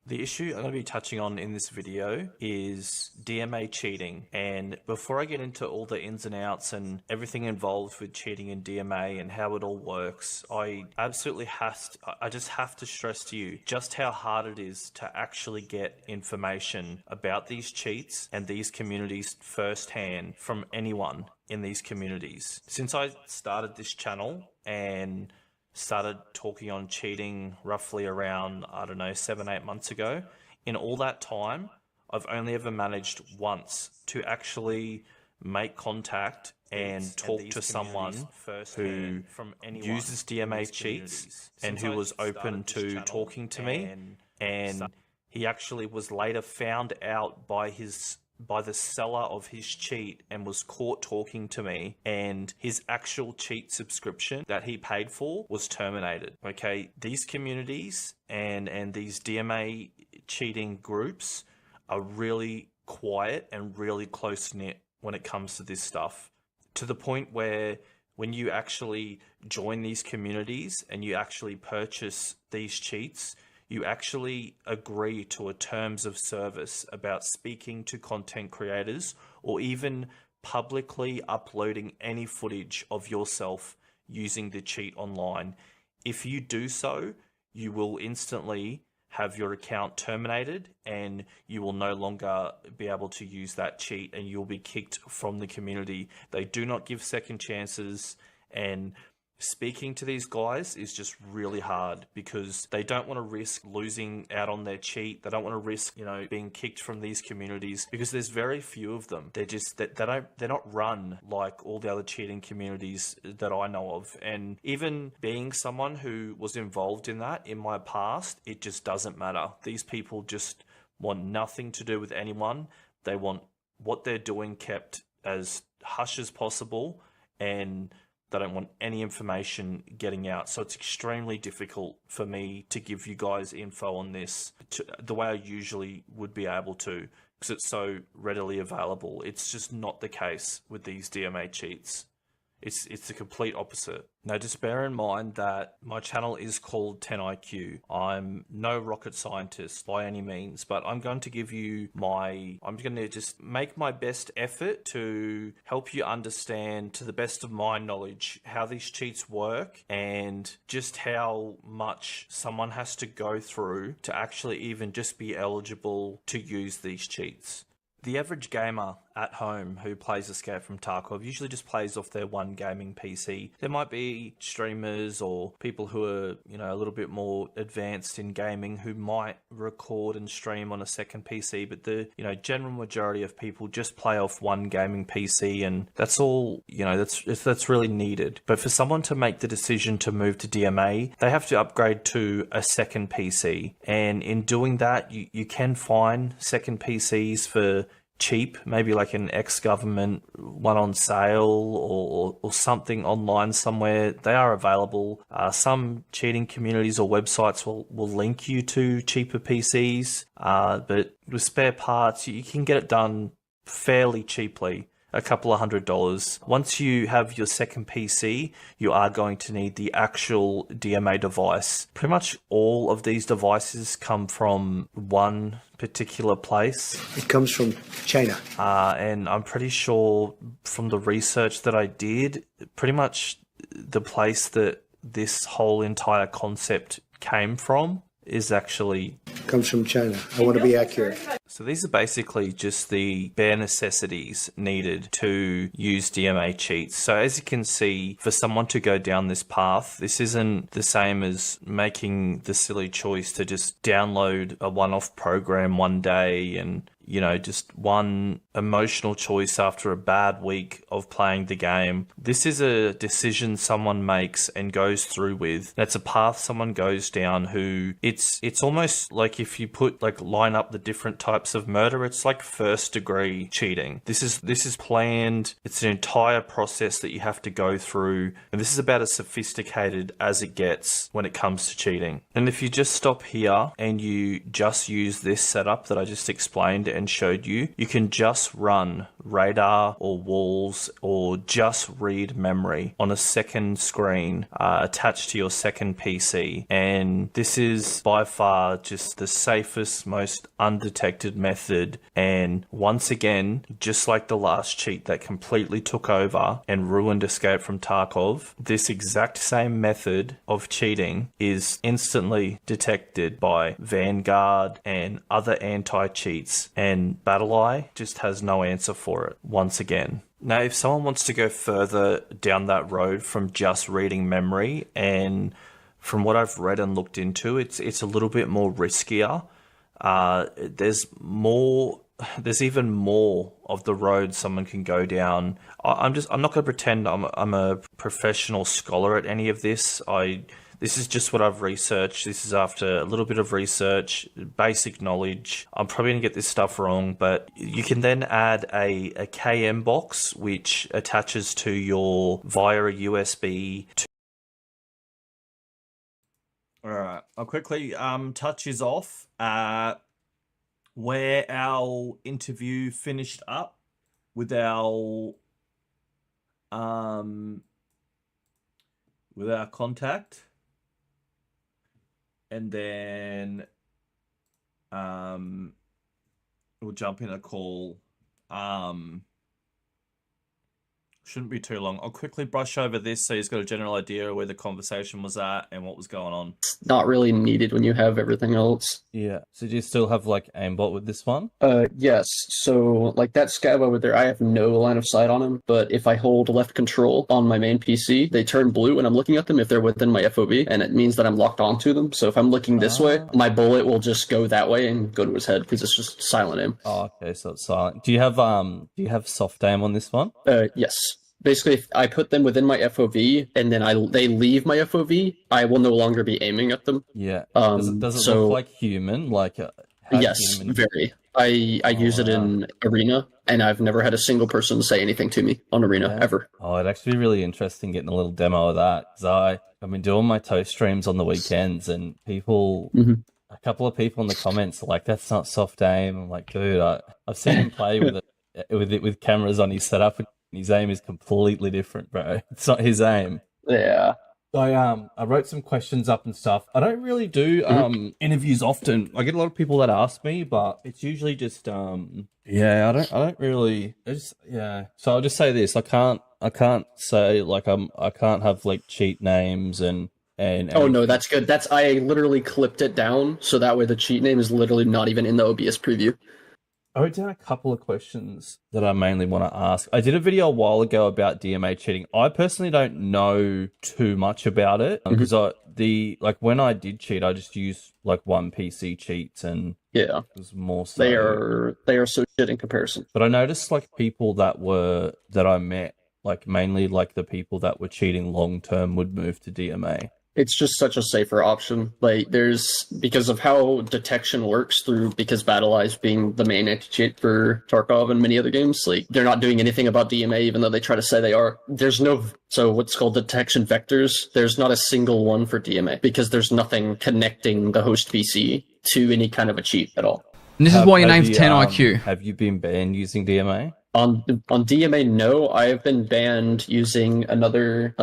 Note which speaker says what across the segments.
Speaker 1: The issue I'm going to be touching on in this video is DMA cheating. And before I get into all the ins and outs and everything involved with cheating in DMA and how it all works, I just have to stress to you just how hard it is to actually get information about these cheats and these communities firsthand from anyone in these communities. Since I started this channel and started talking on cheating roughly around, 7-8 months ago. In all that time, I've only ever managed once to actually make contact and talk to someone who uses DMA cheats and who was open to talking to me. And he actually was later found out by the seller of his cheat and was caught talking to me, and his actual cheat subscription that he paid for was terminated. Okay, these communities and these DMA cheating groups are really quiet and really close-knit when it comes to this stuff, to the point where when you actually join these communities and you actually purchase these cheats, you actually agree to a terms of service about speaking to content creators or even publicly uploading any footage of yourself using the cheat online. If you do so, you will instantly have your account terminated and you will no longer be able to use that cheat and you'll be kicked from the community. They do not give second chances, and speaking to these guys is just really hard because they don't want to risk losing out on their cheat. They don't want to risk, being kicked from these communities because there's very few of them. They're not run like all the other cheating communities that I know of. And even being someone who was involved in that in my past, it just doesn't matter. These people just want nothing to do with anyone. They want what they're doing kept as hush as possible, and they don't want any information getting out. So it's extremely difficult for me to give you guys info on this the way I usually would be able to, because it's so readily available. It's just not the case with these DMA cheats. It's the complete opposite. Now, just bear in mind that my channel is called 10IQ. I'm no rocket scientist by any means, but I'm going to give you I'm going to just make my best effort to help you understand, to the best of my knowledge, how these cheats work and just how much someone has to go through to actually even just be eligible to use these cheats. The average gamer at home who plays Escape from Tarkov usually just plays off their one gaming PC. There might be streamers or people who are, a little bit more advanced in gaming who might record and stream on a second PC, but the, general majority of people just play off one gaming PC, and that's all, that's really needed. But for someone to make the decision to move to DMA, they have to upgrade to a second PC. And in doing that, you can find second PCs for cheap, maybe like an ex-government one on sale or something online somewhere. They are available. Some cheating communities or websites will link you to cheaper PCs, but with spare parts, you can get it done fairly cheaply. A couple of $100. Once you have your second PC, you are going to need the actual DMA device. Pretty much all of these devices come from one particular place.
Speaker 2: It comes from China.
Speaker 1: And I'm pretty sure from the research that I did, pretty much the place that this whole entire concept came from is actually
Speaker 2: comes from China. I want to be accurate.
Speaker 1: So these are basically just the bare necessities needed to use DMA cheats. So as you can see, for someone to go down this path, this isn't the same as making the silly choice to just download a one-off program one day and just one emotional choice after a bad week of playing the game. This is a decision someone makes and goes through with. That's a path someone goes down who it's almost like if you line up the different types of murder, it's like first degree cheating. This is planned. It's an entire process that you have to go through. And this is about as sophisticated as it gets when it comes to cheating. And if you just stop here and you just use this setup that I just explained and showed you, you can just run radar or walls or just read memory on a second screen attached to your second PC. And this is by far just the safest, most undetected method. And once again, just like the last cheat that completely took over and ruined Escape from Tarkov, this exact same method of cheating is instantly detected by Vanguard and other anti-cheats, and BattleEye just has no answer for it once again. Now, if someone wants to go further down that road from just reading memory, and from what I've read and looked into, it's a little bit more riskier. There's even more of the road someone can go down. I'm not going to pretend I'm a professional scholar at any of this. This is just what I've researched. This is after a little bit of research, basic knowledge. I'm probably going to get this stuff wrong, but you can then add a KM box, which attaches to your via a USB. All right, I'll quickly touch is off. Where our interview finished up with our contact. And then we'll jump in a call. Shouldn't be too long. I'll quickly brush over this so he's got a general idea of where the conversation was at and what was going on.
Speaker 3: Not really needed when you have everything else.
Speaker 1: Yeah. So do you still have like aimbot with this one?
Speaker 3: Yes. So like that scav over there, I have no line of sight on him, but if I hold left control on my main PC, they turn blue when I'm looking at them if they're within my FOV, and it means that I'm locked onto them. So if I'm looking this way, my bullet will just go that way and go to his head because it's just silent aim.
Speaker 1: Oh, okay, so it's silent. Do you have soft aim on this one?
Speaker 3: Yes. Basically, if I put them within my FOV and then they leave my FOV, I will no longer be aiming at them.
Speaker 1: Yeah. Does it look like human?
Speaker 3: Yes, human? Very. I use it in Arena, and I've never had a single person say anything to me on Arena, ever.
Speaker 1: Oh, it'd actually be really interesting getting a little demo of that, because I've been doing my toast streams on the weekends, and people... A couple of people in the comments are like, that's not soft aim. I'm like, dude, I've seen him play with cameras on his setup. His aim is completely different, bro. It's not his aim.
Speaker 3: Yeah.
Speaker 1: I wrote some questions up and stuff. I don't really do interviews often. I get a lot of people that ask me, but it's usually just I don't really. So I'll just say this. I can't say like I can't have like cheat names and.
Speaker 3: Oh no, that's good. I literally clipped it down so that way the cheat name is literally not even in the OBS preview.
Speaker 1: I wrote down a couple of questions that I mainly want to ask. I did a video a while ago about DMA cheating. I personally don't know too much about it because when I did cheat, I just used like one PC cheats and it was more so.
Speaker 3: They are so shit in comparison.
Speaker 1: But I noticed like people that I met, like mainly like the people that were cheating long term would move to DMA.
Speaker 3: It's just such a safer option. Like, because of how detection works because BattleEye is being the main anti-cheat for Tarkov and many other games, like, they're not doing anything about DMA, even though they try to say they are. There's what's called detection vectors, there's not a single one for DMA, because there's nothing connecting the host PC to any kind of a cheat at all.
Speaker 4: And this is why your name's 10 IQ.
Speaker 1: Have you been banned using DMA?
Speaker 3: On DMA, no. I have been banned using another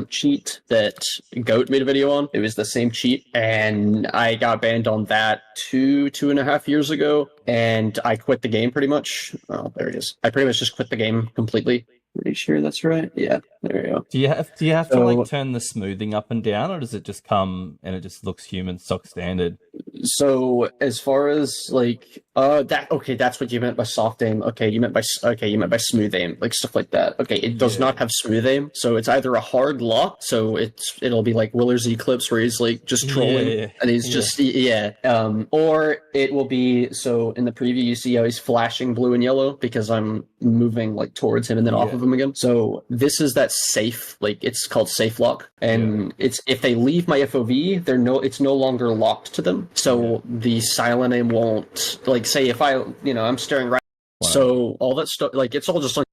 Speaker 3: cheat that Goat made a video on. It was the same cheat, and I got banned on that 2.5 years ago, and I quit the game pretty much. Oh, there it is. I pretty much just quit the game completely. Pretty sure that's right. Yeah, there you go.
Speaker 1: Do you have to like turn the smoothing up and down, or does it just come and it just looks human stock standard?
Speaker 3: So as far as like that's what you meant by soft aim. You meant by smooth aim, like stuff like that. Okay, it does not have smooth aim, so it's either a hard lock, so it'll be like Willer's Eclipse where he's like just trolling and he's just or it will be, so in the preview you see how he's flashing blue and yellow because I'm moving like towards him and then off of him again. So this is that safe, like it's called safe lock, and it's if they leave my FOV, it's no longer locked to them. So the silent aim won't, like, say if I'm staring right. Wow. So all that stuff, like, it's all just on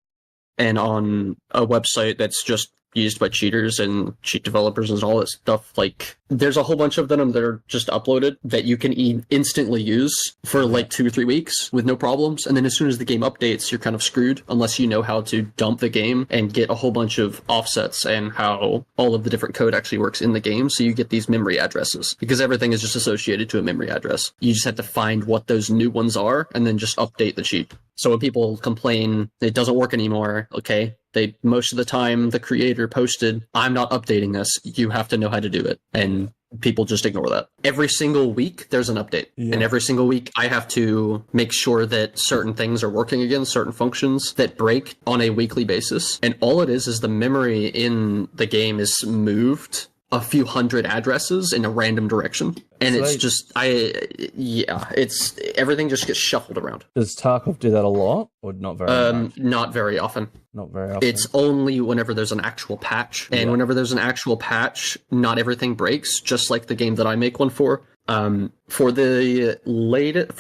Speaker 3: a website that's just used by cheaters and cheat developers and all that stuff. Like, there's a whole bunch of them that are just uploaded that you can instantly use for like 2 or 3 weeks with no problems. And then as soon as the game updates, you're kind of screwed unless you know how to dump the game and get a whole bunch of offsets and how all of the different code actually works in the game. So you get these memory addresses because everything is just associated to a memory address. You just have to find what those new ones are and then just update the cheat. So when people complain it doesn't work anymore, okay, most of the time the creator posted, I'm not updating this. You have to know how to do it. And people just ignore that. Every single week there's an update. And every single week I have to make sure that certain things are working again, certain functions that break on a weekly basis. And all it is the memory in the game is moved a few hundred addresses in a random direction. And so it's just, it's everything just gets shuffled around.
Speaker 5: Does Tarkov do that a lot or not very much?
Speaker 3: Not very often.
Speaker 5: Not very often.
Speaker 3: It's only whenever there's an actual patch. And whenever there's an actual patch, not everything breaks, just like the game that I make one for. For the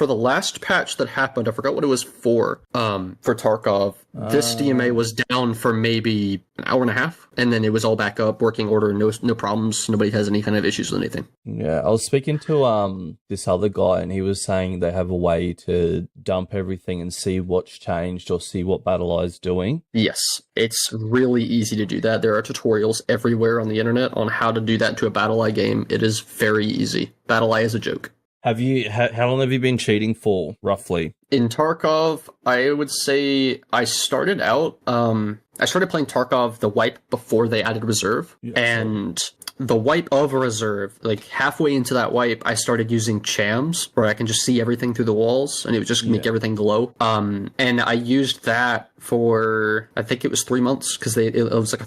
Speaker 3: last patch that happened, I forgot what it was for Tarkov, this DMA was down for maybe an hour and a half, and then it was all back up, working order, no problems, nobody has any kind of issues with anything.
Speaker 5: Yeah, I was speaking to this other guy, and he was saying they have a way to dump everything and see what's changed or see what BattleEye is doing.
Speaker 3: Yes, it's really easy to do that. There are tutorials everywhere on the internet on how to do that to a BattleEye game. It is very easy. BattleEye is a joke.
Speaker 5: Have you? How long have you been cheating for, roughly?
Speaker 3: In Tarkov, I would say I started out. I started playing Tarkov the wipe before they added reserve, and the wipe of a reserve, like halfway into that wipe, I started using chams where I can just see everything through the walls, and it would just make everything glow. And I used that for, I think it was 3 months, because it was like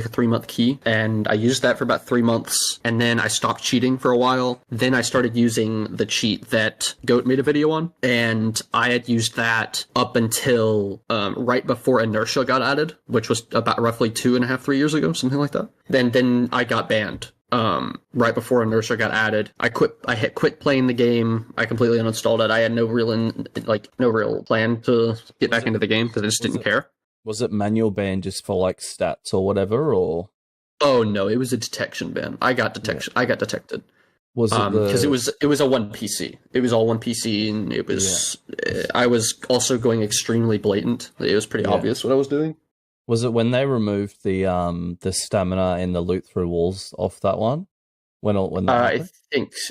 Speaker 3: a 3-month key, and I used that for about 3 months, and then I stopped cheating for a while. Then I started using the cheat that Goat made a video on, and I had used that up until right before Inertia got added, which was about roughly 2.5, 3 years ago, something like that. Then I got banned. Right before Inertia got added, I had quit playing the game. I completely uninstalled it. I had no real plan to get back into the game because I just didn't care.
Speaker 5: Was it manual ban just for like stats or whatever, or?
Speaker 3: Oh no, it was a detection ban. I got detection. I got detected.
Speaker 5: Was it
Speaker 3: because it was a one PC. It was all one PC, and it was. I was also going extremely blatant. It was pretty obvious what I was doing.
Speaker 5: Was it when they removed the stamina and the loot through walls off that one? When that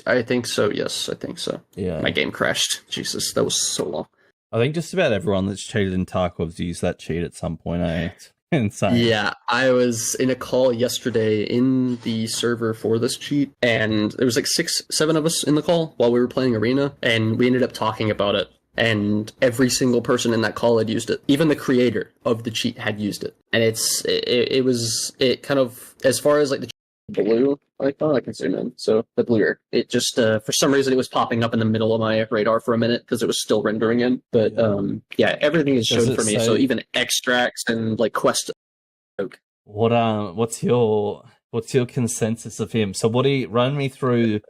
Speaker 3: I think so. Yes, I think so.
Speaker 5: Yeah,
Speaker 3: my game crashed. Jesus, that was so long.
Speaker 5: I think just about everyone that's cheated in Tarkov's used that cheat at some point. It's insane.
Speaker 3: Yeah, I was in a call yesterday in the server for this cheat, and there was like 6-7 of us in the call while we were playing Arena, and we ended up talking about it. And every single person in that call had used it. Even the creator of the cheat had used it. And it kind of, as far as like the blue, I can zoom in. So the blue, it just, for some reason it was popping up in the middle of my radar for a minute because it was still rendering in. But everything is shown for me. So even extracts and like quest.
Speaker 5: What's your consensus of him? So run me through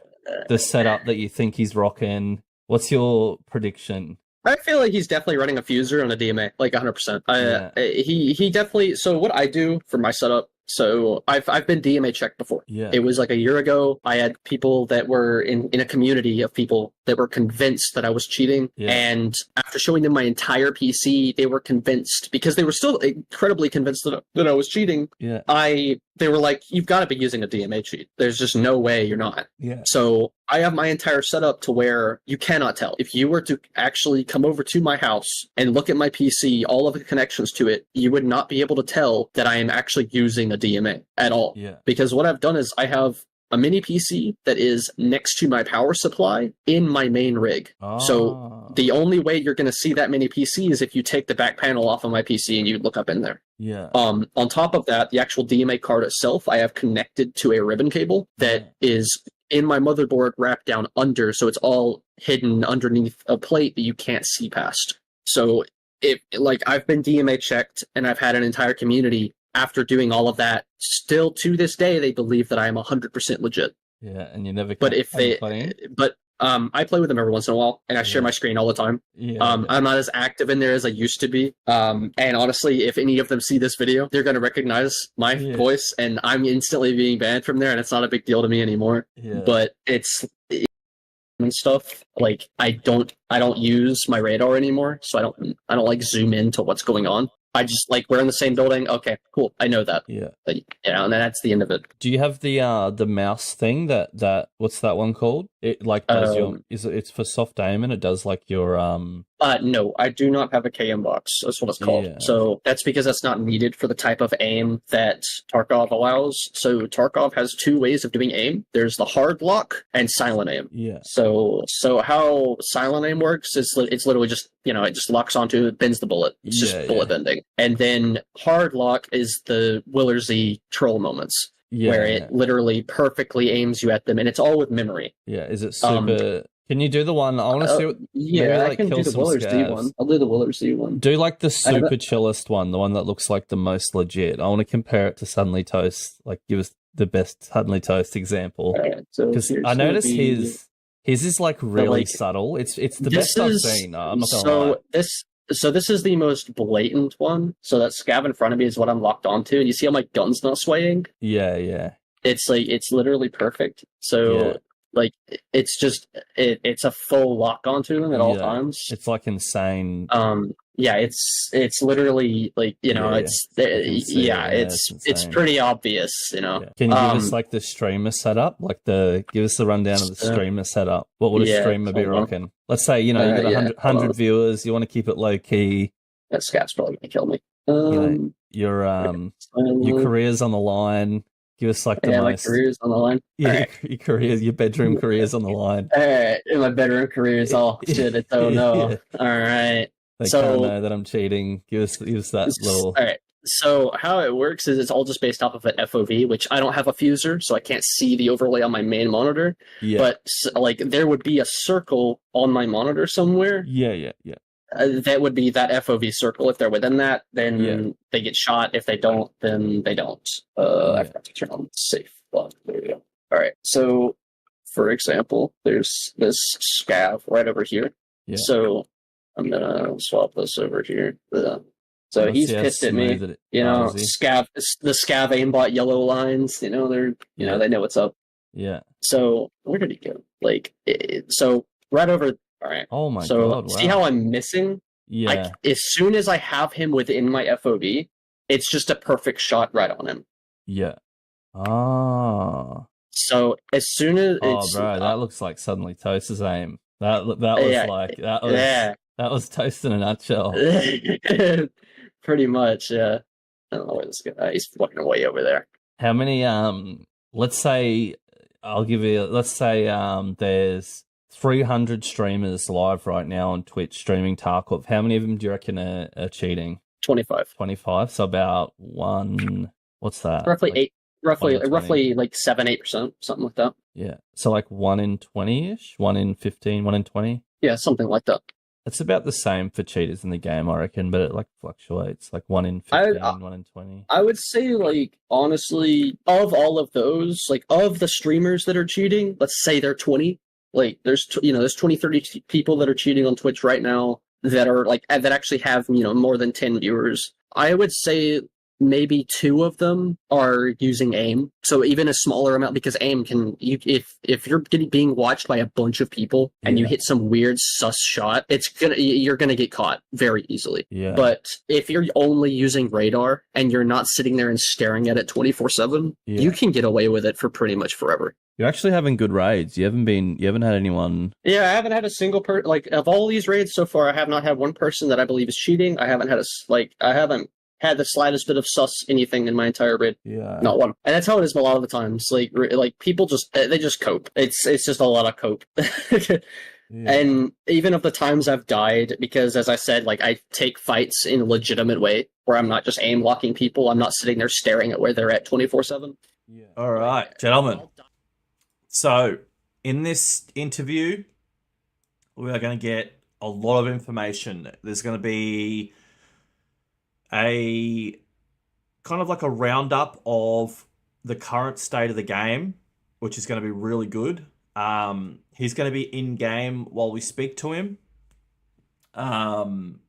Speaker 5: the setup that you think he's rocking. What's your prediction?
Speaker 3: I feel like he's definitely running a fuser on a DMA, like 100%. He definitely. So what I do for my setup, so I've been DMA checked before.
Speaker 5: Yeah.
Speaker 3: It was like a year ago. I had people that were in a community of people that were convinced that I was cheating. Yeah. And after showing them my entire PC, they were convinced, because they were still incredibly convinced that I was cheating.
Speaker 5: Yeah.
Speaker 3: They were like, you've got to be using a DMA cheat. There's just no way you're not.
Speaker 5: Yeah.
Speaker 3: So I have my entire setup to where you cannot tell. If you were to actually come over to my house and look at my PC, all of the connections to it, you would not be able to tell that I am actually using a DMA at all.
Speaker 5: Yeah.
Speaker 3: Because what I've done is I have a mini PC that is next to my power supply in my main rig.
Speaker 5: Oh.
Speaker 3: So the only way you're going to see that mini PC is if you take the back panel off of my PC and you look up in there.
Speaker 5: Yeah.
Speaker 3: On top of that, the actual DMA card itself, I have connected to a ribbon cable that is in my motherboard wrapped down under, so it's all hidden underneath a plate that you can't see past. So I've been DMA checked, and I've had an entire community after doing all of that. Still to this day, they believe that I am 100% legit.
Speaker 5: Yeah, and you never.
Speaker 3: But I play with them every once in a while, and I share my screen all the time. I'm not as active in there as I used to be. And honestly, if any of them see this video, they're going to recognize my voice, and I'm instantly being banned from there, and it's not a big deal to me anymore. But it's and stuff. Like I don't use my radar anymore, so I don't like zoom into what's going on. I just like, we're in the same building. Okay, cool. I know that. But, and that's the end of it.
Speaker 5: Do you have the mouse thing that what's that one called? It like does it's for soft aim and it does like your
Speaker 3: No, I do not have a KM box. That's what it's called. So that's because that's not needed for the type of aim that Tarkov allows. So Tarkov has two ways of doing aim. There's the hard lock and silent aim. So how silent aim works is it's literally just, it just locks onto it, bends the bullet. It's just bullet bending. And then hard lock is the Willersy troll moments. Where it literally perfectly aims you at them, and it's all with memory.
Speaker 5: Is it super? Can you do the one? I want to see what.
Speaker 3: I can do the Willersy one. I'll do the Willersy one.
Speaker 5: Do like the super chillest one, the one that looks like the most legit. I want to compare it to Suddenly Toast. Like, give us the best Suddenly Toast example. Because I noticed his is like really subtle. It's the best I've seen. I'm not gonna lie.
Speaker 3: So this is the most blatant one. So that scav in front of me is what I'm locked onto. And you see how my gun's not swaying? It's like, it's literally perfect. So like, it's just, it's a full lock onto him at all times.
Speaker 5: It's like insane.
Speaker 3: It's literally like, it's pretty obvious,
Speaker 5: Can you give us like the streamer setup? Give us the rundown of the streamer setup. What would a streamer be rocking? Let's say, you got 100 viewers, you want to keep it low key.
Speaker 3: That scap's probably gonna kill me.
Speaker 5: Your career's on the line. Give us like the most.
Speaker 3: My career's on the line.
Speaker 5: Your bedroom career's on the line.
Speaker 3: All right, my bedroom career's all shit. It's no. All right.
Speaker 5: They can't know that I'm cheating. Give us that little.
Speaker 3: All right. So how it works is it's all just based off of an FOV, which I don't have a fuser, so I can't see the overlay on my main monitor. But like, there would be a circle on my monitor somewhere. That would be that FOV circle. If they're within that, then they get shot. If they don't, then they don't. I forgot to turn on safe. Well, there we go. All right. So, for example, there's this scav right over here. So I'm gonna swap this over here. So he's pissed at me. Scav, the scav aimbot yellow lines. They know what's up. So where did he go? So right over. All right.
Speaker 5: Oh my god! Wow.
Speaker 3: See how I'm missing? As soon as I have him within my FOV, it's just a perfect shot right on him. So as soon as
Speaker 5: that looks like Suddenly Toast's aim. That was Toast in a nutshell.
Speaker 3: Pretty much, I don't know where this guy. He's fucking away over there.
Speaker 5: How many? Let's say there's 300 streamers live right now on Twitch streaming Tarkov. How many of them do you reckon are cheating?
Speaker 3: 25.
Speaker 5: 25. So about one. What's that?
Speaker 3: Roughly like 7-8%, something like that.
Speaker 5: So like 1 in 20ish, 1 in 15, 1 in 20.
Speaker 3: Yeah, something like that.
Speaker 5: It's about the same for cheaters in the game, I reckon, but it like fluctuates, like 1 in 15, 1 in 20.
Speaker 3: I would say, like, honestly, of all of those, like, of the streamers that are cheating, let's say they're 20. Like, there's 20, 30 people that are cheating on Twitch right now that are like, that actually have, more than 10 viewers. I would say maybe 2 of them are using aim. So even a smaller amount, because aim if you're being watched by a bunch of people and you hit some weird sus shot, you're gonna get caught very easily. But if you're only using radar and you're not sitting there and staring at it 24/7, you can get away with it for pretty much forever.
Speaker 5: You're actually having good raids. You haven't had anyone.
Speaker 3: I haven't had a single person, like, of all these raids so far, I have not had one person that I believe is cheating. I haven't had the slightest bit of sus anything in my entire raid. Not one. And that's how it is a lot of the times. Like people they just cope. It's just a lot of cope. And even of the times I've died, because as I said, like, I take fights in a legitimate way where I'm not just aim locking people. I'm not sitting there staring at where they're at 24/7.
Speaker 1: All right, gentlemen. So in this interview, we are going to get a lot of information. There's going to be a kind of like a roundup of the current state of the game, which is going to be really good. He's going to be in game while we speak to him. And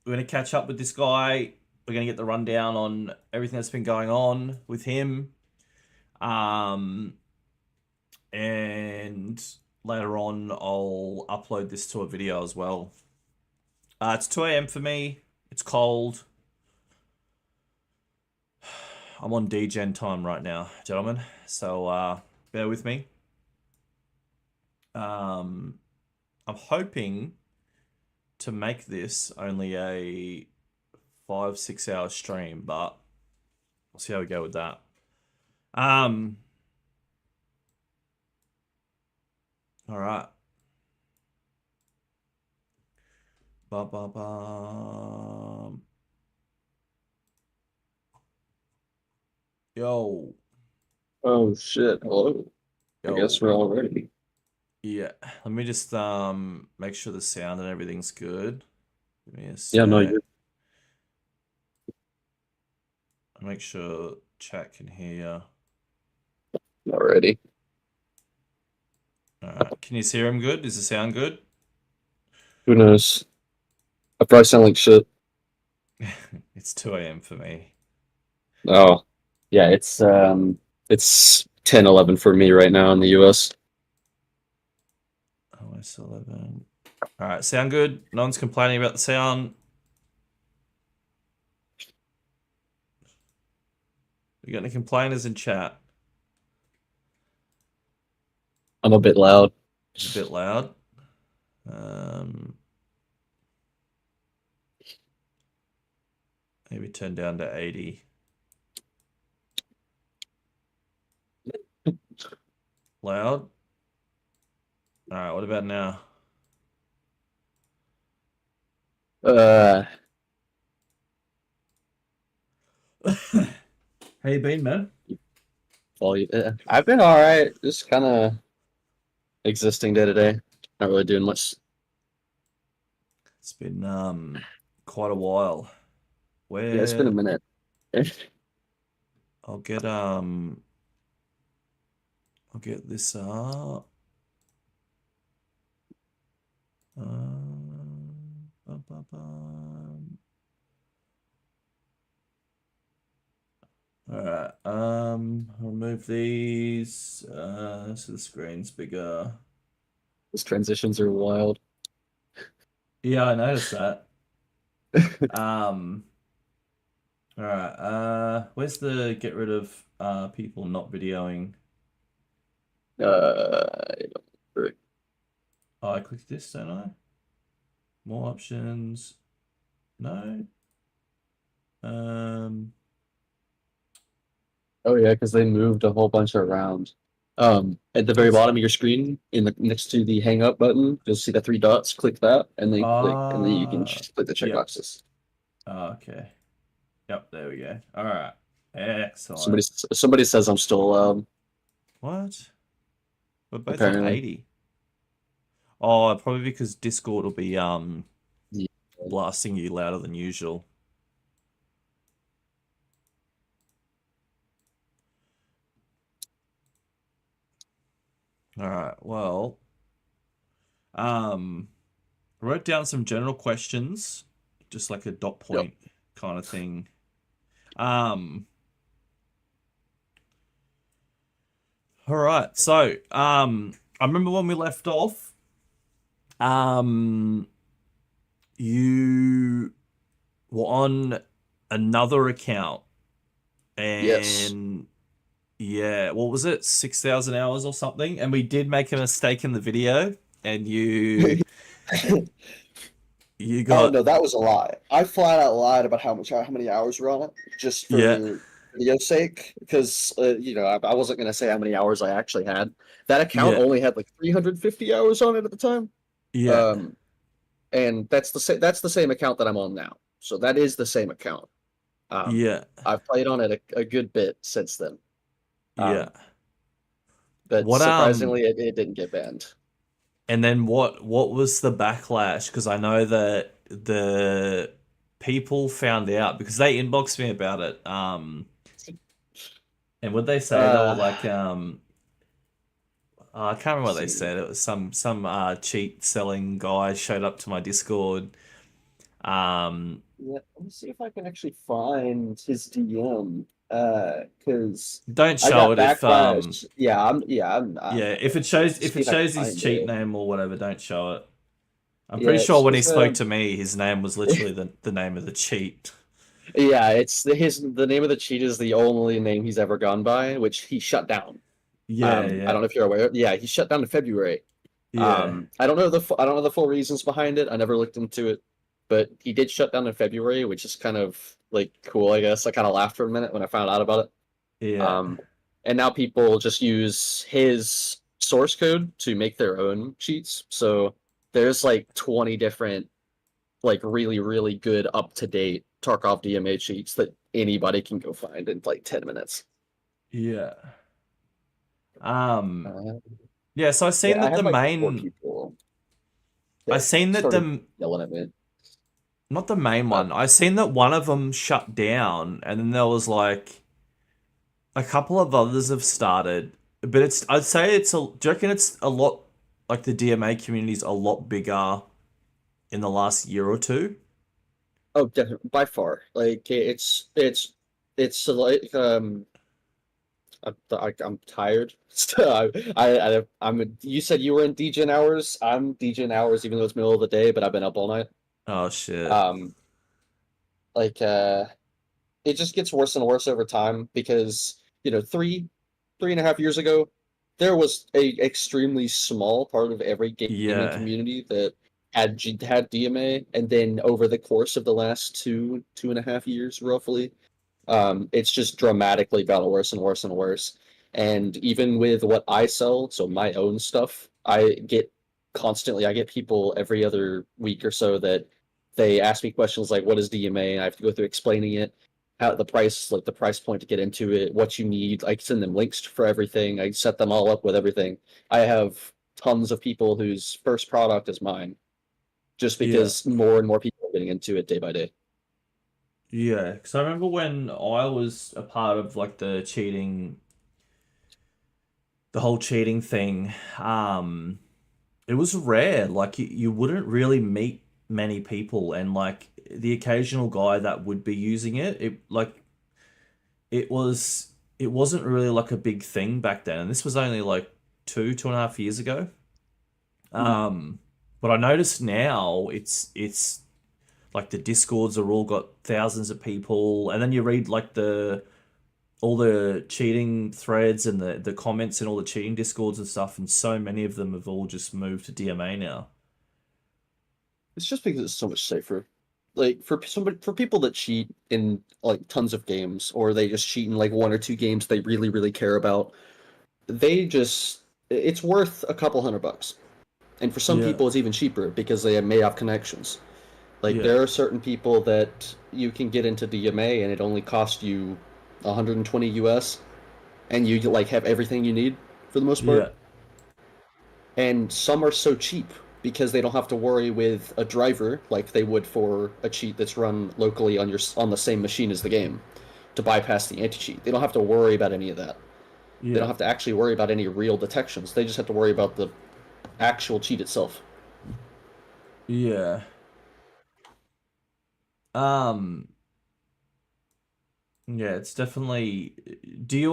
Speaker 1: we're going to catch up with this guy. We're going to get the rundown on everything that's been going on with him. And later on, I'll upload this to a video as well. It's 2 a.m. for me. It's cold. I'm on degen time right now, gentlemen. So bear with me. I'm hoping to make this only a 5-6 hour stream, but we'll see how we go with that. All right. Yo.
Speaker 3: Oh shit! Hello.
Speaker 1: Yo.
Speaker 3: I guess we're all ready.
Speaker 1: Yeah. Let me just make sure the sound and everything's good. Give me a sec.
Speaker 3: Yeah, no, you're
Speaker 1: Make sure chat can hear.
Speaker 3: not ready.
Speaker 1: All right. Can you hear him good? Does it sound good?
Speaker 3: Who knows? I probably sound like shit.
Speaker 1: It's 2 a.m. for me.
Speaker 3: Oh, yeah, it's 10:11 for me right now in the US.
Speaker 1: OS 11. All right, sound good? No one's complaining about the sound. We got any complainers in chat?
Speaker 3: I'm a bit loud.
Speaker 1: It's a bit loud. Maybe turn down to 80. Loud. All right, what about now? How you been, man?
Speaker 3: I've been all right. Just kind of existing day to day. Not really doing much.
Speaker 1: It's been quite a while. Where
Speaker 3: Yeah, it's been a minute.
Speaker 1: I'll get this up. Alright, remove these so the screen's bigger.
Speaker 3: These transitions are wild.
Speaker 1: Yeah, I noticed that. Alright, where's the get rid of people not videoing?
Speaker 3: I don't
Speaker 1: Oh, I clicked this, don't I? More options. No.
Speaker 3: Oh yeah, because they moved a whole bunch around. At the very bottom of your screen, next to the hang up button, you'll see the 3 dots. Click that, and then click, and then you can just click the check
Speaker 1: Yep.
Speaker 3: boxes.
Speaker 1: Oh, okay. Yep, there we go. All right. Excellent.
Speaker 3: Somebody says I'm still
Speaker 1: What? We're both
Speaker 3: apparently.
Speaker 1: on 80. Oh, probably because Discord will be
Speaker 3: Yeah.
Speaker 1: blasting you louder than usual. All right. Well, I wrote down some general questions, just like a dot point kind of thing. All right. So, I remember when we left off, you were on another account, and
Speaker 3: Yes.
Speaker 1: yeah, what was it? 6,000 hours or something? And we did make a mistake in the video, and you
Speaker 3: Oh
Speaker 1: got
Speaker 3: no, that was a lie. I flat out lied about how many hours were on it, just for video's sake, because I wasn't gonna say how many hours I actually had. That account
Speaker 1: Yeah.
Speaker 3: only had like 350 hours on it at the time.
Speaker 1: Yeah.
Speaker 3: And that's the same account that I'm on now. So that is the same account.
Speaker 1: Yeah.
Speaker 3: I've played on it a good bit since then.
Speaker 1: Yeah.
Speaker 3: But
Speaker 1: What,
Speaker 3: surprisingly, it didn't get banned.
Speaker 1: And then what was the backlash? Because I know that the people found out because they inboxed me about it. And would they say they were like I can't remember what they
Speaker 3: see.
Speaker 1: said. It was some cheat selling guy showed up to my Discord.
Speaker 3: Yeah, let me see if I can actually find his DM. Because
Speaker 1: Don't
Speaker 3: I
Speaker 1: show
Speaker 3: got
Speaker 1: it if
Speaker 3: backlash.
Speaker 1: yeah, if
Speaker 3: See
Speaker 1: it
Speaker 3: if I can
Speaker 1: shows his
Speaker 3: find
Speaker 1: cheat
Speaker 3: it.
Speaker 1: name or whatever, don't show it. I'm pretty
Speaker 3: Yeah,
Speaker 1: sure
Speaker 3: it's
Speaker 1: when he
Speaker 3: just
Speaker 1: spoke to me, his name was literally the name of the cheat.
Speaker 3: yeah, it's the name of the cheat is the only name he's ever gone by, which he shut down.
Speaker 1: Yeah,
Speaker 3: I
Speaker 1: yeah,
Speaker 3: don't know if you're aware. Yeah, he shut down in February.
Speaker 1: yeah,
Speaker 3: I don't know I don't know the full reasons behind it. I never looked into it, but he did shut down in February, which is kind of like cool, I guess. I kind of laughed for a minute when I found out about it.
Speaker 1: yeah,
Speaker 3: Um, and now people just use his source code to make their own cheats. So there's like 20 different, like really, really good up to date Tarkov DMA cheats that anybody can go find in like 10 minutes.
Speaker 1: yeah. Um,
Speaker 3: Uh,
Speaker 1: yeah. So I seen
Speaker 3: yeah, I
Speaker 1: that
Speaker 3: had
Speaker 1: the
Speaker 3: like four
Speaker 1: main,
Speaker 3: people
Speaker 1: I
Speaker 3: that
Speaker 1: seen that
Speaker 3: started
Speaker 1: the
Speaker 3: yelling at me.
Speaker 1: not the main
Speaker 3: Uh,
Speaker 1: one. I seen that one of them shut down, and then there was like a couple of others have started, but it's I'd say it's a. Do you reckon it's a lot like the DMA community is a lot bigger in the last year or two?
Speaker 3: oh, definitely, by far. Like it's like I'm tired. You said you were in DGen hours. I'm DGen hours, even though it's middle of the day, but I've been up all night.
Speaker 1: Oh shit.
Speaker 3: Um, like it just gets worse and worse over time because three and a half years ago, there was a extremely small part of every gaming
Speaker 1: Yeah.
Speaker 3: community that had DMA, and then over the course of the last two and a half years, roughly, it's just dramatically gotten worse and worse and worse. And even with what I sell, so my own stuff, I get people every other week or so that they ask me questions like, "What is DMA?" And I have to go through explaining it, how the price, like the price point to get into it, what you need. I send them links for everything. I set them all up with everything. I have tons of people whose first product is mine, just
Speaker 1: Yeah.
Speaker 3: because more and more people are getting into it day by day.
Speaker 1: Yeah. Because I remember when I was a part of like the whole cheating thing. It was rare. Like you wouldn't really meet many people, and like the occasional guy that would be using it, it wasn't really like a big thing back then. And this was only like 2.5 years ago. Um, but I noticed now it's like the discords are all got thousands of people, and then you read like the all the cheating threads and the comments in all the cheating discords and stuff, and so many of them have all just moved to DMA now.
Speaker 3: It's just because it's so much safer. Like for people that cheat in like tons of games, or they just cheat in like one or two games they really, really care about, it's worth a couple $100. And for some
Speaker 1: Yeah,
Speaker 3: people it's even cheaper because they may have connections. Like
Speaker 1: yeah,
Speaker 3: there are certain people that you can get into DMA and it only costs you 120 US, and you like have everything you need for the most
Speaker 1: yeah,
Speaker 3: part. And some are so cheap because they don't have to worry with a driver like they would for a cheat that's run locally on the same machine as the game to bypass the anti-cheat. They don't have to worry about any of that. They don't
Speaker 1: yeah,
Speaker 3: have to actually worry about any real detections. They just have to worry about the actual cheat itself.
Speaker 1: yeah. Um, yeah, it's definitely. Do you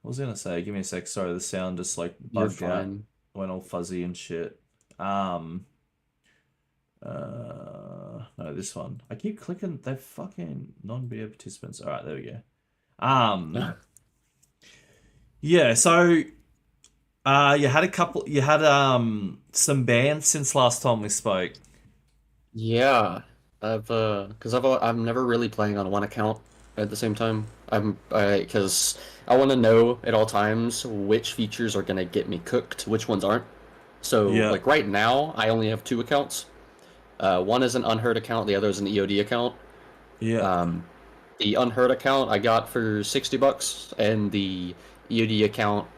Speaker 1: What was I gonna say? Give me a sec. Sorry, the sound just like
Speaker 3: You're
Speaker 1: bugged out,
Speaker 3: fine.
Speaker 1: went all fuzzy and shit. Um, no, this one. I keep clicking. They're fucking non-video participants. All right, there we go. Um, yeah. So, you had a couple. You had some bands since last time we spoke.
Speaker 3: Yeah, because I'm never really playing on one account at the same time. Because I want to know at all times which features are gonna get me cooked, which ones aren't. So
Speaker 1: Yeah,
Speaker 3: like right now, I only have two accounts. One is an unheard account, the other is an EOD account.
Speaker 1: yeah,
Speaker 3: Um, the unheard account I got for $60, and the EOD account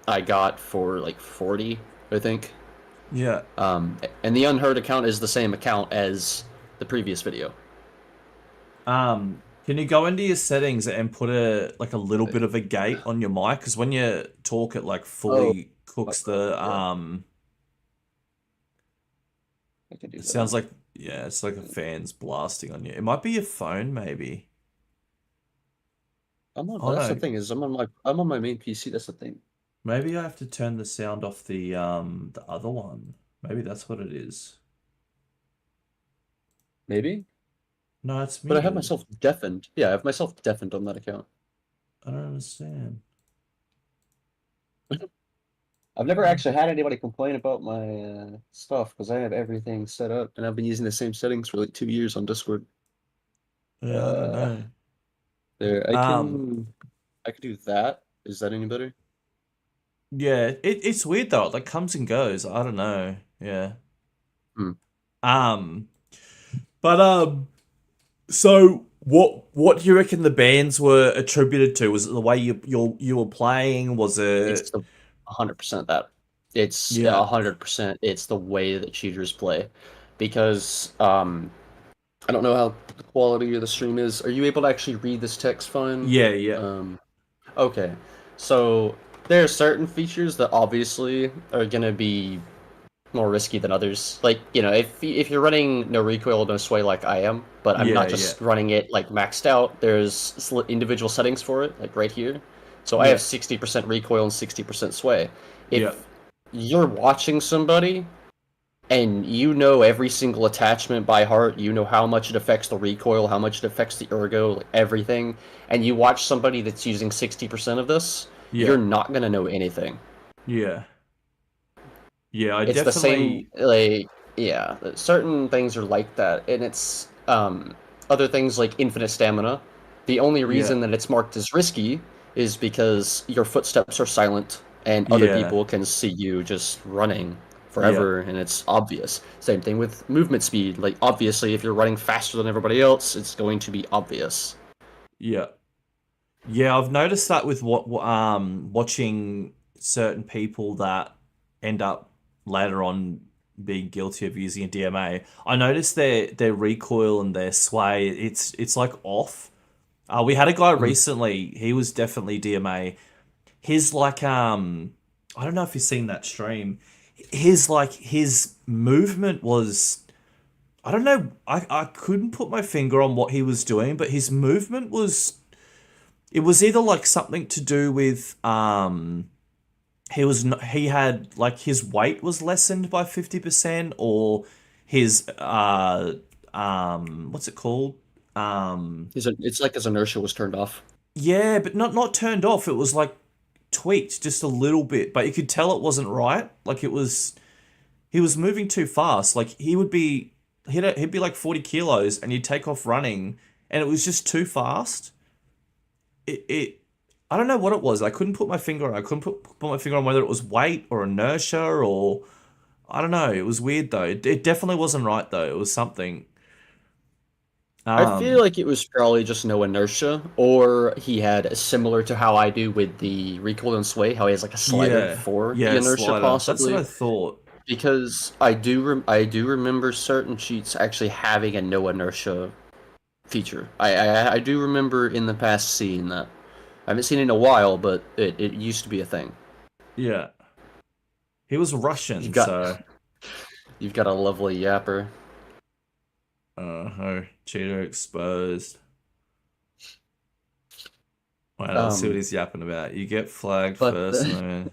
Speaker 3: I got for like 40, I think.
Speaker 1: yeah.
Speaker 3: And the unheard account is the same account as the previous video.
Speaker 1: Can you go into your settings and put a little bit of a gate on your mic? Because when you talk, it like
Speaker 3: Oh,
Speaker 1: fully cooks the
Speaker 3: yeah, I can do
Speaker 1: It
Speaker 3: that.
Speaker 1: sounds like, yeah, it's like a fan's blasting on you. It might be your phone, maybe. Oh
Speaker 3: That's the
Speaker 1: no,
Speaker 3: thing is I'm on my main PC. That's the thing.
Speaker 1: maybe I have to turn the sound off the other one. Maybe that's what it is.
Speaker 3: Maybe,
Speaker 1: No, it's
Speaker 3: but I have
Speaker 1: muted.
Speaker 3: myself deafened. Yeah, I have myself deafened on that account.
Speaker 1: I don't understand.
Speaker 3: I've never actually had anybody complain about my stuff because I have everything set up and I've been using the same settings for like 2 years on Discord.
Speaker 1: Yeah, I don't
Speaker 3: Uh,
Speaker 1: know.
Speaker 3: there,
Speaker 1: Um,
Speaker 3: I can do that. Is that any better?
Speaker 1: yeah, it's weird though. It like comes and goes. I don't know. Yeah.
Speaker 3: Hmm.
Speaker 1: Um, but so what do you reckon the bans were attributed to? Was it the way you were playing? Was
Speaker 3: It's
Speaker 1: it?
Speaker 3: the 100% that. It's
Speaker 1: Yeah,
Speaker 3: 100%. It's the way that cheaters play, because I don't know how the quality of the stream is. Are you able to actually read this text fine?
Speaker 1: yeah, yeah,
Speaker 3: Okay. So there are certain features that obviously are gonna be more risky than others. Like, if you're running no recoil, no sway like I am, but I'm
Speaker 1: yeah,
Speaker 3: not
Speaker 1: yeah,
Speaker 3: just running it like maxed out, there's individual settings for it, like right here. So I have
Speaker 1: yeah,
Speaker 3: 60% recoil and 60% sway.
Speaker 1: yeah,
Speaker 3: If you're watching somebody and you know every single attachment by heart, you know how much it affects the recoil, how much it affects the ergo, like everything, and you watch somebody that's using 60% of this,
Speaker 1: yeah,
Speaker 3: you're not gonna know anything.
Speaker 1: yeah, yeah. I
Speaker 3: It's the same,
Speaker 1: definitely,
Speaker 3: like, yeah, certain things are like that, and it's other things like infinite stamina. The only
Speaker 1: yeah,
Speaker 3: reason that it's marked as risky is because your footsteps are silent and other
Speaker 1: yeah,
Speaker 3: people can see you just running
Speaker 1: yeah,
Speaker 3: forever, and it's obvious. Same thing with movement speed. Like, obviously, if you're running faster than everybody else, it's going to be obvious.
Speaker 1: yeah, yeah. I've noticed that with watching certain people that end up later on being guilty of using a DMA. I noticed their recoil and their sway. It's like off. We had a guy
Speaker 3: Mhm.
Speaker 1: recently. He was definitely DMA. His like I don't know if you've seen that stream. His movement was, I don't know, I couldn't put my finger on what he was doing, but his movement was, it was either like something to do with he had like his weight was lessened by 50%, or his what's it called?
Speaker 3: It's like his inertia was turned off.
Speaker 1: Yeah, but not turned off. It was like tweaked just a little bit, but you could tell it wasn't right. Like it was, he was moving too fast. Like he'd be like 40 kilos, and you'd take off running, and it was just too fast. It I don't know what it was. I couldn't put my finger on. I couldn't put my finger on whether it was weight or inertia, or I don't know. It was weird though. It definitely wasn't right though. It was something.
Speaker 3: I feel
Speaker 1: Um,
Speaker 3: like it was probably just no inertia, or he had similar to how I do with the recoil and sway, how he has like a slider
Speaker 1: yeah,
Speaker 3: for the
Speaker 1: yeah,
Speaker 3: inertia,
Speaker 1: slider. That's what I
Speaker 3: possibly.
Speaker 1: thought.
Speaker 3: Because I do remember certain cheats actually having a no inertia feature. I do remember in the past seeing that. I haven't seen it in a while, but it used to be a thing.
Speaker 1: Yeah, he was
Speaker 3: You've
Speaker 1: Russian,
Speaker 3: got
Speaker 1: so.
Speaker 3: you've got a lovely yapper.
Speaker 1: Oh, cheater exposed. Wait, let's see what
Speaker 3: Um,
Speaker 1: he's yapping about. You get flagged
Speaker 3: but
Speaker 1: first, and then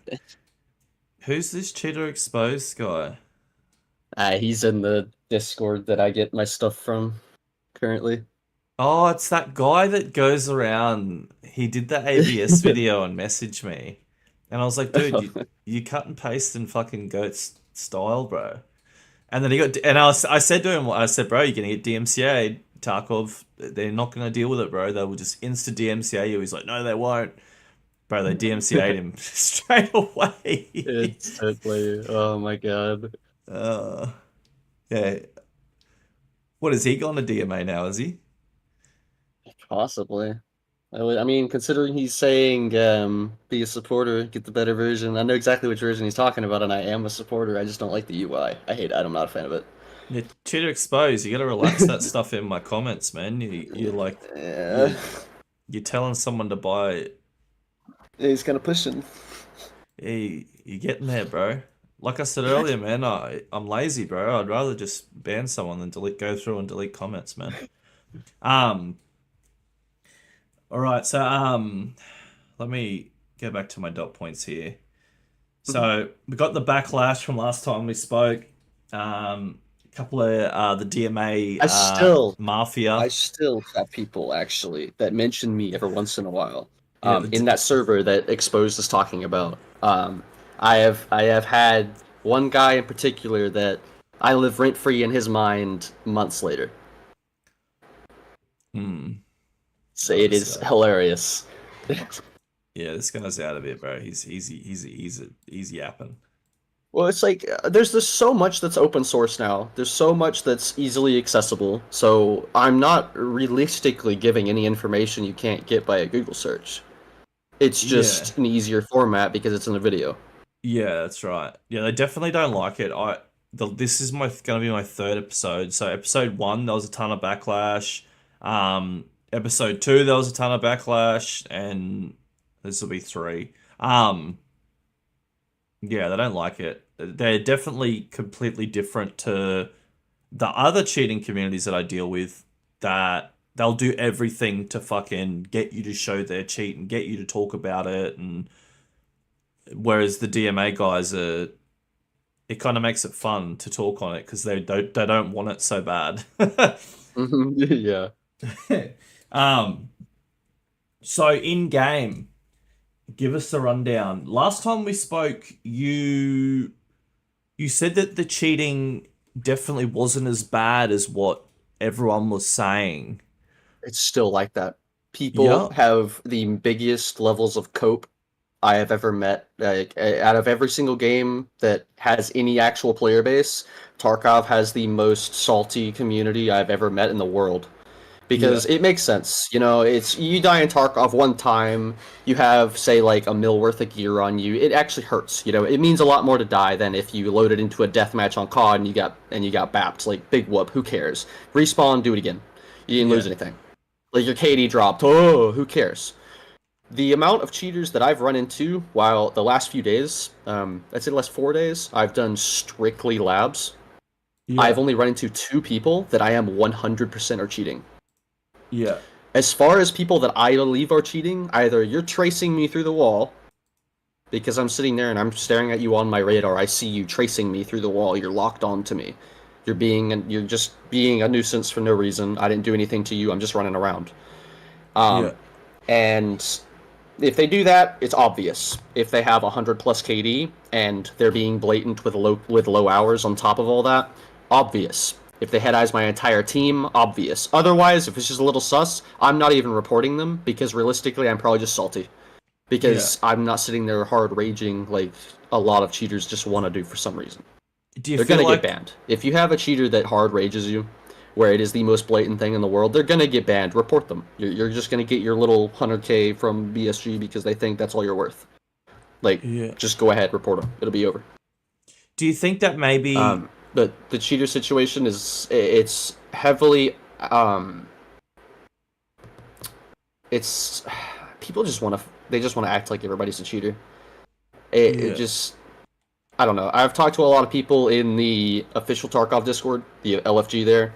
Speaker 1: who's this cheater exposed guy?
Speaker 3: he's in the Discord that I get my stuff from currently.
Speaker 1: Oh, it's that guy that goes around. He did the ABS video and messaged me, and I was like, dude, you cut and paste in fucking goat style, bro. And then he got, and I said to him, I said, bro, you're gonna get DMCA, Tarkov. They're not gonna deal with it, bro. They will just insta DMCA you. He's like, no, they won't. Bro, they DMCA'd him straight away.
Speaker 3: It's totally. Oh my god.
Speaker 1: uh, yeah. What has he gone to DMA now? Is he?
Speaker 3: Possibly. I mean, considering he's saying, be a supporter, get the better version. I know exactly which version he's talking about, and I am a supporter. I just don't like the UI. I hate it. I'm not a fan of it.
Speaker 1: Yeah, cheater exposed. You gotta relax that stuff in my comments, man. You like you you're telling someone to buy it.
Speaker 3: He's kind of pushing.
Speaker 1: Hey, you're getting there, bro. Like I said earlier, man, I'm lazy, bro. I'd rather just ban someone than go through and delete comments, man. Um, all right, so let me go back to my dot points here. So we got the backlash from last time we spoke. A couple of the DMA mafia.
Speaker 3: I still have people actually that mention me every once in a while.
Speaker 1: Yeah,
Speaker 3: In that server that Exposed is talking about. I have had one guy in particular that I live rent free in his mind months later. So it is hilarious.
Speaker 1: Yeah, this guy's out of it, bro. He's yapping.
Speaker 3: Well, it's like there's so much that's open source now. There's so much that's easily accessible. So I'm not realistically giving any information you can't get by a Google search. It's just an easier format because it's in a video.
Speaker 1: Yeah, that's right. Yeah, they definitely don't like it. This is gonna be my third episode. So episode 1, there was a ton of backlash. Episode 2, there was a ton of backlash, and this will be 3. Yeah, they don't like it. They're definitely completely different to the other cheating communities that I deal with, that they'll do everything to fucking get you to show their cheat and get you to talk about it. And whereas the DMA guys it kind of makes it fun to talk on it because they don't want it so bad.
Speaker 3: Yeah.
Speaker 1: So in game, give us the rundown. Last time we spoke, you said that the cheating definitely wasn't as bad as what everyone was saying.
Speaker 3: It's still like that. People have the biggest levels of cope I have ever met. Like, out of every single game that has any actual player base, Tarkov has the most salty community I've ever met in the world. Because it makes sense, it's you die in Tarkov one time, you have say like a mil worth of gear on you. It actually hurts, it means a lot more to die than if you loaded into a deathmatch on COD and you got bapped. Like big whoop, who cares? Respawn, do it again. You didn't lose anything. Like your KD dropped, oh, who cares? The amount of cheaters that I've run into while the last few days, I'd say the last 4 days, I've done strictly labs. I've only run into 2 people that I am 100% are cheating.
Speaker 1: Yeah.
Speaker 3: As far as people that I believe are cheating, either you're tracing me through the wall because I'm sitting there and I'm staring at you on my radar. I see you tracing me through the wall. You're locked on to me. You're just being a nuisance for no reason. I didn't do anything to you. I'm just running around. And if they do that, it's obvious. If they have 100 plus KD and they're being blatant with low hours on top of all that, obvious. If they head eyes my entire team, obvious. Otherwise, if it's just a little sus, I'm not even reporting them because realistically, I'm probably just salty. Because I'm not sitting there hard raging like a lot of cheaters just want to do for some reason. They're going to get banned. If you have a cheater that hard rages you, where it is the most blatant thing in the world, they're going to get banned. Report them. You're just going to get your little 100K from BSG because they think that's all you're worth. Just go ahead, report them. It'll be over.
Speaker 1: Do you think that maybe...
Speaker 3: But the cheater situation it's heavily it's people just want to act like everybody's a cheater. It just, I don't know. I've talked to a lot of people in the official Tarkov Discord, the LFG there,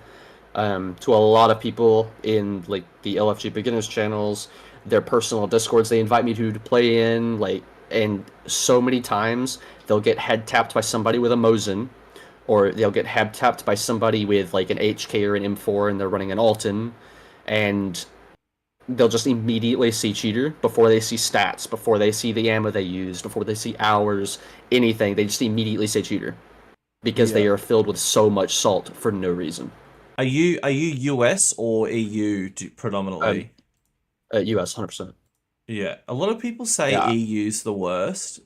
Speaker 3: to a lot of people in like the LFG beginners channels, their personal Discords they invite me to play in, and so many times they'll get head tapped by somebody with a Mosin. Or they'll get head tapped by somebody with like an HK or an M4 and they're running an Alton, and they'll just immediately see cheater before they see stats, before they see the ammo they used, before they see hours, anything. They just immediately say cheater because they are filled with so much salt for no reason.
Speaker 1: Are you US or EU predominantly?
Speaker 3: US, 100%.
Speaker 1: Yeah, a lot of people say EU's the worst.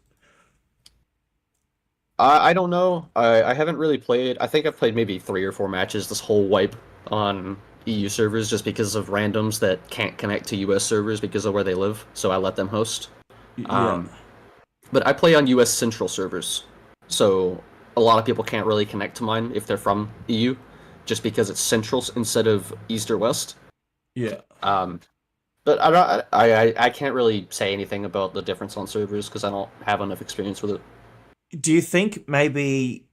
Speaker 3: I don't know. I haven't really played. I think I've played maybe 3 or 4 matches this whole wipe on EU servers just because of randoms that can't connect to US servers because of where they live, so I let them host. But I play on US Central servers, so a lot of people can't really connect to mine if they're from EU, just because it's central instead of east or west.
Speaker 1: Yeah.
Speaker 3: But I can't really say anything about the difference on servers because I don't have enough experience with it.
Speaker 1: Do you think maybe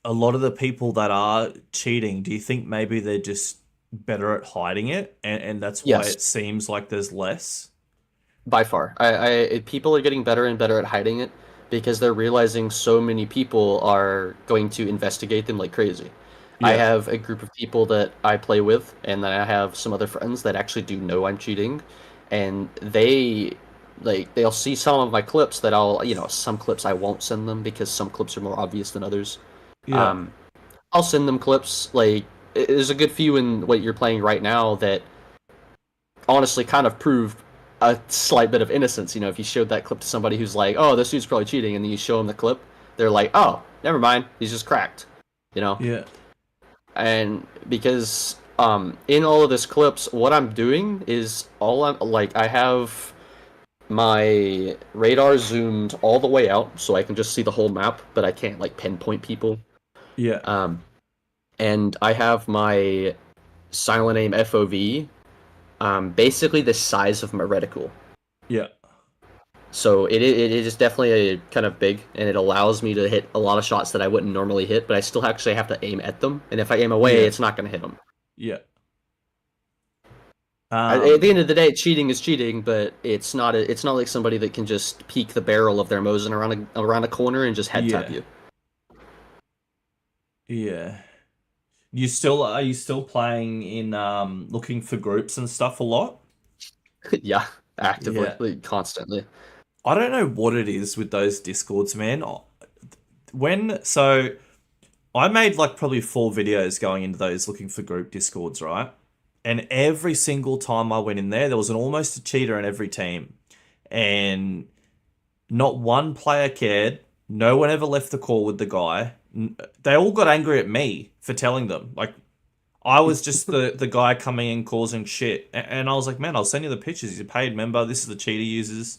Speaker 1: a lot of the people that are cheating, do you think maybe they're just better at hiding it, and that's why
Speaker 3: Yes.
Speaker 1: it seems like there's less?
Speaker 3: By far, people are getting better and better at hiding it because they're realizing so many people are going to investigate them like crazy. I
Speaker 1: Yeah.
Speaker 3: have a group of people that I play with, and then I have some other friends that actually do know I'm cheating, and they'll see some of my clips that some clips I won't send them because some clips are more obvious than others.
Speaker 1: Yeah.
Speaker 3: I'll send them clips, like, there's a good few in what you're playing right now that honestly kind of prove a slight bit of innocence. If you showed that clip to somebody who's like, oh, this dude's probably cheating, and then you show them the clip, they're like, oh, never mind, he's just cracked.
Speaker 1: Yeah.
Speaker 3: And because in all of this clips, what I'm doing is I have my radar zoomed all the way out so I can just see the whole map, but I can't like pinpoint people.
Speaker 1: Yeah.
Speaker 3: And I have my silent aim FOV basically the size of my reticle.
Speaker 1: Yeah.
Speaker 3: So it is definitely a kind of big, and it allows me to hit a lot of shots that I wouldn't normally hit, but I still actually have to aim at them. And if I aim away,
Speaker 1: Yeah.
Speaker 3: it's not going to hit them.
Speaker 1: Yeah.
Speaker 3: At the end of the day, cheating is cheating, but it's not like somebody that can just peek the barrel of their Mosin around a corner and just head tap you.
Speaker 1: Yeah. Are you still playing in looking for groups and stuff a lot?
Speaker 3: Yeah, actively, constantly.
Speaker 1: I don't know what it is with those Discords, man. I made like probably 4 videos going into those looking for group Discords, right? And every single time I went in there was almost a cheater in every team. And not one player cared. No one ever left the call with the guy. They all got angry at me for telling them. Like, I was just the guy coming in causing shit. And I was like, man, I'll send you the pictures. He's a paid member. This is the cheater users.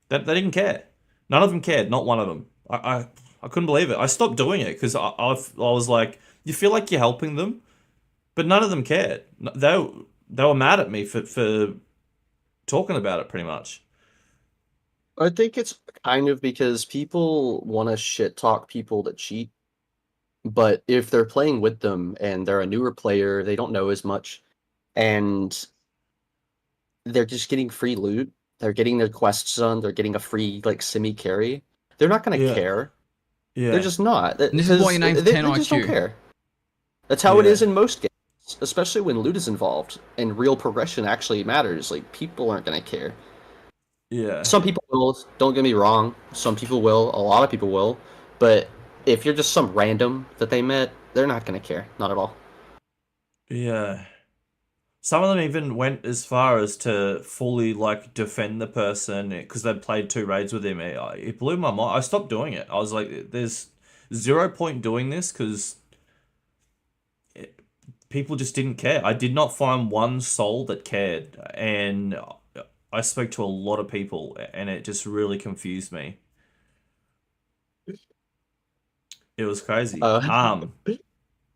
Speaker 1: They didn't care. None of them cared. Not one of them. I couldn't believe it. I stopped doing it because I was like, you feel like you're helping them, but none of them cared. They were mad at me for talking about it pretty much.
Speaker 3: I think it's kind of because people want to shit talk people that cheat, but if they're playing with them and they're a newer player, they don't know as much, and they're just getting free loot. They're getting their quests done. They're getting a free like semi carry. They're not gonna care.
Speaker 1: Yeah.
Speaker 3: They're just not.
Speaker 4: This is why your name's 10
Speaker 3: they just don't
Speaker 4: IQ.
Speaker 3: care. That's how it is in most games, especially when loot is involved and real progression actually matters. Like, people aren't gonna care.
Speaker 1: Yeah.
Speaker 3: Some people will. Don't get me wrong. Some people will. A lot of people will. But if you're just some random that they met, they're not gonna care. Not at all.
Speaker 1: Yeah. Some of them even went as far as to fully like defend the person because they'd played 2 raids with him. It blew my mind. I stopped doing it. I was like, there's 0 point doing this because people just didn't care. I did not find one soul that cared, and I spoke to a lot of people, and it just really confused me. It was crazy.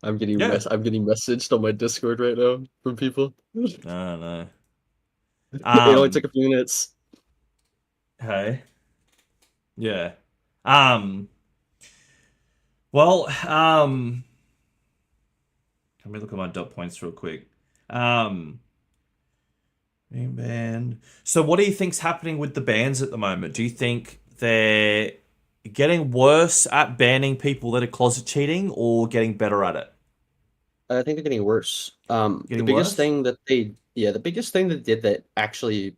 Speaker 3: I'm getting messaged on my Discord right now from people.
Speaker 1: No.
Speaker 3: It only took a few minutes.
Speaker 1: Hey. Yeah. Well, let me look at my dot points real quick. Man. So what do you think's happening with the bans at the moment? Do you think they're getting worse at banning people that are closet cheating or getting better at it?
Speaker 3: I think they're getting worse. The
Speaker 1: Getting
Speaker 3: biggest
Speaker 1: worse?
Speaker 3: thing that they did that actually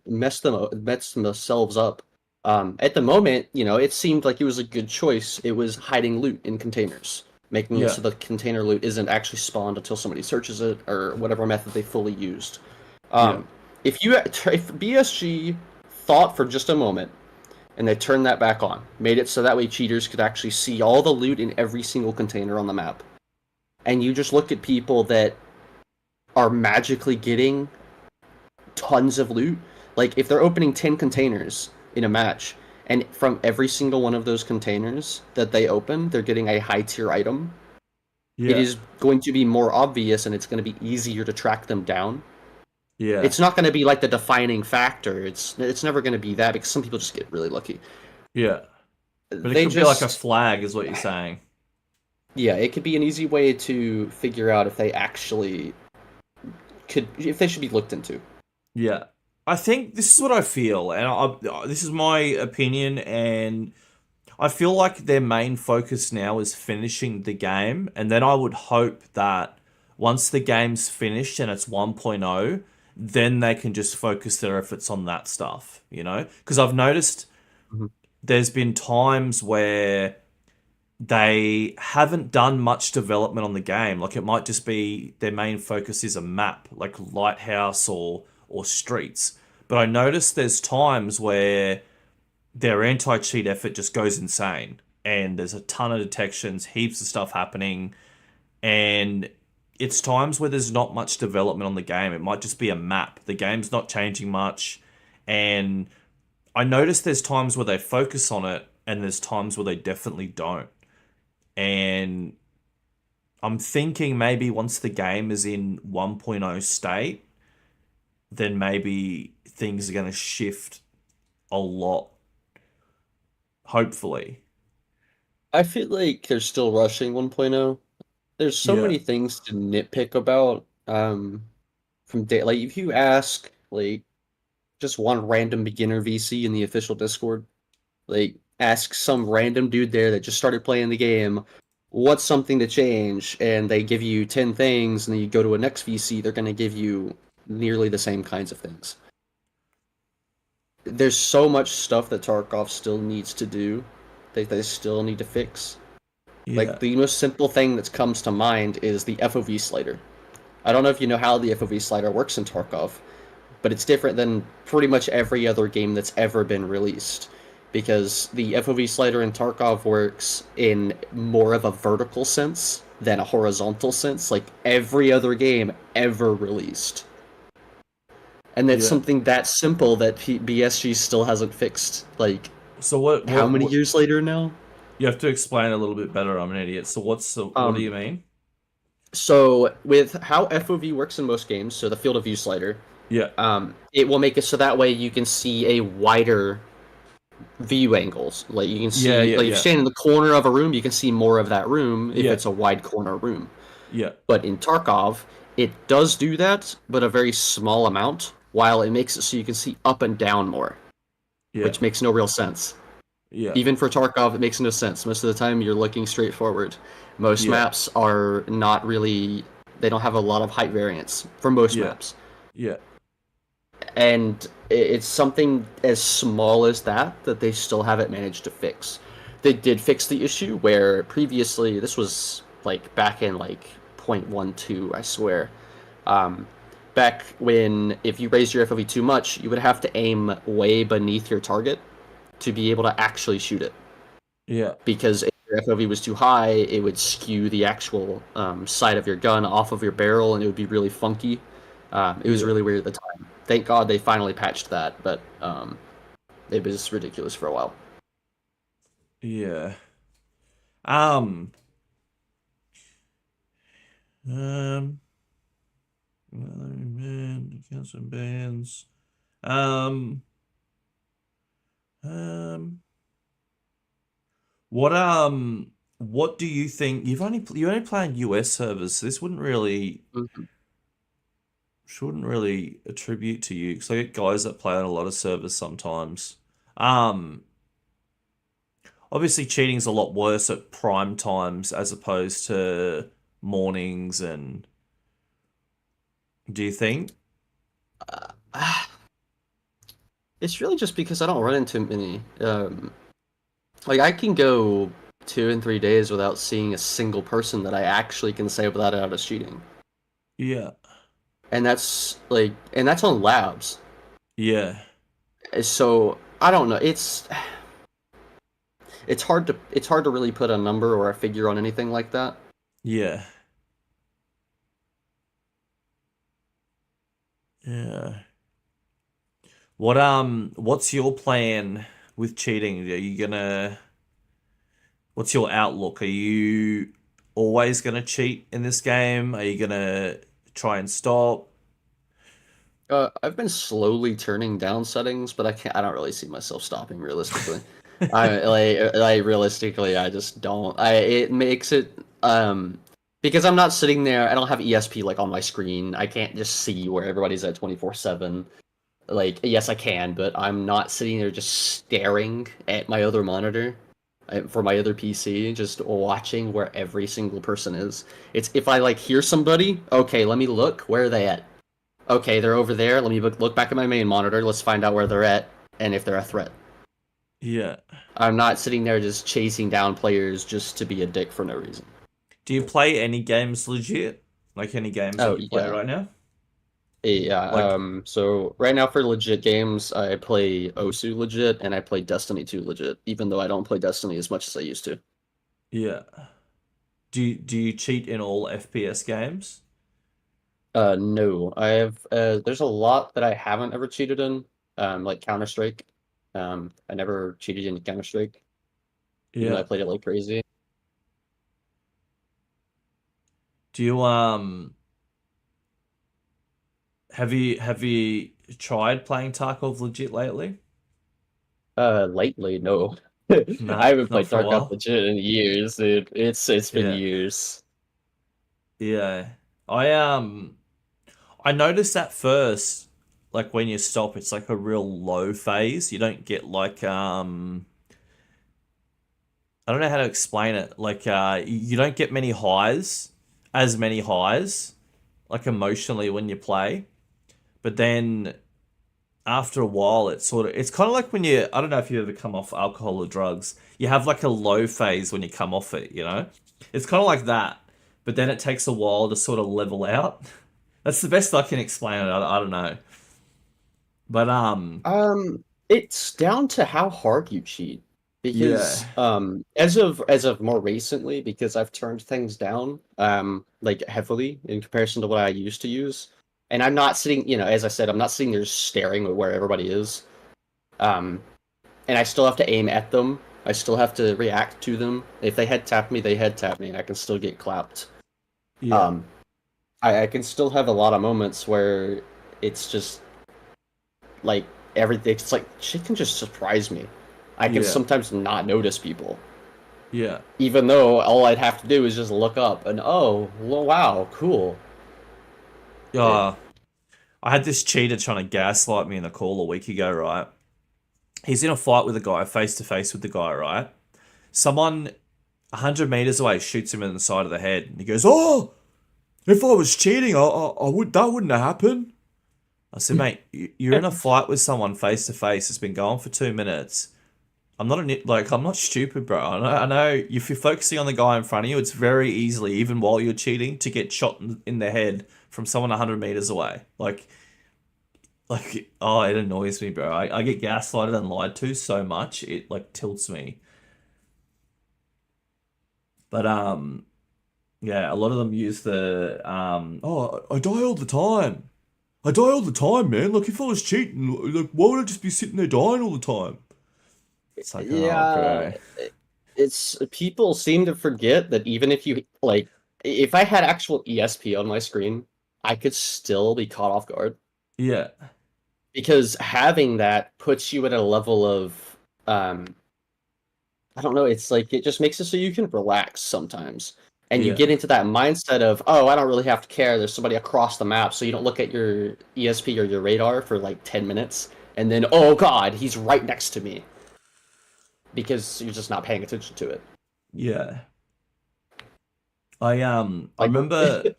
Speaker 3: messed themselves up. At the moment, it seemed like it was a good choice. It was hiding loot in containers, making it so the container loot isn't actually spawned until somebody searches it or whatever method they fully used. If BSG thought for just a moment and they turned that back on, made it so that way cheaters could actually see all the loot in every single container on the map, and you just look at people that are magically getting tons of loot, like if they're opening 10 containers in a match And from every single one of those containers that they open, they're getting a high tier item.
Speaker 1: Yeah.
Speaker 3: It is going to be more obvious, and it's going to be easier to track them down.
Speaker 1: Yeah.
Speaker 3: It's not going to be like the defining factor. It's never going to be that, because some people just get really lucky.
Speaker 1: Yeah. But it
Speaker 3: They
Speaker 1: could be like a flag, is what you're saying.
Speaker 3: Yeah, it could be an easy way to figure out if they actually if they should be looked into.
Speaker 1: Yeah. I think this is what I feel, and this is my opinion, and I feel like their main focus now is finishing the game, and then I would hope that once the game's finished and it's 1.0, then they can just focus their efforts on that stuff, you know? Because I've noticed there's been times where they haven't done much development on the game. Like, it might just be their main focus is a map, like Lighthouse or Streets. But I noticed there's times where their anti-cheat effort just goes insane, and there's a ton of detections, heaps of stuff happening, and it's times where there's not much development on the game. It might just be a map. The game's not changing much, and I noticed there's times where they focus on it, and there's times where they definitely don't. And I'm thinking maybe once the game is in 1.0 state, then maybe things are going to shift a lot. Hopefully.
Speaker 3: I feel like they're still rushing 1.0. There's so
Speaker 1: Yeah.
Speaker 3: many things to nitpick about. From day, like if you ask like just one random beginner VC in the official Discord, like ask some random dude there that just started playing the game, what's something to change, and they give you 10 things, and then you go to a next VC, they're going to give you nearly the same kinds of things. There's so much stuff that Tarkov still needs to do, that they still need to fix.
Speaker 1: Yeah.
Speaker 3: Like, the most simple thing that comes to mind is the FOV slider. I don't know if you know how the FOV slider works in Tarkov, but it's different than pretty much every other game that's ever been released. Because the FOV slider in Tarkov works in more of a vertical sense than a horizontal sense, like every other game ever released. And that's something that simple that BSG still hasn't fixed. Like,
Speaker 1: so what?
Speaker 3: how many years later now?
Speaker 1: You have to explain a little bit better. I'm an idiot. So what do you mean?
Speaker 3: So with how FOV works in most games, so the field of view slider,
Speaker 1: Yeah.
Speaker 3: it will make it so that way you can see a wider view angles. Like you can see, if you stand in the corner of a room, you can see more of that room if it's a wide corner room.
Speaker 1: Yeah.
Speaker 3: But in Tarkov, it does do that, but a very small amount, while it makes it so you can see up and down more, which makes no real sense.
Speaker 1: Yeah.
Speaker 3: Even for Tarkov, it makes no sense. Most of the time, you're looking straight forward. Most maps are not really... They don't have a lot of height variance for most maps.
Speaker 1: Yeah.
Speaker 3: And it's something as small as that they still haven't managed to fix. They did fix the issue where previously, this was like back in like 0.12, I swear. Back when if you raised your FOV too much, you would have to aim way beneath your target to be able to actually shoot it.
Speaker 1: Yeah.
Speaker 3: Because if your FOV was too high, it would skew the actual sight of your gun off of your barrel, and it would be really funky. It was really weird at the time. Thank God they finally patched that, but it was ridiculous for a while.
Speaker 1: Yeah. Cancel bands. What do you think? You only playing US servers, so this shouldn't really attribute to you, because I get guys that play on a lot of servers sometimes. Obviously cheating's a lot worse at prime times as opposed to mornings, and do you think?
Speaker 3: It's really just because I don't run into many. Like I can go 2 and 3 days without seeing a single person that I actually can say without it out cheating.
Speaker 1: Yeah.
Speaker 3: And that's on labs.
Speaker 1: Yeah.
Speaker 3: So I don't know. It's hard to really put a number or a figure on anything like that.
Speaker 1: Yeah. Yeah. What's your plan with cheating? Are you gonna? What's your outlook? Are you always gonna cheat in this game? Are you gonna try and stop?
Speaker 3: I've been slowly turning down settings, but I don't really see myself stopping realistically. Realistically, I just don't. It makes it because I'm not sitting there. I don't have ESP like on my screen. I can't just see where everybody's at 24/7. Like, yes, I can, but I'm not sitting there just staring at my other monitor for my other PC, just watching where every single person is. It's if I like hear somebody, okay, let me look. Where are they at? Okay, they're over there. Let me look back at my main monitor. Let's find out where they're at and if they're a threat.
Speaker 1: Yeah.
Speaker 3: I'm not sitting there just chasing down players just to be a dick for no reason.
Speaker 1: Do you play any games legit? Like any games that you play right now?
Speaker 3: Yeah, so right now for legit games, I play Osu legit, and I play Destiny 2 legit, even though I don't play Destiny as much as I used to.
Speaker 1: Yeah. Do you cheat in all FPS games?
Speaker 3: No. I have, there's a lot that I haven't ever cheated in, like Counter-Strike. I never cheated in Counter-Strike, even though I played it like crazy.
Speaker 1: Do you have you tried playing Tarkov legit lately?
Speaker 3: Lately, no.
Speaker 1: No,
Speaker 3: I haven't
Speaker 1: not
Speaker 3: played
Speaker 1: for a
Speaker 3: Tarkov
Speaker 1: while.
Speaker 3: legit in years, dude. It's been
Speaker 1: Yeah.
Speaker 3: years.
Speaker 1: Yeah. I noticed at first, like when you stop, it's like a real low phase. You don't get like I don't know how to explain it. Like you don't get as many highs, like emotionally when you play. But then after a while it's kind of like when you I don't know if you ever come off alcohol or drugs. You have like a low phase when you come off it, you know? It's kind of like that. But then it takes a while to sort of level out. That's the best I can explain it. I don't know. But
Speaker 3: It's down to how hard you cheat.
Speaker 1: yeah.
Speaker 3: Because as of more recently, because I've turned things down like heavily in comparison to what I used to use. And I'm not sitting, as I said, I'm not sitting there staring at where everybody is. Um and I still have to aim at them. I still have to react to them. If they head tap me, they head tap me, and I can still get clapped.
Speaker 1: Yeah.
Speaker 3: Um I can still have a lot of moments where it's just like everything. It's like shit can just surprise me. I can
Speaker 1: Yeah.
Speaker 3: sometimes not notice people,
Speaker 1: Yeah.
Speaker 3: even though all I'd have to do is just look up and oh, well, wow, cool. It,
Speaker 1: Yeah. I had this cheater trying to gaslight me in a call a week ago, right? He's in a fight with a guy, face to face with the guy, right? Someone 100 meters away shoots him in the side of the head. And he goes, "Oh, if I was cheating, I would that wouldn't have happened." I said, "Mate, you're in a fight with someone face to face. It's been going for 2 minutes. I'm not stupid, bro. I know if you're focusing on the guy in front of you, it's very easily, even while you're cheating, to get shot in the head from someone 100 meters away. Oh, it annoys me, bro. I get gaslighted and lied to so much, it like tilts me. But yeah, a lot of them use the oh, I die all the time. I die all the time, man. Like if I was cheating, like why would I just be sitting there dying all the time? It's like, oh,
Speaker 3: yeah,
Speaker 1: bro.
Speaker 3: it's people seem to forget that even if you like, if I had actual ESP on my screen, I could still be caught off guard
Speaker 1: Yeah,
Speaker 3: because having that puts you at a level of um I don't know, it's like it just makes it so you can relax sometimes. And you get
Speaker 1: yeah,
Speaker 3: into that mindset of, oh, I don't really have to care. There's somebody across the map, so you don't look at your ESP or your radar for like 10 minutes, and then, oh god, he's right next to me. Because you're just not paying attention to it.
Speaker 1: yeah. I
Speaker 3: Like
Speaker 1: remember
Speaker 3: I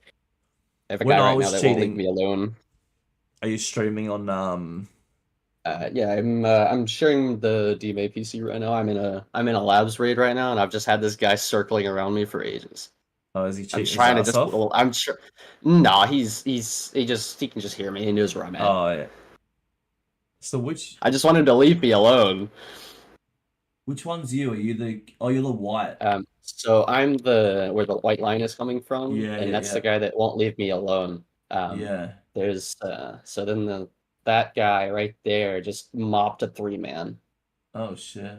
Speaker 3: have a
Speaker 1: when
Speaker 3: guy
Speaker 1: I
Speaker 3: right now
Speaker 1: was
Speaker 3: that won't leave
Speaker 1: cheating.
Speaker 3: me alone.
Speaker 1: Are you streaming on
Speaker 3: Yeah, I'm sharing the DMA PC right now. I'm in a labs raid right now, and I've just had this guy circling around me for ages.
Speaker 1: Oh, is he
Speaker 3: I'm
Speaker 1: cheating his
Speaker 3: trying to
Speaker 1: ass
Speaker 3: just.
Speaker 1: off?
Speaker 3: Well, I'm sure. Nah, he can just hear me. He knows where I'm at.
Speaker 1: Oh, yeah. So
Speaker 3: I just want him to leave me alone.
Speaker 1: which one's you? Are you the you're the white?
Speaker 3: So I'm the where the white line is coming from,
Speaker 1: Yeah,
Speaker 3: and
Speaker 1: yeah,
Speaker 3: that's
Speaker 1: yeah.
Speaker 3: the guy that won't leave me alone.
Speaker 1: Yeah.
Speaker 3: There's so then that guy right there just mopped a 3-man.
Speaker 5: Oh shit.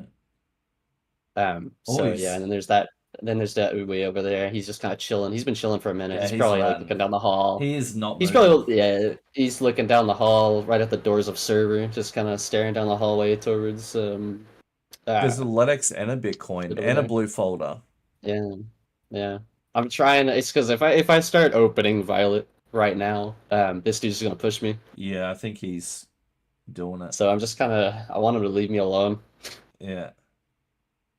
Speaker 3: So yeah, and then there's that. Then there's that Uwe over there. He's just kind of chilling. He's been chilling for a minute.
Speaker 5: Yeah,
Speaker 3: He's
Speaker 5: he's
Speaker 3: probably like
Speaker 5: riding.
Speaker 3: looking down the hall.
Speaker 5: He is not
Speaker 3: He's
Speaker 5: moving.
Speaker 3: probably he's looking down the hall right at the doors of server, just kind of staring down the hallway towards
Speaker 5: There's a Linux and a Bitcoin and a blue folder.
Speaker 3: Yeah, yeah. I'm trying. It's because if I start opening Violet right now, this dude's gonna push me.
Speaker 5: Yeah, I think he's doing it.
Speaker 3: So I'm just kind of. I want him to leave me alone.
Speaker 5: Yeah.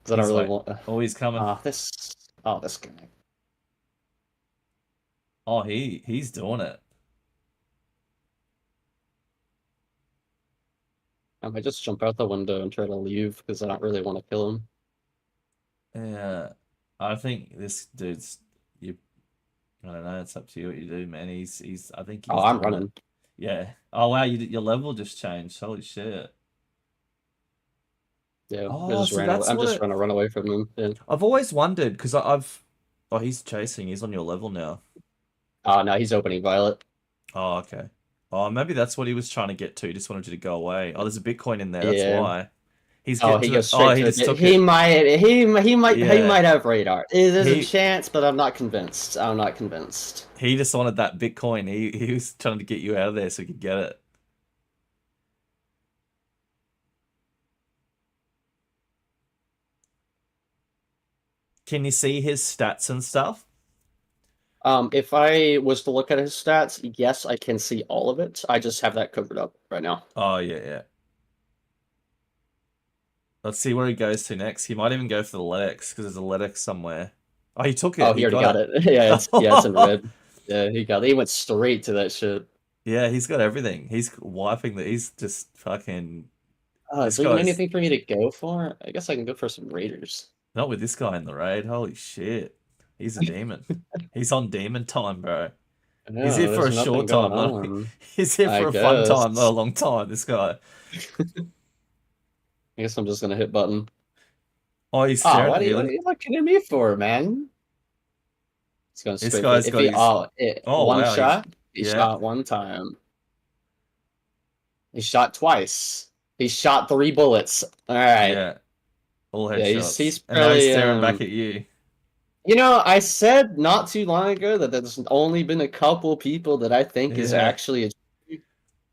Speaker 3: Because I don't really want.
Speaker 5: Oh, he's coming.
Speaker 3: This guy.
Speaker 5: Oh, he's doing it.
Speaker 3: I might just jump out the window and try to leave because I don't really want to kill him.
Speaker 5: Yeah, I think this dude's you. I don't know. It's up to you what you do, man. He's. I think.
Speaker 3: I'm running.
Speaker 5: It. Yeah. Oh wow, your level just changed. Holy shit.
Speaker 3: Yeah.
Speaker 5: Oh,
Speaker 3: I'm just trying to run away from him. Yeah.
Speaker 5: I've always wondered because I've. Oh, he's chasing. He's on your level now.
Speaker 3: Oh no, he's opening Violet.
Speaker 5: Oh, okay. Oh, maybe that's what he was trying to get to. He just wanted you to go away. Oh, there's a Bitcoin in there. That's why. He's getting
Speaker 3: he
Speaker 5: to
Speaker 3: goes straight
Speaker 5: he
Speaker 3: to
Speaker 5: just took
Speaker 3: he
Speaker 5: it.
Speaker 3: might have radar. There's a chance, but I'm not convinced. I'm not convinced.
Speaker 5: He just wanted that Bitcoin. He was trying to get you out of there so he could get it. Can you see his stats and stuff?
Speaker 3: If I was to look at his stats, yes, I can see all of it. I just have that covered up right now.
Speaker 5: Oh, yeah. Let's see where he goes to next. He might even go for the Ledex, because there's a Ledex somewhere. Oh, he took it.
Speaker 3: Oh, he already got it. Yeah, it's in red. Yeah, he got it. He went straight to that shit.
Speaker 5: Yeah, he's got everything. He's wiping the... He's just fucking...
Speaker 3: Is there anything for me to go for? I guess I can go for some Raiders.
Speaker 5: Not with this guy in the raid. Holy shit. He's a demon. He's on demon time, bro. He's here for a short time. He's here for a fun time, not a long time, this guy.
Speaker 3: I guess I'm just gonna hit button.
Speaker 5: Oh, he's staring
Speaker 3: what are you looking at me for, man? He's going straight. One shot. He shot one time. He shot twice. He shot 3 bullets. All right.
Speaker 5: Yeah. All headshots.
Speaker 3: He's
Speaker 5: probably, and now he's staring back at you.
Speaker 3: You know, I said not too long ago that there's only been a couple people that I think is actually a...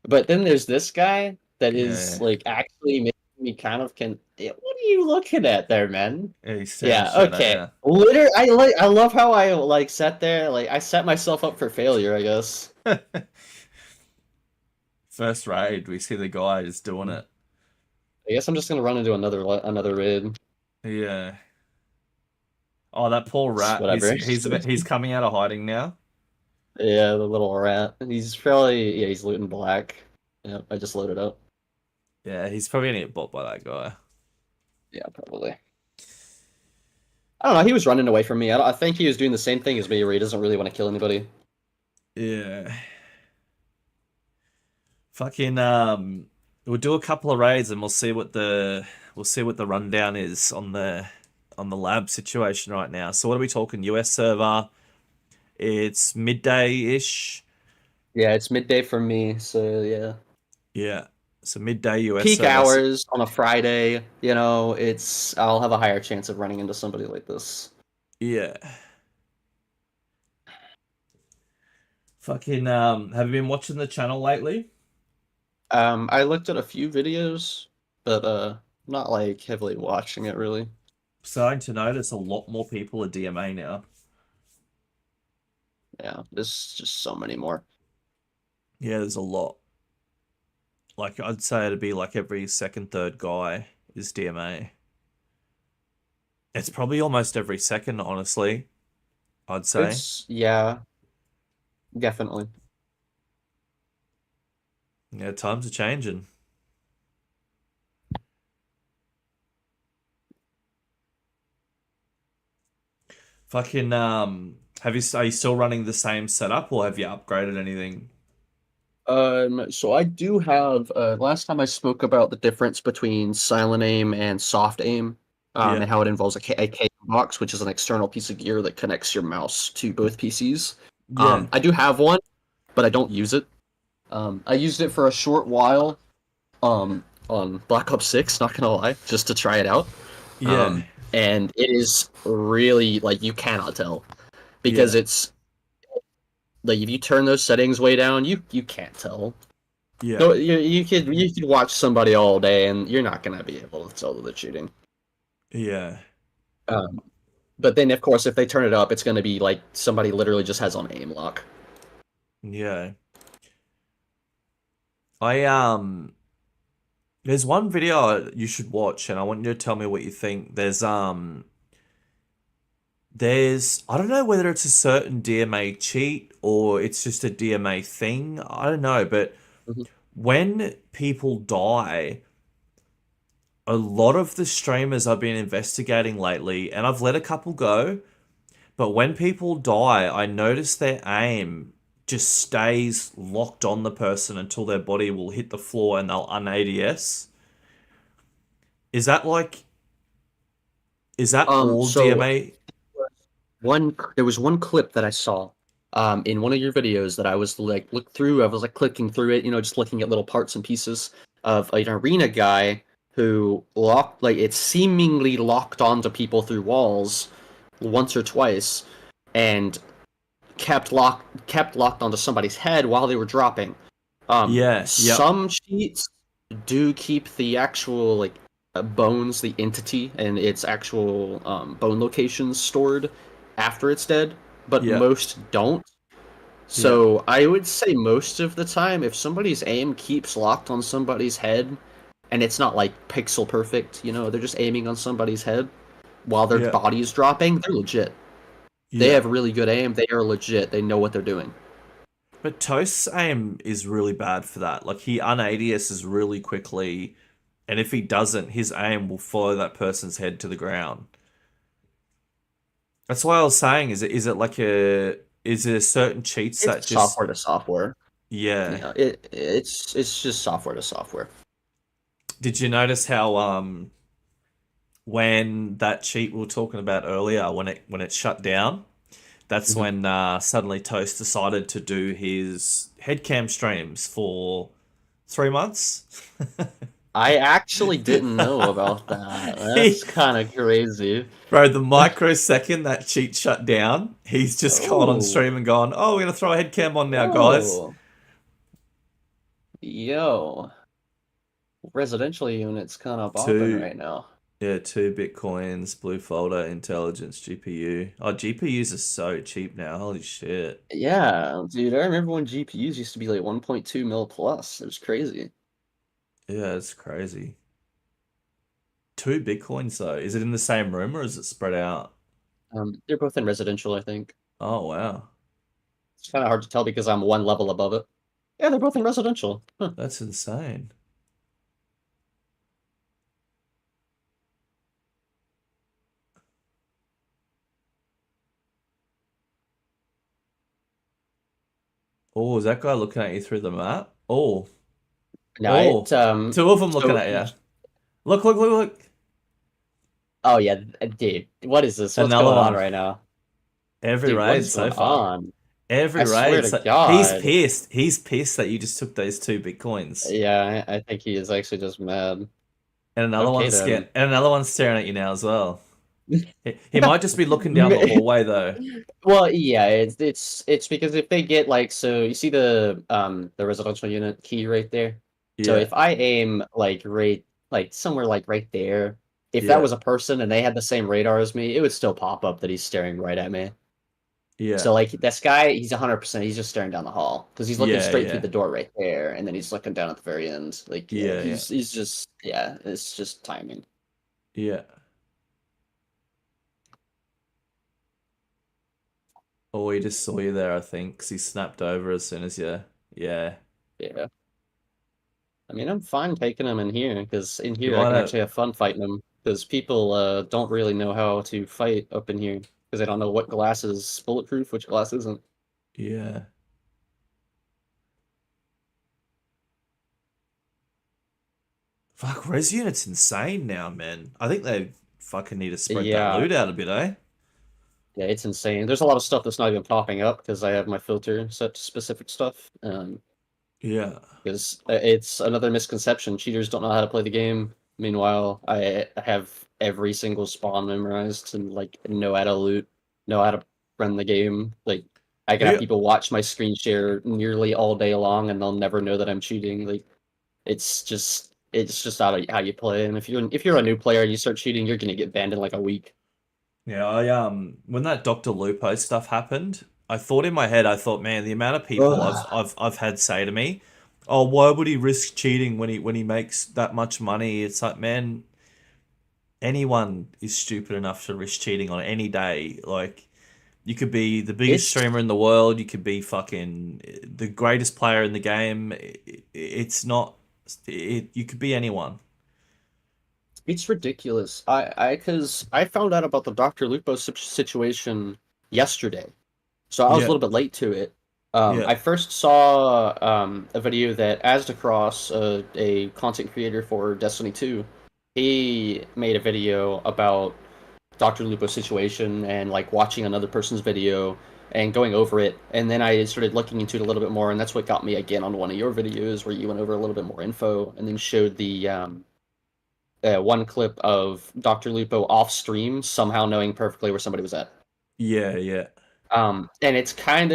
Speaker 3: But then there's this guy that is like actually making me kind of what are you looking at there, man? Okay. Literally, I love how I sat there, I set myself up for failure, I guess.
Speaker 5: First raid, we see the guy just doing it.
Speaker 3: I guess I'm just gonna run into another raid.
Speaker 5: Yeah. Oh, that poor rat. He's coming out of hiding now.
Speaker 3: Yeah, the little rat. He's probably he's looting black. Yeah, I just loaded up.
Speaker 5: Yeah, he's probably gonna get bought by that guy.
Speaker 3: Yeah, probably. I don't know. He was running away from me. I think he was doing the same thing as me, where he doesn't really want to kill anybody.
Speaker 5: Yeah. Fucking we'll do a couple of raids and we'll see what the rundown is on the lab situation right now. So what are we talking? US server. It's midday-ish.
Speaker 3: Yeah, it's midday for me, so yeah.
Speaker 5: Yeah. So midday US
Speaker 3: peak hours on a Friday, you know, I'll have a higher chance of running into somebody like this.
Speaker 5: Yeah. Fucking have you been watching the channel lately?
Speaker 3: I looked at a few videos, but not like heavily watching it really.
Speaker 5: Starting to notice a lot more people are DMA now.
Speaker 3: Yeah, there's just so many more.
Speaker 5: Yeah, there's a lot. Like, I'd say it'd be like every second, third guy is DMA. It's probably almost every second, honestly. I'd say.
Speaker 3: Yeah. Definitely.
Speaker 5: Yeah, times are changing. Fucking, are you still running the same setup or have you upgraded anything?
Speaker 3: So I do have, last time I spoke about the difference between silent aim and soft aim, and how it involves a K box, which is an external piece of gear that connects your mouse to both PCs.
Speaker 5: Yeah.
Speaker 3: I do have one, but I don't use it. I used it for a short while, on Black Ops 6, not gonna lie, just to try it out.
Speaker 1: Yeah.
Speaker 3: And it is really, like, you cannot tell. Because
Speaker 1: Yeah.
Speaker 3: it's, like, if you turn those settings way down, you can't tell.
Speaker 1: Yeah.
Speaker 3: No, you could watch somebody all day, and you're not gonna be able to tell that they're cheating.
Speaker 1: Yeah.
Speaker 3: Um, but then, of course, if they turn it up, it's gonna be like somebody literally just has on aim lock.
Speaker 1: Yeah. There's one video you should watch, and I want you to tell me what you think. There's I don't know whether it's a certain DMA cheat or it's just a DMA thing. I don't know, but
Speaker 3: Mhm.
Speaker 1: when people die, a lot of the streamers I've been investigating lately, and I've let a couple go, but when people die, I notice their aim just stays locked on the person until their body will hit the floor and they'll un-ADS. Is that like, is that all
Speaker 3: So
Speaker 1: DMA?
Speaker 3: there was one clip that I saw in one of your videos that I was like I was like clicking through it, just looking at little parts and pieces of an arena guy who it's seemingly locked onto people through walls once or twice and kept locked onto somebody's head while they were dropping.
Speaker 1: Yeah, yep,
Speaker 3: Some cheats do keep the actual bones, the entity, and its actual bone locations stored after it's dead, but
Speaker 1: yep,
Speaker 3: most don't.
Speaker 1: yep,
Speaker 3: So I would say most of the time, if somebody's aim keeps locked on somebody's head, and it's not like pixel perfect, they're just aiming on somebody's head while their
Speaker 1: yep,
Speaker 3: body's dropping, they're legit. They
Speaker 1: yep.
Speaker 3: have really good aim. They are legit. They know what they're doing.
Speaker 1: But Toast's aim is really bad for that. Like, he un-ADSs really quickly, and if he doesn't, his aim will follow that person's head to the ground. That's why I was saying, is it a certain cheats that
Speaker 3: It's
Speaker 1: just,
Speaker 3: software to software.
Speaker 1: yeah.
Speaker 3: It's just software to software.
Speaker 1: Did you notice how when that cheat we were talking about earlier, when it shut down, that's
Speaker 3: Mhm.
Speaker 1: when suddenly Toast decided to do his headcam streams for 3 months.
Speaker 3: I actually didn't know about that. That's
Speaker 1: He,
Speaker 3: kind of crazy.
Speaker 1: bro, the microsecond that cheat shut down, he's just gone on
Speaker 3: Oh,
Speaker 1: stream and gone, oh, we're gonna throw a headcam on now, guys.
Speaker 3: oh, yo, residential units kind of bopping
Speaker 1: Two,
Speaker 3: right now.
Speaker 1: yeah, 2 Bitcoins, blue folder, intelligence, GPU. Oh, GPUs are so cheap now. Holy shit.
Speaker 3: Yeah, dude, I remember when GPUs used to be like 1.2 mil plus. It was crazy.
Speaker 1: Yeah, it's crazy. 2 Bitcoins though. Is it in the same room or is it spread out?
Speaker 3: They're both in residential, I think.
Speaker 1: Oh wow,
Speaker 3: It's kind of hard to tell because I'm one level above it. Yeah, they're both in residential. Huh.
Speaker 1: that's insane. Oh, is that guy looking at you through the map? Oh,
Speaker 3: No,
Speaker 1: oh, two of them looking
Speaker 3: so
Speaker 1: at you. Look, look, look, look.
Speaker 3: oh yeah, dude, what is this? What's
Speaker 1: Another
Speaker 3: going on
Speaker 1: one.
Speaker 3: right now?
Speaker 1: Every
Speaker 3: Dude, what
Speaker 1: raid
Speaker 3: is
Speaker 1: so
Speaker 3: going
Speaker 1: far.
Speaker 3: on?
Speaker 1: Every
Speaker 3: I swear
Speaker 1: raid.
Speaker 3: to
Speaker 1: He's
Speaker 3: God.
Speaker 1: pissed. He's pissed that you just took those 2 Bitcoins.
Speaker 3: Yeah, I think he is actually just mad.
Speaker 1: And another
Speaker 3: Okay
Speaker 1: one's
Speaker 3: then.
Speaker 1: and another one's staring at you now as well. He might just be looking down the hallway though.
Speaker 3: Well, yeah, it's because if they get so you see the residential unit key right there. So
Speaker 1: Yeah,
Speaker 3: if I aim somewhere right there, if that
Speaker 1: yeah,
Speaker 3: was a person and they had the same radar as me, it would still pop up that he's staring right at me.
Speaker 1: yeah,
Speaker 3: So this guy, he's 100%. He's just staring down the hall because he's looking
Speaker 1: yeah,
Speaker 3: straight through
Speaker 1: yeah,
Speaker 3: the door right there, and then he's looking down at the very end. Yeah,
Speaker 1: yeah, yeah,
Speaker 3: he's just it's just timing.
Speaker 1: yeah. Oh, he just saw you there, I think, because he snapped over as soon as you. Yeah.
Speaker 3: Yeah. I mean, I'm fine taking him in here because in
Speaker 1: You
Speaker 3: here I
Speaker 1: might
Speaker 3: can
Speaker 1: have.
Speaker 3: actually have fun fighting him because people don't really know how to fight up in here because they don't know what glass is bulletproof, which glass isn't.
Speaker 1: Yeah. Fuck, res unit's insane now, man. I think they fucking need to spread that
Speaker 3: Yeah,
Speaker 1: loot out a bit, eh?
Speaker 3: yeah, it's insane. There's a lot of stuff that's not even popping up because I have my filter set to specific stuff.
Speaker 1: Yeah.
Speaker 3: Because it's another misconception. Cheaters don't know how to play the game. Meanwhile, I have every single spawn memorized and like know how to loot, know how to run the game. Like I can have
Speaker 1: Yeah.
Speaker 3: people watch my screen share nearly all day long, and they'll never know that I'm cheating. Like it's just how you play. And if you're a new player and you start cheating, you're gonna get banned in like a week.
Speaker 1: Yeah, when that Dr. Lupo stuff happened, I thought in my head, I thought, man, the amount of people I've had say to me, "Oh, why would he risk cheating when he makes that much money?" It's like, man, anyone is stupid enough to risk cheating on any day. Like, you could be the biggest
Speaker 3: It's
Speaker 1: streamer in the world, you could be fucking the greatest player in the game. It's not, you could be anyone.
Speaker 3: It's ridiculous. Because I found out about the Dr. Lupo situation yesterday, so I was a
Speaker 1: Yeah,
Speaker 3: little bit late to it.
Speaker 1: yeah,
Speaker 3: I first saw a video that Asdacross, a content creator for Destiny 2, he made a video about Dr. Lupo's situation and like watching another person's video and going over it. And then I started looking into it a little bit more, and that's what got me again on one of your videos where you went over a little bit more info and then showed the one clip of Dr. Lupo off stream somehow knowing perfectly where somebody was at.
Speaker 1: yeah, yeah.
Speaker 3: And it's kind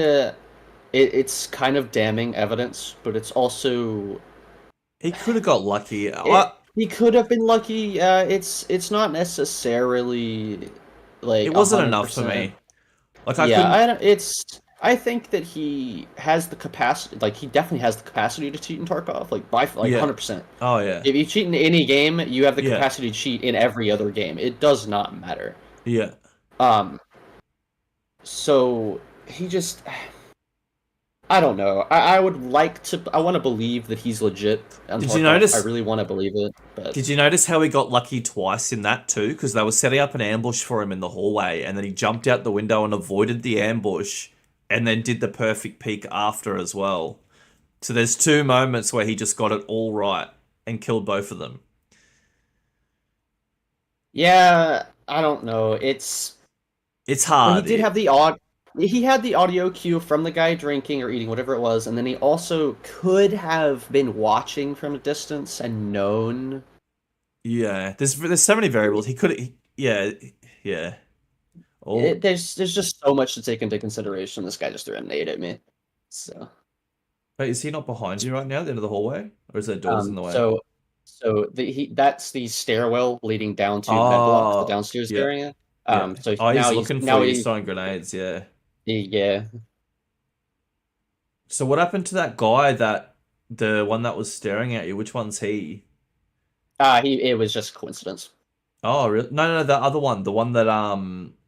Speaker 3: of damning evidence, but it's also
Speaker 1: He could have got lucky.
Speaker 3: he could have been lucky. It's not necessarily like
Speaker 1: It
Speaker 3: a
Speaker 1: wasn't
Speaker 3: hundred
Speaker 1: enough for
Speaker 3: percent.
Speaker 1: me. Like I
Speaker 3: Yeah,
Speaker 1: couldn't.
Speaker 3: I think that he has the capacity. Like he definitely has the capacity to cheat in Tarkov. Like by like
Speaker 1: Yeah.
Speaker 3: 100%.
Speaker 1: Oh yeah.
Speaker 3: If you cheat in any game, you have the
Speaker 1: Yeah.
Speaker 3: capacity to cheat in every other game. It does not matter.
Speaker 1: Yeah.
Speaker 3: Um, so he just, I don't know. I would like to, I want to believe that he's legit on
Speaker 1: Did you
Speaker 3: Tarkov. I
Speaker 1: notice?
Speaker 3: really want to believe it, but
Speaker 1: Did you notice how he got lucky twice in that too? Because they were setting up an ambush for him in the hallway, and then he jumped out the window and avoided the ambush, and then did the perfect peek after as well. So there's two moments where he just got it all right and killed both of them.
Speaker 3: yeah, I don't know.
Speaker 1: It's
Speaker 3: Well, he
Speaker 1: hard.
Speaker 3: did have he had the audio cue from the guy drinking or eating, whatever it was, and then he also could have been watching from a distance and known.
Speaker 1: Yeah. There's so many variables. He could. Yeah. Yeah. Oh.
Speaker 3: There's just so much to take into consideration. This guy just threw a nade at me. So
Speaker 1: Wait, is he not behind you right now at the end of the hallway, or is there doors in
Speaker 3: um
Speaker 1: the way?
Speaker 3: so so that's the stairwell leading down to Medlock, the
Speaker 1: Oh.
Speaker 3: downstairs
Speaker 1: Yeah.
Speaker 3: area.
Speaker 1: Yeah.
Speaker 3: So
Speaker 1: Oh, he's
Speaker 3: now he's
Speaker 1: looking for
Speaker 3: now
Speaker 1: you,
Speaker 3: he,
Speaker 1: throwing grenades. Yeah.
Speaker 3: yeah.
Speaker 1: So what happened to that guy the one that was staring at you? Which one's he?
Speaker 3: It was just coincidence.
Speaker 1: Oh, really? No, no, no, the other one, the one that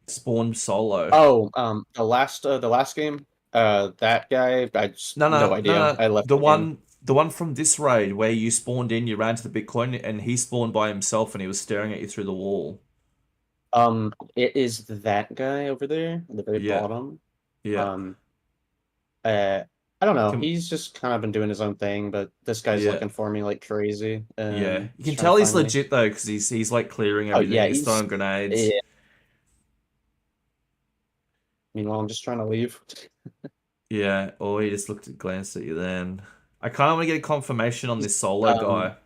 Speaker 1: spawned solo.
Speaker 3: Oh, the last game, that guy, I just
Speaker 1: No,
Speaker 3: no
Speaker 1: no, no,
Speaker 3: idea.
Speaker 1: no.
Speaker 3: I left
Speaker 1: The
Speaker 3: the game.
Speaker 1: one, the one from this raid where you spawned in, you ran to the Bitcoin, and he spawned by himself, and he was staring at you through the wall.
Speaker 3: It is that guy over there at the very
Speaker 1: Yeah,
Speaker 3: bottom.
Speaker 1: yeah,
Speaker 3: Um, uh, I don't know.
Speaker 1: Can,
Speaker 3: He's just kind of been doing his own thing, but this guy's
Speaker 1: yeah,
Speaker 3: looking for me like crazy.
Speaker 1: yeah. You
Speaker 3: He's
Speaker 1: can
Speaker 3: trying to
Speaker 1: tell he's
Speaker 3: find me.
Speaker 1: legit though, because he's like clearing
Speaker 3: Oh
Speaker 1: everything.
Speaker 3: yeah,
Speaker 1: He's throwing grenades.
Speaker 3: yeah. Meanwhile, I'm just trying to leave.
Speaker 1: Yeah. Or he just glanced at you then. I kind of want to get a confirmation on
Speaker 3: He's
Speaker 1: this solo
Speaker 3: um
Speaker 1: guy.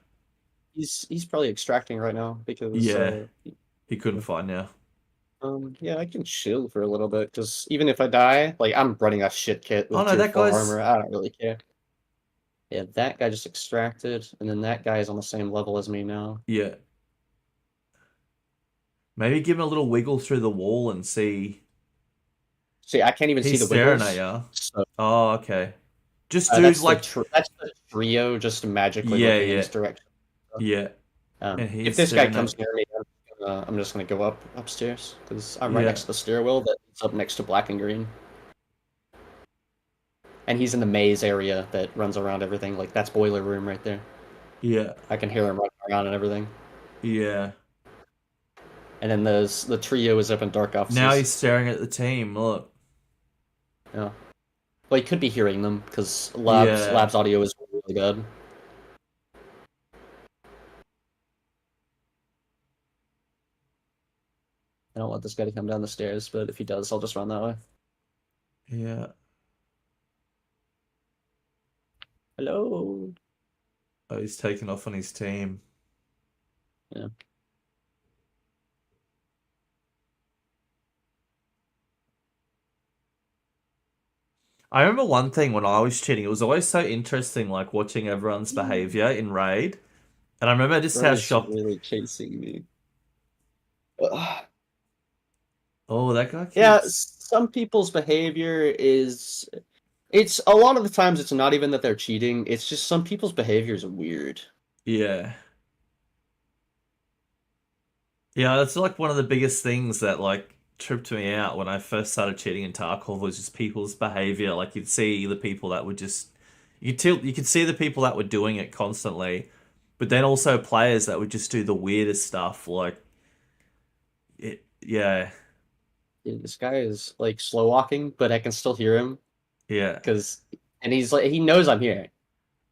Speaker 3: he's probably extracting right now because
Speaker 1: Yeah, he couldn't find you.
Speaker 3: yeah, I can chill for a little bit because even if I die, like I'm running a shit kit
Speaker 1: Oh
Speaker 3: with
Speaker 1: no,
Speaker 3: tier
Speaker 1: that
Speaker 3: 4
Speaker 1: guy's.
Speaker 3: armor. I don't really care. Yeah, that guy just extracted, and then that guy is on the same level as me now.
Speaker 1: Yeah. Maybe give him a little wiggle through the wall and see.
Speaker 3: See, I can't even see
Speaker 1: He's
Speaker 3: the
Speaker 1: staring at
Speaker 3: wiggles.
Speaker 1: you.
Speaker 3: So
Speaker 1: Oh, okay. Just do
Speaker 3: that's
Speaker 1: like.
Speaker 3: that's the trio just magically
Speaker 1: Yeah,
Speaker 3: looking in
Speaker 1: yeah,
Speaker 3: this direction.
Speaker 1: yeah. And
Speaker 3: If
Speaker 1: he's
Speaker 3: this guy
Speaker 1: staring
Speaker 3: comes
Speaker 1: at.
Speaker 3: near me, I'm just gonna go upstairs because I'm right
Speaker 1: Yeah,
Speaker 3: next to the stairwell that's up next to black and green. And he's in the maze area that runs around everything. Like that's boiler room right there.
Speaker 1: yeah,
Speaker 3: I can hear him running around and everything.
Speaker 1: yeah.
Speaker 3: And then the trio is up in dark
Speaker 1: Now
Speaker 3: offices.
Speaker 1: he's staring at the team. Look.
Speaker 3: Yeah. Well, he could be hearing them because labs
Speaker 1: Yeah,
Speaker 3: labs audio is really good. I don't want this guy to come down the stairs, but if he does, I'll just run that way.
Speaker 1: yeah.
Speaker 3: Hello.
Speaker 1: Oh, he's taken off on his team.
Speaker 3: Yeah.
Speaker 1: I remember one thing when I was cheating, it was always so interesting, like watching everyone's behavior in raid. And I remember just how
Speaker 3: Bro's
Speaker 1: shocked.
Speaker 3: really chasing me.
Speaker 1: Oh, that guy
Speaker 3: Yeah,
Speaker 1: keeps.
Speaker 3: some people's behavior is. It's a lot of the times it's not even that they're cheating. It's just some people's behavior is weird.
Speaker 1: Yeah. Yeah, that's like one of the biggest things that like tripped me out when I first started cheating in Tarkov was just people's behavior. Like you'd see the people that would just you could see the people that were doing it constantly, but then also players that would just do the weirdest stuff. Like yeah,
Speaker 3: Yeah, this guy is like slow walking, but I can still hear him
Speaker 1: yeah.
Speaker 3: and he's like he knows I'm here.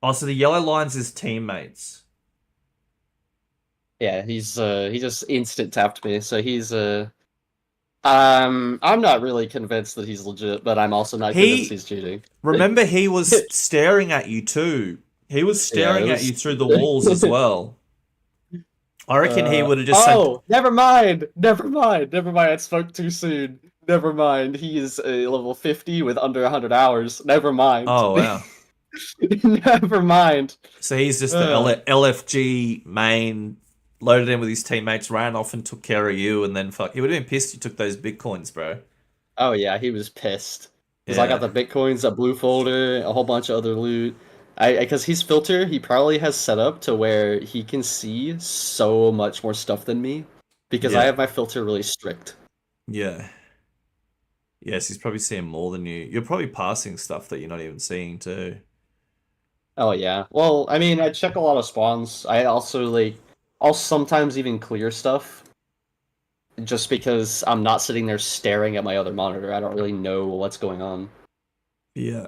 Speaker 1: Oh, so the yellow line's his teammates.
Speaker 3: Yeah, he just instant tapped me, so he's I'm not really convinced that he's legit, but I'm also not convinced he's cheating.
Speaker 1: Remember, he was staring at you too. He was staring at you through the walls as well. I reckon he would have just said.
Speaker 3: Oh, never mind. I spoke too soon. Never mind. He is a level 50 with under 100 hours. Never mind.
Speaker 1: Oh, wow.
Speaker 3: Never mind.
Speaker 1: So he's just the LFG main, loaded in with his teammates, ran off and took care of you, and then fuck. He would have been pissed you took those bitcoins, bro.
Speaker 3: Oh, yeah, he was pissed. Because
Speaker 1: Yeah.
Speaker 3: I got the bitcoins, a blue folder, a whole bunch of other loot. Because his filter, he probably has set up to where he can see so much more stuff than me. Because I have my filter really strict.
Speaker 1: Yeah. Yes, he's probably seeing more than you. You're probably passing stuff that you're not even seeing too.
Speaker 3: Oh yeah. Well, I mean, I check a lot of spawns. I also I'll sometimes even clear stuff. Just because I'm not sitting there staring at my other monitor. I don't really know what's going on.
Speaker 1: Yeah.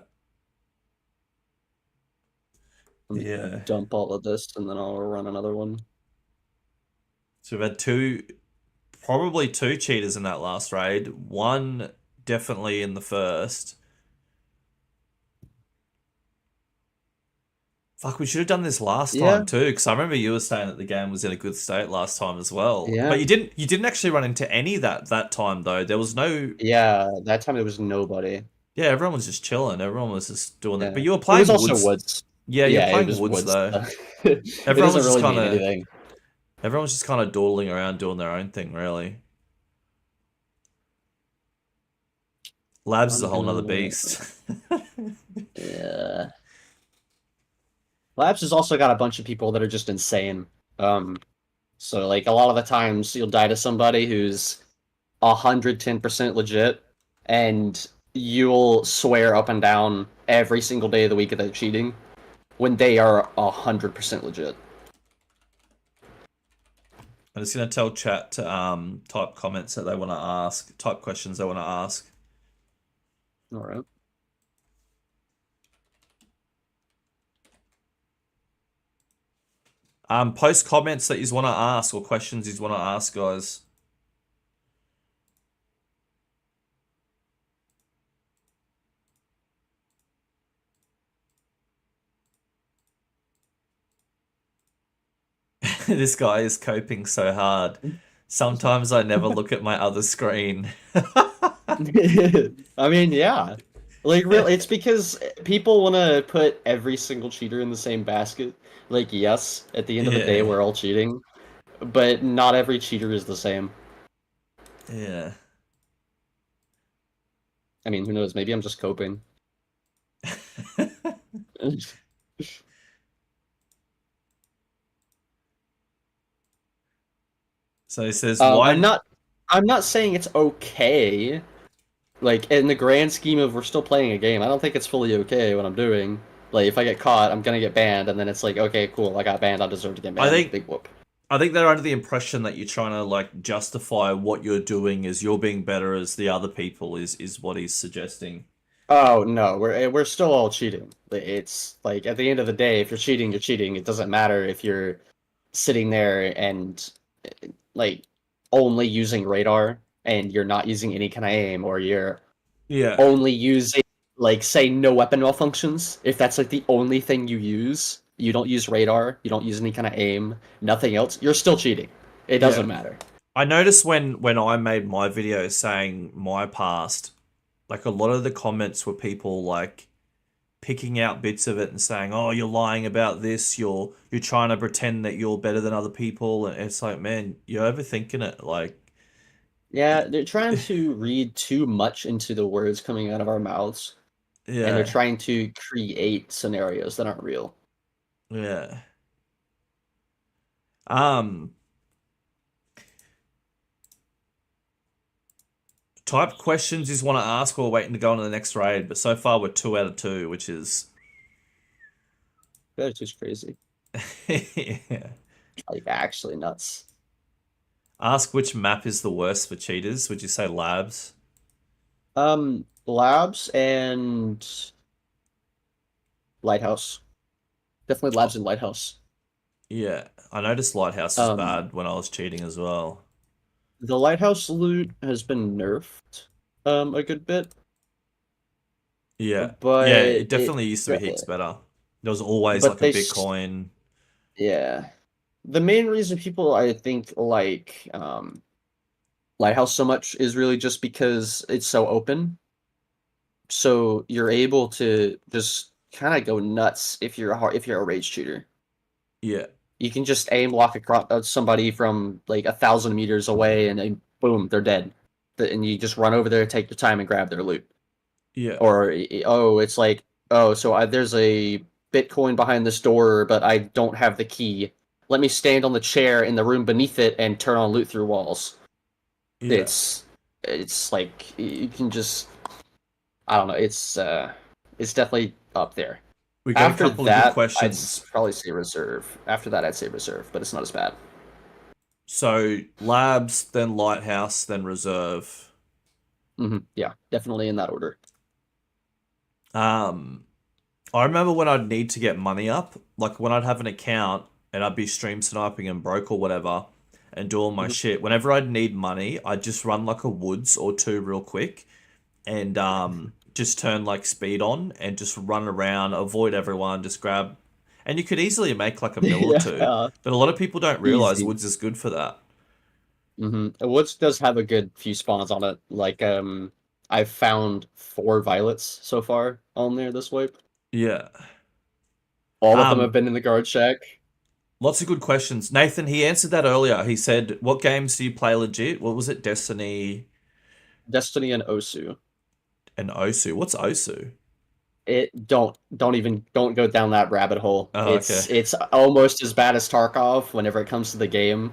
Speaker 3: Let me dump all of this and then I'll run another one.
Speaker 1: So we've had probably two cheaters in that last raid. One definitely in the first. Fuck, we should have done this last time too, because I remember you were saying that the game was in a good state last time as well.
Speaker 3: Yeah.
Speaker 1: But you didn't actually run into any that time though. There was no.
Speaker 3: Yeah, that time there was nobody.
Speaker 1: Yeah, everyone was just chilling. Everyone was just doing that. But you were
Speaker 3: It
Speaker 1: playing
Speaker 3: was also
Speaker 1: woods.
Speaker 3: woods.
Speaker 1: Yeah, you're playing
Speaker 3: it was
Speaker 1: woods though.
Speaker 3: It
Speaker 1: Everyone was
Speaker 3: doesn't
Speaker 1: just
Speaker 3: really mean
Speaker 1: kind of.
Speaker 3: anything.
Speaker 1: Everyone was just kind of dawdling around doing their own thing, really. Labs is a whole nother beast.
Speaker 3: Yeah. Labs has also got a bunch of people that are just insane. So like a lot of the times you'll die to somebody who's 110% legit, and you'll swear up and down every single day of the week that they're cheating, when they are 100% legit.
Speaker 1: I'm just gonna tell chat to type comments that they want to ask, type questions they want to ask.
Speaker 3: All right.
Speaker 1: Post comments that you want to ask or questions you want to ask, guys. This guy is coping so hard. Sometimes I never look at my other screen.
Speaker 3: I mean, yeah. Like, really, it's because people want to put every single cheater in the same basket. Like, yes, at the end of the day, we're all cheating, but not every cheater is the same.
Speaker 1: Yeah.
Speaker 3: I mean, who knows? Maybe I'm just coping.
Speaker 1: So he says, "Why?"
Speaker 3: I'm not saying it's okay. Like, in the grand scheme of we're still playing a game, I don't think it's fully okay what I'm doing. Like, if I get caught, I'm gonna get banned, and then it's like, okay, cool, I got banned, I deserve to get banned. Big whoop.
Speaker 1: I think they're under the impression that you're trying to like justify what you're doing as you're being better as the other people is what he's suggesting.
Speaker 3: Oh no, we're still all cheating. It's like at the end of the day, if you're cheating, you're cheating. It doesn't matter if you're sitting there and like only using radar and you're not using any kind of aim, or you're only using like say no weapon malfunctions. If that's like the only thing you use, you don't use radar, you don't use any kind of aim, nothing else, you're still cheating. It doesn't matter.
Speaker 1: I noticed when I made my video saying my past, like a lot of the comments were people like picking out bits of it and saying, "Oh, you're lying about this. You're trying to pretend that you're better than other people." And it's like, man, you're overthinking it. Like,
Speaker 3: Yeah, they're trying to read too much into the words coming out of our mouths, and they're
Speaker 1: yeah,
Speaker 3: trying to create scenarios that aren't real.
Speaker 1: yeah. Um, type questions you want to ask or waiting to go on to the next raid, but so far we're 2 out of 2, which is
Speaker 3: That's just crazy.
Speaker 1: yeah.
Speaker 3: Like actually nuts.
Speaker 1: Ask which map is the worst for cheaters. Would you say labs?
Speaker 3: Labs and Lighthouse. Definitely labs and Lighthouse.
Speaker 1: Yeah, I noticed Lighthouse is bad when I was cheating as well.
Speaker 3: The Lighthouse loot has been nerfed a good bit.
Speaker 1: Yeah,
Speaker 3: but
Speaker 1: yeah, it definitely used to be heaps better. There was always like a Bitcoin.
Speaker 3: Yeah. The main reason people, I think, like Lighthouse so much is really just because it's so open. So you're able to just kind of go nuts if you're a rage shooter.
Speaker 1: Yeah.
Speaker 3: You can just aim lock across somebody from like 1,000 meters away, and then boom, they're dead. And you just run over there, take your time, and grab their loot.
Speaker 1: Yeah.
Speaker 3: Or it's like, so there's a Bitcoin behind this door, but I don't have the key. Let me stand on the chair in the room beneath it and turn on loot through walls.
Speaker 1: Yeah.
Speaker 3: It's like you can just, I don't know. It's definitely up there.
Speaker 1: We got a couple of good questions.
Speaker 3: I'd probably say reserve. After that, I'd say reserve, but it's not as bad.
Speaker 1: So labs, then Lighthouse, then reserve.
Speaker 3: Yeah, definitely in that order.
Speaker 1: I remember when I'd need to get money up, like when I'd have an account and I'd be stream sniping and broke or whatever and do all my shit. Whenever I'd need money, I'd just run like a woods or two real quick and just turn like speed on and just run around, avoid everyone, just grab. And you could easily make like a mil or two. But a lot of people don't realize woods is good for that.
Speaker 3: Woods does have a good few spawns on it. Like, I've found 4 violets so far on there this wipe.
Speaker 1: Yeah.
Speaker 3: All of them have been in the guard shack.
Speaker 1: Lots of good questions. Nathan, he answered that earlier. He said, what games do you play legit? What was it? Destiny
Speaker 3: and Osu.
Speaker 1: And Osu. What's Osu?
Speaker 3: Don't go down that rabbit hole.
Speaker 1: Oh,
Speaker 3: it's almost as bad as Tarkov whenever it comes to the game.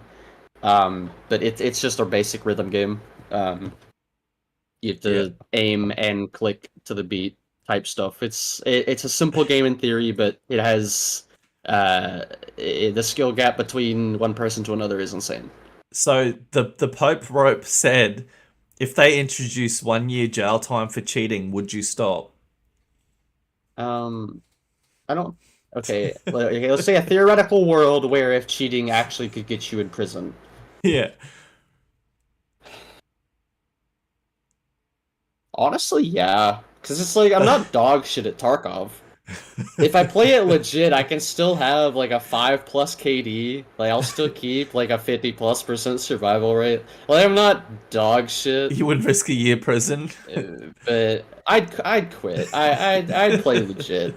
Speaker 3: But it's just a basic rhythm game. You have to aim and click to the beat type stuff. It's a simple game in theory, but it has the skill gap between one person to another is insane.
Speaker 1: So the Pope Rope said, if they introduce 1 year jail time for cheating, would you stop?
Speaker 3: I don't. Okay, let's say a theoretical world where if cheating actually could get you in prison.
Speaker 1: Yeah.
Speaker 3: Honestly, yeah. Because it's like, I'm not dog shit at Tarkov. If I play it legit, I can still have like a 5+ KD. Like, I'll still keep like a 50+% survival rate. Like, I'm not dog shit.
Speaker 1: You would risk a year prison?
Speaker 3: But I'd quit. I'd play legit.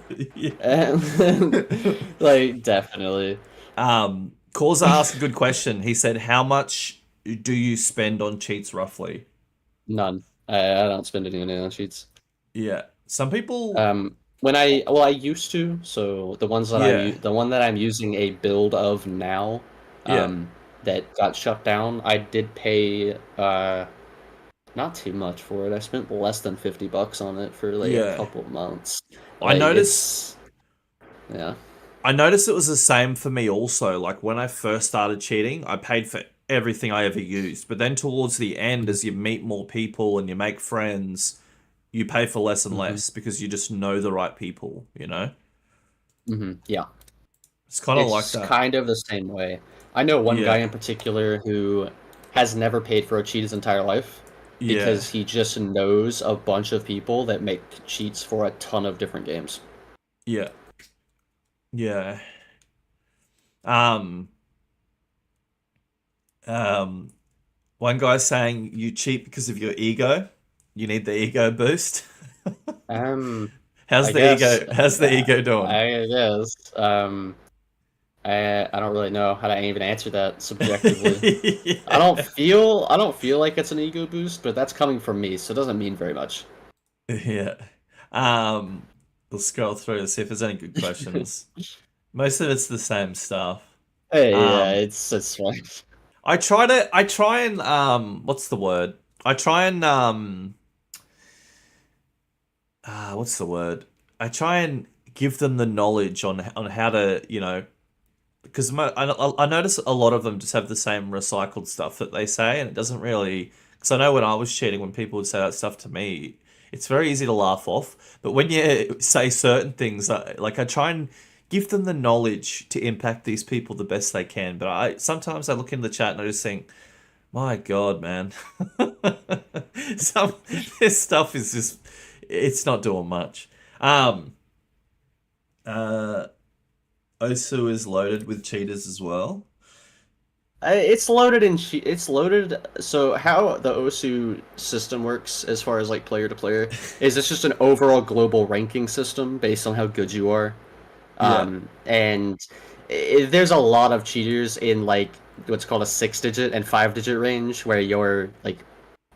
Speaker 3: Like, definitely.
Speaker 1: Causa asked a good question. He said, how much do you spend on cheats roughly?
Speaker 3: None. I don't spend any on cheats.
Speaker 1: Yeah. Some people
Speaker 3: I used to, so the ones that the one that I'm using a build of now, that got shut down, I did pay not too much for it. I spent less than $50 on it for like a couple months.
Speaker 1: I noticed
Speaker 3: I
Speaker 1: noticed it was the same for me also. Like when I first started cheating, I paid for everything I ever used. But then towards the end, as you meet more people and you make friends, you pay for less and less because you just know the right people, you know?
Speaker 3: Yeah.
Speaker 1: It's kind of like that.
Speaker 3: It's kind of the same way. I know one guy in particular who has never paid for a cheat his entire life. because he just knows a bunch of people that make cheats for a ton of different games.
Speaker 1: Yeah. Yeah. Um, One guy's saying you cheat because of your ego. You need the ego boost. How's
Speaker 3: I
Speaker 1: the
Speaker 3: guess.
Speaker 1: ego? How's the ego doing?
Speaker 3: I guess. I don't really know how to even answer that subjectively. I don't feel like it's an ego boost, but that's coming from me, so it doesn't mean very much.
Speaker 1: Yeah. We'll scroll through to see if there's any good questions. Most of it's the same stuff.
Speaker 3: Hey, yeah, it's fine.
Speaker 1: I try and what's the word? I try and what's the word? I try and give them the knowledge on how to, because I notice a lot of them just have the same recycled stuff that they say, and it doesn't really. Because I know when I was cheating, when people would say that stuff to me, it's very easy to laugh off. But when you say certain things, like I try and give them the knowledge to impact these people the best they can. But sometimes I look in the chat and I just think, my God, man, this stuff is just, it's not doing much. Osu is loaded with cheaters as well.
Speaker 3: It's loaded in. It's loaded. So how the OSU system works, as far as like player to player, is it's just an overall global ranking system based on how good you are. And there's a lot of cheaters in like what's called a 6-digit and 5-digit range, where you're like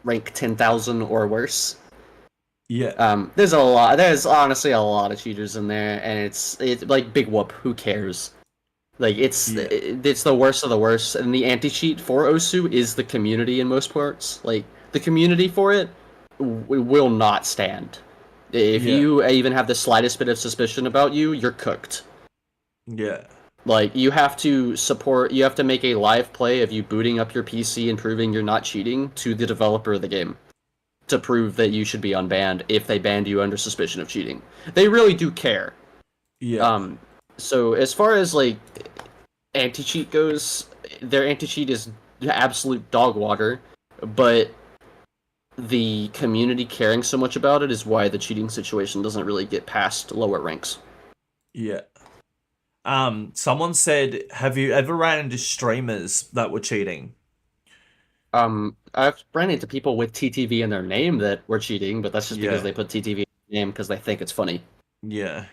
Speaker 3: rank 10,000 or worse.
Speaker 1: Yeah.
Speaker 3: There's a lot. There's honestly a lot of cheaters in there, and it's like big whoop. Who cares? Like it's the worst of the worst, and the anti-cheat for Osu is the community in most parts. Like the community for it will not stand. If you even have the slightest bit of suspicion about you, you're cooked.
Speaker 1: Yeah.
Speaker 3: Like you have to make a live play of you booting up your PC and proving you're not cheating to the developer of the game to prove that you should be unbanned if they banned you under suspicion of cheating. They really do care.
Speaker 1: Yeah.
Speaker 3: So as far as like anti-cheat goes, their anti-cheat is absolute dog water, but the community caring so much about it is why the cheating situation doesn't really get past lower ranks.
Speaker 1: Yeah. Someone said, have you ever ran into streamers that were cheating?
Speaker 3: I've ran into people with TTV in their name that were cheating, but that's just because they put TTV in their name because they think it's funny.
Speaker 1: Yeah.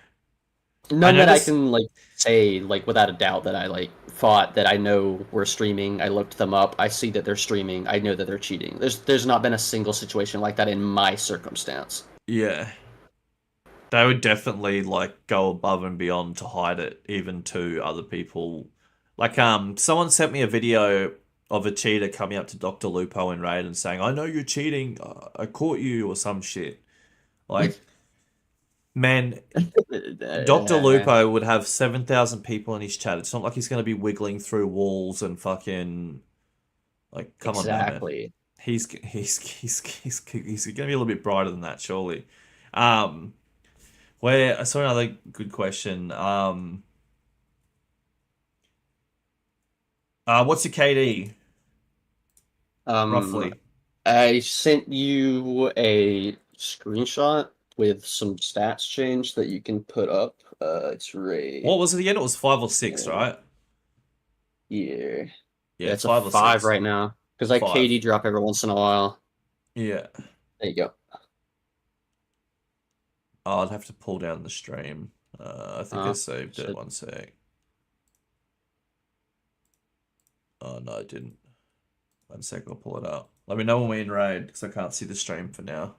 Speaker 3: None that I can like say like without a doubt that I like thought that I know were streaming. I looked them up. I see that they're streaming. I know that they're cheating. There's not been a single situation like that in my circumstance.
Speaker 1: Yeah. They would definitely like go above and beyond to hide it, even to other people. Like someone sent me a video of a cheater coming up to Dr. Lupo in Raid and saying, "I know you're cheating. I caught you," or some shit. Like. Man, Dr. Lupo would have 7,000 people in his chat. It's not like he's going to be wiggling through walls and fucking like. Come on, man. He's going to be a little bit brighter than that, surely. Where I saw another good question. What's your KD? Roughly.
Speaker 3: I sent you a screenshot with some stats change that you can put up. It's right.
Speaker 1: What was it again? It was 5 or 6, right?
Speaker 3: Yeah.
Speaker 1: Yeah,
Speaker 3: it's
Speaker 1: 5
Speaker 3: a
Speaker 1: or
Speaker 3: 5
Speaker 1: 6
Speaker 3: right now because I KD drop every once in a while.
Speaker 1: Yeah.
Speaker 3: There you go.
Speaker 1: Oh, I'd have to pull down the stream. I think I saved it. 1 sec. Oh no, I didn't. 1 sec, I'll pull it up. Let me know when we're in raid because I can't see the stream for now.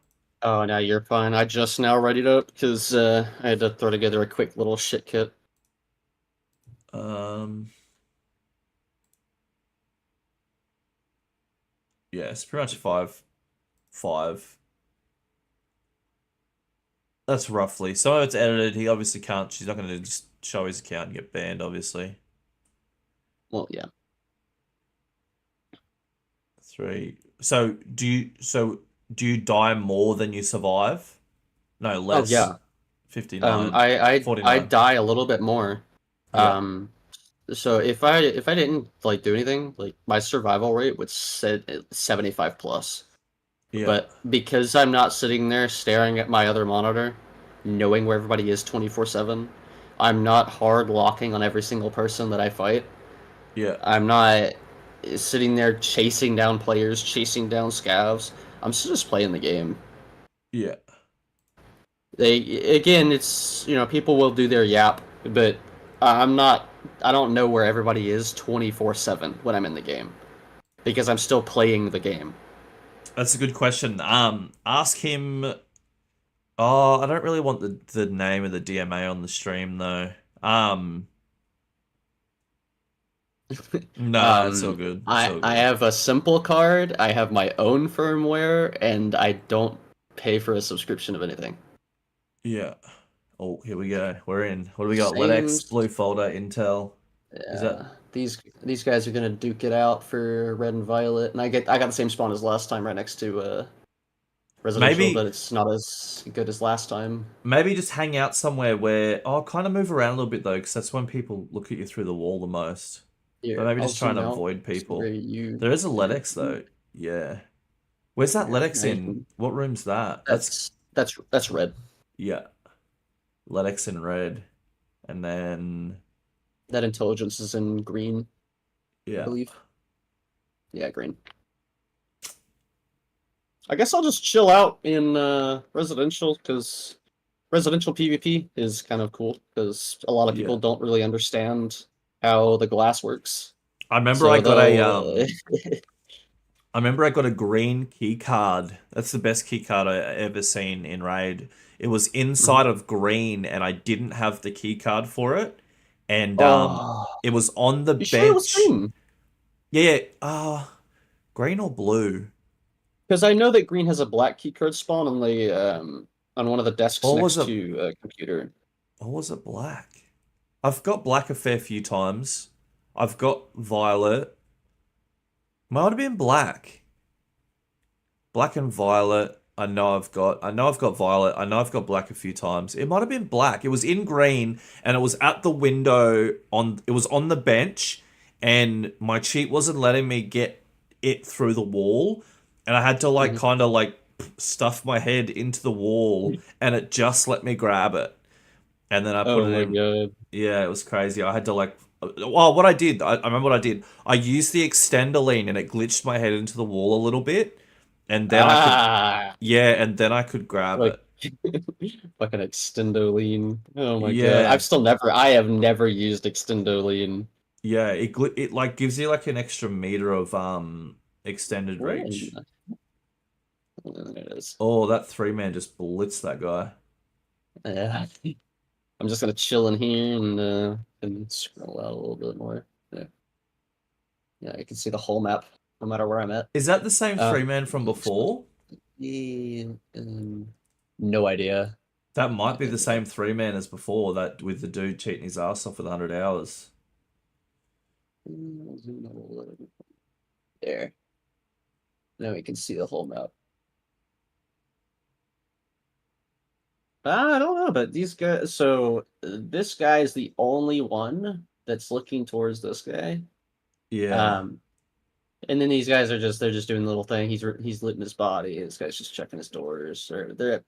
Speaker 3: Oh, no, you're fine. I just now read it up because I had to throw together a quick little shit kit.
Speaker 1: Yeah, it's pretty much 5. That's roughly. So it's edited. He obviously can't. She's not going to just show his account and get banned, obviously.
Speaker 3: Well, yeah.
Speaker 1: 3. So do you die more than you survive? No, less.
Speaker 3: Oh, yeah.
Speaker 1: 59.
Speaker 3: I die a little bit more.
Speaker 1: Yeah.
Speaker 3: So if I didn't like do anything, like my survival rate would set 75 plus.
Speaker 1: Yeah.
Speaker 3: But because I'm not sitting there staring at my other monitor, knowing where everybody is 24/7, I'm not hard locking on every single person that I fight.
Speaker 1: Yeah.
Speaker 3: I'm not sitting there chasing down players, chasing down scavs. I'm still just playing the game.
Speaker 1: Yeah.
Speaker 3: Again, it's, people will do their yap, but I'm not. I don't know where everybody is 24/7 when I'm in the game because I'm still playing the game.
Speaker 1: That's a good question. Ask him. Oh, I don't really want the name of the DMA on the stream though. No, it's all good. It's all
Speaker 3: I
Speaker 1: good.
Speaker 3: have a simple card. I have my own firmware, and I don't pay for a subscription of anything.
Speaker 1: Yeah. Oh, here we go. We're in. What do we got?
Speaker 3: Same.
Speaker 1: LEDX, Blue Folder, Intel. Is that?
Speaker 3: These guys are gonna duke it out for red and violet, and I got the same spawn as last time, right next to residential,
Speaker 1: Maybe
Speaker 3: but it's not as good as last time.
Speaker 1: maybe just hang out somewhere where kind of move around a little bit though, because that's when people look at you through the wall the most.
Speaker 3: Here,
Speaker 1: But maybe
Speaker 3: I'll
Speaker 1: just try and
Speaker 3: zoom out
Speaker 1: avoid
Speaker 3: to
Speaker 1: people.
Speaker 3: where you.
Speaker 1: There is a
Speaker 3: There.
Speaker 1: LEDX though. Yeah. Where's that
Speaker 3: Yeah,
Speaker 1: LEDX
Speaker 3: now you
Speaker 1: in?
Speaker 3: can-
Speaker 1: What room's that?
Speaker 3: That's red.
Speaker 1: Yeah. LEDX in red. And then
Speaker 3: That intelligence is in green, I
Speaker 1: yeah.
Speaker 3: believe. Yeah, green. I guess I'll just chill out in residential because residential PvP is kind of cool because a lot of people
Speaker 1: Yeah.
Speaker 3: don't really understand how the glass works.
Speaker 1: I remember
Speaker 3: So
Speaker 1: I got
Speaker 3: they'll
Speaker 1: I remember I got a green key card. That's the best key card I ever seen in Raid. It was inside of green, and I didn't have the key card for it. And
Speaker 3: Oh,
Speaker 1: it was on the
Speaker 3: you sure it was
Speaker 1: bench.
Speaker 3: green?
Speaker 1: Yeah, green or blue?
Speaker 3: Because I know that green has a black keycard spawn on the on one of the desks
Speaker 1: Or was
Speaker 3: next
Speaker 1: it
Speaker 3: to a computer.
Speaker 1: or was it black? I've got black a fair few times. I've got violet. Might have been black. Black and violet. I know I've got violet. I know I've got black a few times. It might have been black. It was in green and it was at the window it was on the bench and my cheat wasn't letting me get it through the wall and I had to kind of stuff my head into the wall and it just let me grab it. And then I put
Speaker 3: Oh
Speaker 1: it
Speaker 3: my
Speaker 1: in.
Speaker 3: god.
Speaker 1: Yeah, it was crazy. I had to what I did, I remember what I did. I used the extender lean and it glitched my head into the wall a little bit. And then I could grab
Speaker 3: Like
Speaker 1: it.
Speaker 3: fucking extendo lean. Oh my god.
Speaker 1: Yeah.
Speaker 3: I have never used extendo lean.
Speaker 1: Yeah, it like gives you like an extra meter of extended reach.
Speaker 3: There it is.
Speaker 1: Oh, that 3-man just blitzed that guy.
Speaker 3: Yeah. I'm just gonna chill in here and scroll out a little bit more. Yeah. Yeah, you can see the whole map no matter where I'm at.
Speaker 1: Is that the same 3-man from before?
Speaker 3: No idea.
Speaker 1: That might be the same 3-man as before, that with the dude cheating his ass off with 100 hours.
Speaker 3: There. Now we can see the whole map. I don't know, but these guys. So this guy is the only one that's looking towards this guy.
Speaker 1: Yeah.
Speaker 3: And then these guys are they're just doing the little thing. He's looting his body. This guy's just checking his doors. Or they're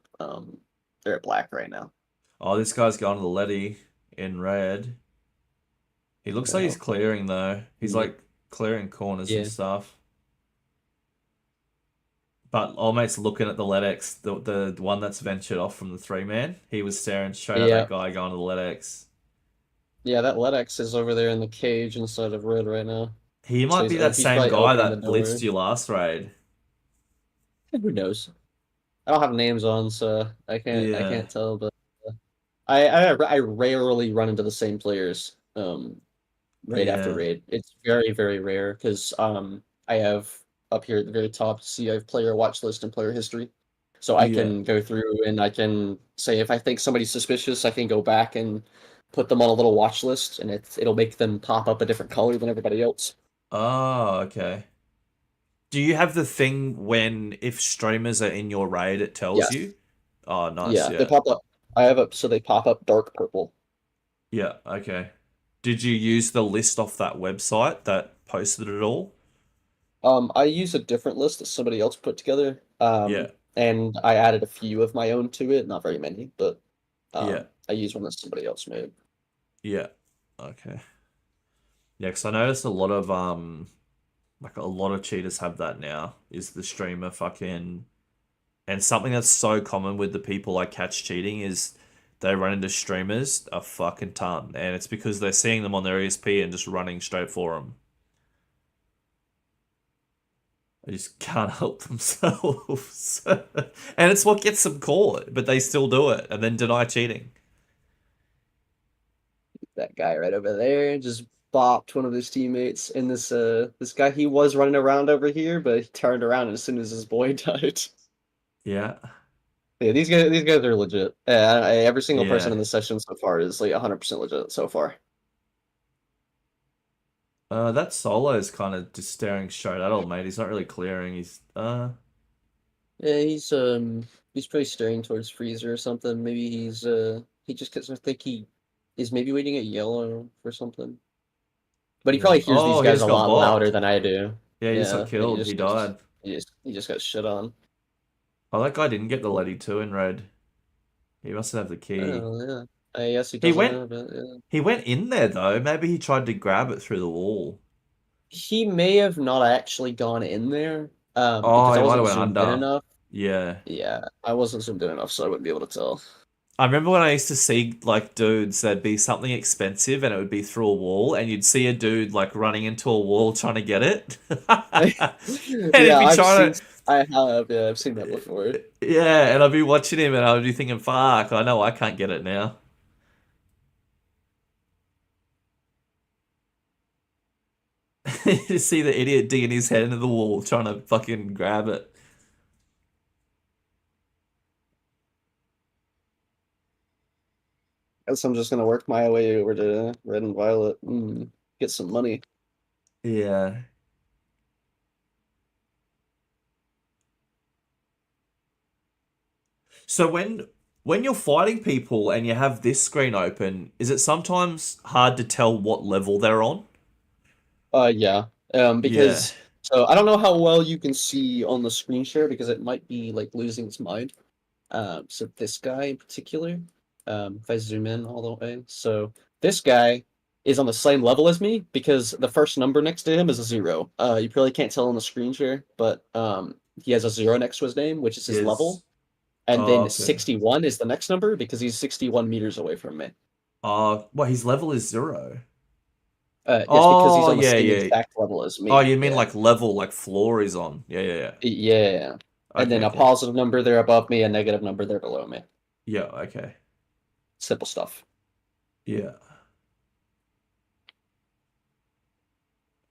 Speaker 3: at black right now.
Speaker 1: Oh, this guy's going to the Letty in red. He looks like he's clearing though. He's like clearing corners and stuff. But old mate's looking at the LEDX, the one that's ventured off from the 3-man. He was staring straight at that guy going to the LEDX.
Speaker 3: Yeah, that LEDX is over there in the cage inside of red right now.
Speaker 1: He might be that same guy that blitzed you last raid.
Speaker 3: Who knows? I don't have names on, so I can't tell. But I rarely run into the same players raid after raid. It's very, very rare because I have up here at the very top. See, I have player watch list and player history, so I can go through and I can say if I think somebody's suspicious, I can go back and put them on a little watch list, and it'll make them pop up a different color than everybody else.
Speaker 1: Oh, okay. Do you have the thing when if streamers are in your raid, it tells you? Oh, nice.
Speaker 3: Yeah, they pop up. I have so they pop up dark purple.
Speaker 1: Yeah, okay. Did you use the list off that website that posted it all?
Speaker 3: I use a different list that somebody else put together.
Speaker 1: Yeah.
Speaker 3: And I added a few of my own to it, not very many, but
Speaker 1: Yeah.
Speaker 3: I used one that somebody else made.
Speaker 1: Yeah. Okay. Yeah, because I noticed a lot of like a lot of cheaters have that now. Is the streamer fucking and something that's so common with the people I catch cheating is they run into streamers a fucking ton, and it's because they're seeing them on their ESP and just running straight for them. They just can't help themselves, and it's what gets them caught. But they still do it and then deny cheating.
Speaker 3: That guy right over there just bopped one of his teammates, and this guy, he was running around over here, but he turned around as soon as his boy died.
Speaker 1: Yeah,
Speaker 3: Yeah, these guys are legit. Every single person
Speaker 1: yeah.
Speaker 3: in the session so far is like 100% legit so far.
Speaker 1: That solo is kind of just staring straight at old mate. He's not really clearing.
Speaker 3: Yeah, he's probably staring towards freezer or something. Maybe he just gets. I think he is maybe waiting at yellow for something. But he
Speaker 1: Yeah.
Speaker 3: probably hears these
Speaker 1: Oh, he
Speaker 3: guys
Speaker 1: just
Speaker 3: a
Speaker 1: got
Speaker 3: lot louder
Speaker 1: bopped.
Speaker 3: than I do.
Speaker 1: Yeah, he just got
Speaker 3: Yeah, and
Speaker 1: killed. He died.
Speaker 3: he just got shit on.
Speaker 1: Oh, that guy didn't get the Letty 2 in red. He must have the key.
Speaker 3: Oh yeah, I guess he
Speaker 1: He
Speaker 3: doesn't
Speaker 1: went
Speaker 3: have it. Yeah.
Speaker 1: he went in there though. Maybe he tried to grab it through the wall.
Speaker 3: He may have not actually gone in there,
Speaker 1: Oh,
Speaker 3: because I
Speaker 1: he might have
Speaker 3: wasn't
Speaker 1: went
Speaker 3: zoomed in
Speaker 1: under.
Speaker 3: enough.
Speaker 1: Yeah.
Speaker 3: Yeah, I wasn't zoomed in enough, so I wouldn't be able to tell.
Speaker 1: I remember when I used to see like dudes, there'd be something expensive and it would be through a wall, and you'd see a dude like running into a wall trying to get it. And he'd
Speaker 3: Yeah,
Speaker 1: be trying to
Speaker 3: yeah, I've seen that before.
Speaker 1: yeah, and I'd be watching him and I would be thinking, fuck, I know I can't get it now. You see the idiot digging his head into the wall trying to fucking grab it.
Speaker 3: Guess I'm just gonna work my way over to Red and Violet, get some money.
Speaker 1: Yeah. So when you're fighting people and you have this screen open, is it sometimes hard to tell what level they're on?
Speaker 3: Yeah.
Speaker 1: Yeah.
Speaker 3: Because so I don't know how well you can see on the screen share because it might be like losing its mind. So this guy in particular, if I zoom in all the way, so this guy is on the same level as me because the first number next to him is a 0. You probably can't tell on the screen share, but he has a 0 next to his name, which is his level.
Speaker 1: Is
Speaker 3: And
Speaker 1: oh
Speaker 3: then
Speaker 1: okay.
Speaker 3: 61 is the next number because he's 61 meters away from me.
Speaker 1: Well, his level is 0.
Speaker 3: Yes, because he's
Speaker 1: Oh
Speaker 3: on the
Speaker 1: yeah,
Speaker 3: same
Speaker 1: yeah.
Speaker 3: exact level as
Speaker 1: Oh,
Speaker 3: me.
Speaker 1: you mean
Speaker 3: Yeah.
Speaker 1: like level, like floor is on? Yeah, yeah, yeah.
Speaker 3: Yeah. And
Speaker 1: Okay,
Speaker 3: then a
Speaker 1: okay.
Speaker 3: positive number there above me, a negative number there below me.
Speaker 1: Yeah, okay.
Speaker 3: Simple stuff.
Speaker 1: Yeah.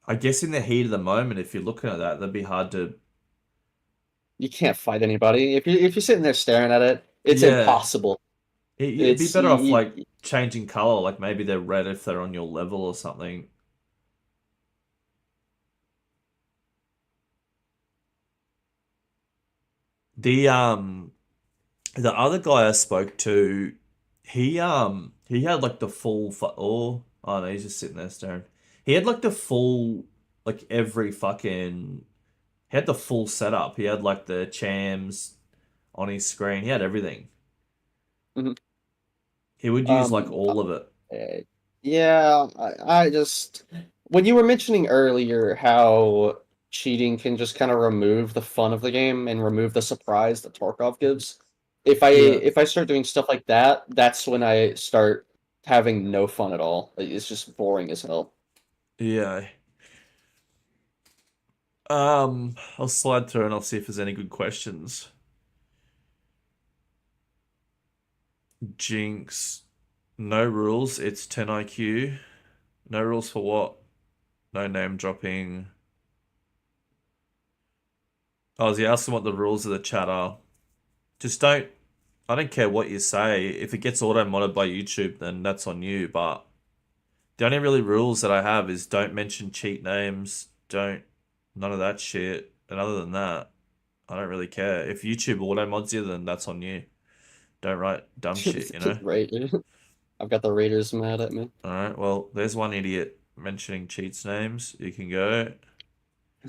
Speaker 1: I guess in the heat of the moment, if you're looking at that, that'd be hard to.
Speaker 3: You can't fight anybody. If you're sitting there staring at it, it's
Speaker 1: Yeah.
Speaker 3: impossible.
Speaker 1: It'd be
Speaker 3: It's
Speaker 1: better off like changing color, like maybe they're red if they're on your level or something. The the other guy I spoke to, he had like the full oh no, he's just sitting there staring. He had like the full like every fucking he had the full setup. He had like the chams on his screen. He had everything.
Speaker 3: Mhm.
Speaker 1: He would use like
Speaker 3: um
Speaker 1: all of it.
Speaker 3: uh, yeah, I just when you were mentioning earlier how cheating can just kind of remove the fun of the game and remove the surprise that Tarkov gives.
Speaker 1: Yeah.
Speaker 3: If I start doing stuff like that, that's when I start having no fun at all. It's just boring as hell.
Speaker 1: Yeah. I'll slide through and I'll see if there's any good questions. Jinx. No rules, it's 10 IQ. No rules for what? No name dropping. Oh, was he asking what the rules of the chat are? Just don't. I don't care what you say. If it gets auto modded by YouTube, then that's on you. But the only really rules that I have is don't mention cheat names. Don't. None of that shit. And other than that, I don't really care. If YouTube auto mods you, then that's on you. Don't write dumb shit, you know?
Speaker 3: Right. I've got the Raiders mad at me.
Speaker 1: Alright, well, there's one idiot mentioning cheats names. You can go.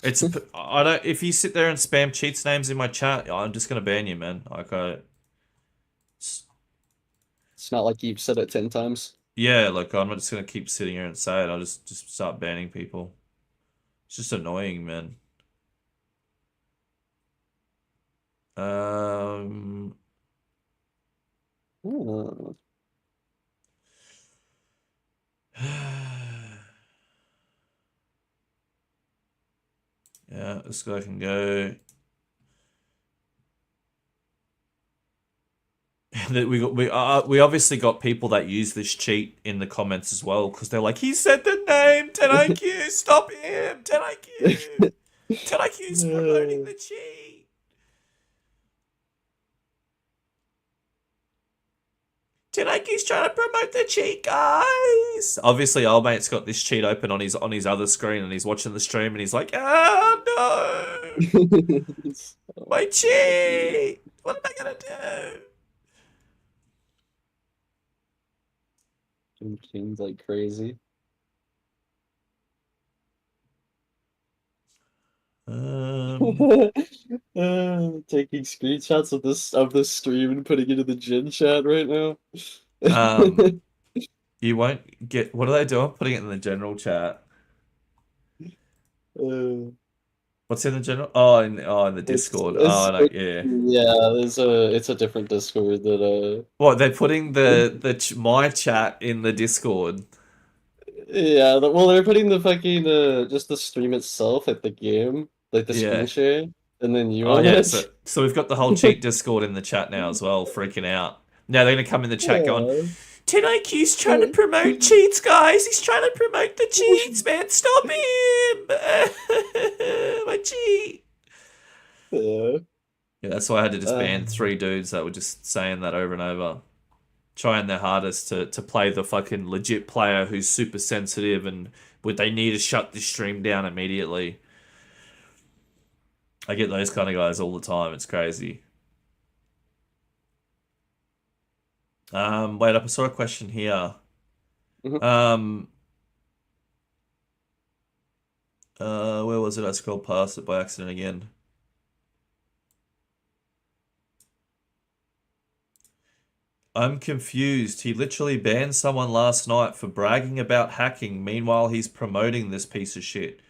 Speaker 1: I don't. If you sit there and spam cheats names in my chat, I'm just gonna ban you, man. Like
Speaker 3: It's not like you've said it 10 times.
Speaker 1: yeah, like I'm not just gonna keep sitting here and say it. I'll just start banning people. It's just annoying, man.
Speaker 3: Hmm.
Speaker 1: Yeah, this guy can go. We obviously got people that use this cheat in the comments as well because they're like, he said the name 10IQ, stop him, 10IQ, 10IQ's promoting the cheat. 10IQ's trying to promote the cheat, guys. Obviously, old mate's got this cheat open on his other screen and he's watching the stream and he's like, oh no, my cheat. What am I gonna do?
Speaker 3: Things like crazy. Taking screenshots of this stream and putting it in the Jin chat right now.
Speaker 1: You won't get. What do they do? I'm putting it in the general chat. What's in the general? Oh, in the Discord. Yeah.
Speaker 3: Yeah, it's a different Discord that
Speaker 1: What they're putting my chat in the Discord.
Speaker 3: Yeah, well, they're putting the fucking just the stream itself at the game, like the screen share, and then you
Speaker 1: Oh
Speaker 3: on
Speaker 1: yeah,
Speaker 3: it.
Speaker 1: so we've got the whole cheat Discord in the chat now as well, freaking out. Now they're gonna come in the chat going, 10IQ's trying to promote cheats, guys. He's trying to promote the cheats, man. Stop him! My cheat.
Speaker 3: Yeah.
Speaker 1: Yeah, that's why I had to just ban 3 dudes that were just saying that over and over. Trying their hardest to play the fucking legit player who's super sensitive and would they need to shut this stream down immediately. I get those kind of guys all the time. It's crazy. Wait up, I saw a question here. Where was it? I scrolled past it by accident again. I'm confused. He literally banned someone last night for bragging about hacking. Meanwhile, he's promoting this piece of shit.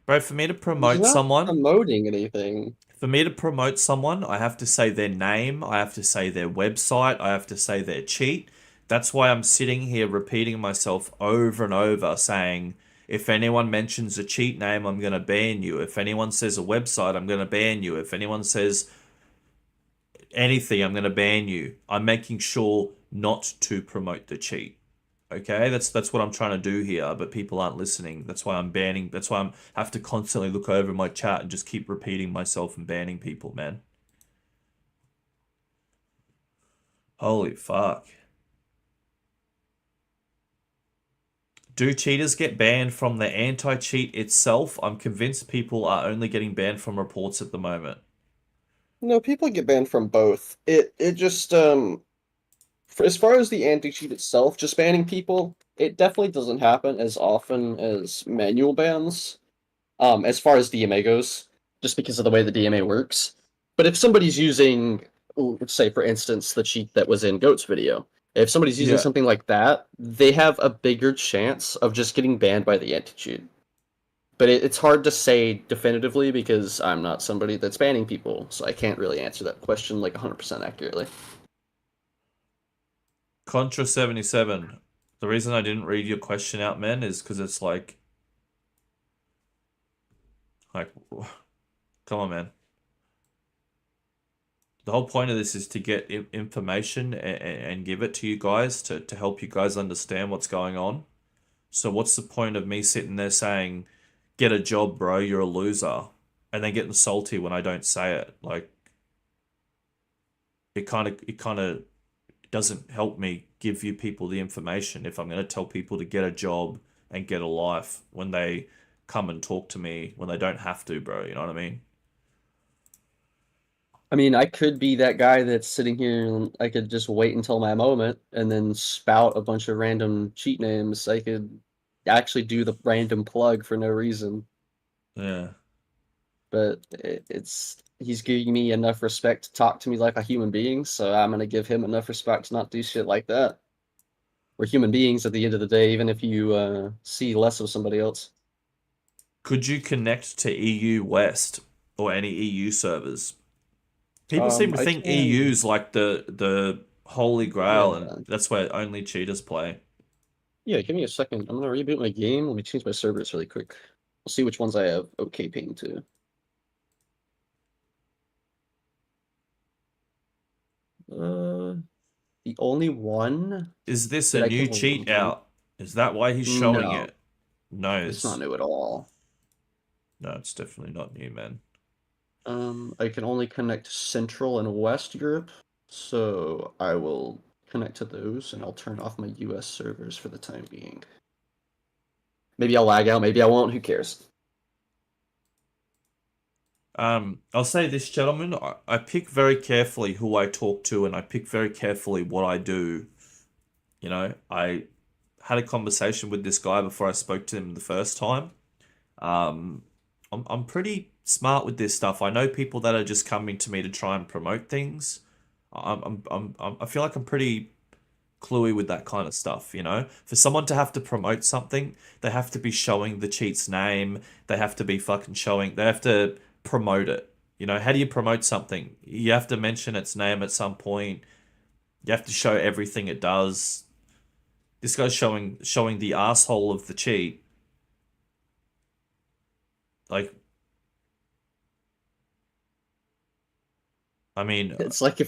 Speaker 1: Bro, for me to promote someone...
Speaker 3: promoting anything.
Speaker 1: For me to promote someone, I have to say their name, I have to say their website, I have to say their cheat. That's why I'm sitting here repeating myself over and over saying, if anyone mentions a cheat name, I'm going to ban you. If anyone says a website, I'm going to ban you. If anyone says anything, I'm going to ban you. I'm making sure not to promote the cheat. Okay, that's what I'm trying to do here, but people aren't listening. That's why I'm banning. That's why I have to constantly look over my chat and just keep repeating myself and banning people, man. Holy fuck. Do cheaters get banned from the anti-cheat itself? I'm convinced people are only getting banned from reports at the moment.
Speaker 3: No, people get banned from both. It just as far as the anti-cheat itself, just banning people, it definitely doesn't happen as often as manual bans. As far as DMA goes, just because of the way the DMA works. But if somebody's using, say for instance, the cheat that was in Goat's video, if somebody's using something like that, they have a bigger chance of just getting banned by the anti-cheat. But it's hard to say definitively because I'm not somebody that's banning people, so I can't really answer that question like 100% accurately.
Speaker 1: Contra 77. The reason I didn't read your question out, man, is because it's like, come on, man. The whole point of this is to get information and give it to you guys to help you guys understand what's going on. So what's the point of me sitting there saying, get a job, bro, you're a loser, and then getting salty when I don't say it? Like, it kind of doesn't help me give you people the information if I'm going to tell people to get a job and get a life when they come and talk to me when they don't have to, bro. You know what I mean?
Speaker 3: I mean, I could be that guy that's sitting here and I could just wait until my moment and then spout a bunch of random cheat names. I could actually do the random plug for no reason.
Speaker 1: Yeah.
Speaker 3: but he's giving me enough respect to talk to me like a human being, so I'm gonna give him enough respect to not do shit like that. We're human beings at the end of the day, even if you see less of somebody else.
Speaker 1: Could you connect to EU West or any EU servers? People seem to think EU's like the holy grail, and that's where only cheaters play.
Speaker 3: Yeah, give me a second. I'm gonna reboot my game. Let me change my servers really quick. We'll see which ones I have okay ping to. The only one
Speaker 1: is this a new cheat out? Is that why he's showing it? No,
Speaker 3: it's not new at all.
Speaker 1: No, it's definitely not new, man.
Speaker 3: I can only connect to Central and West Europe, so I will connect to those, and I'll turn off my US servers for the time being. Maybe I'll lag out, maybe I won't, who cares?
Speaker 1: I'll say this, gentlemen, I pick very carefully who I talk to, and I pick very carefully what I do. You know, I had a conversation with this guy before I spoke to him the first time. I'm pretty smart with this stuff. I know people that are just coming to me to try and promote things. I feel like I'm pretty cluey with that kind of stuff, you know? For someone to have to promote something, they have to be showing the cheat's name. They have to be fucking showing, they have to promote it. You know, how do you promote something? You have to mention its name at some point. You have to show everything it does. This guy's showing the asshole of the cheat. Like, I mean,
Speaker 3: it's like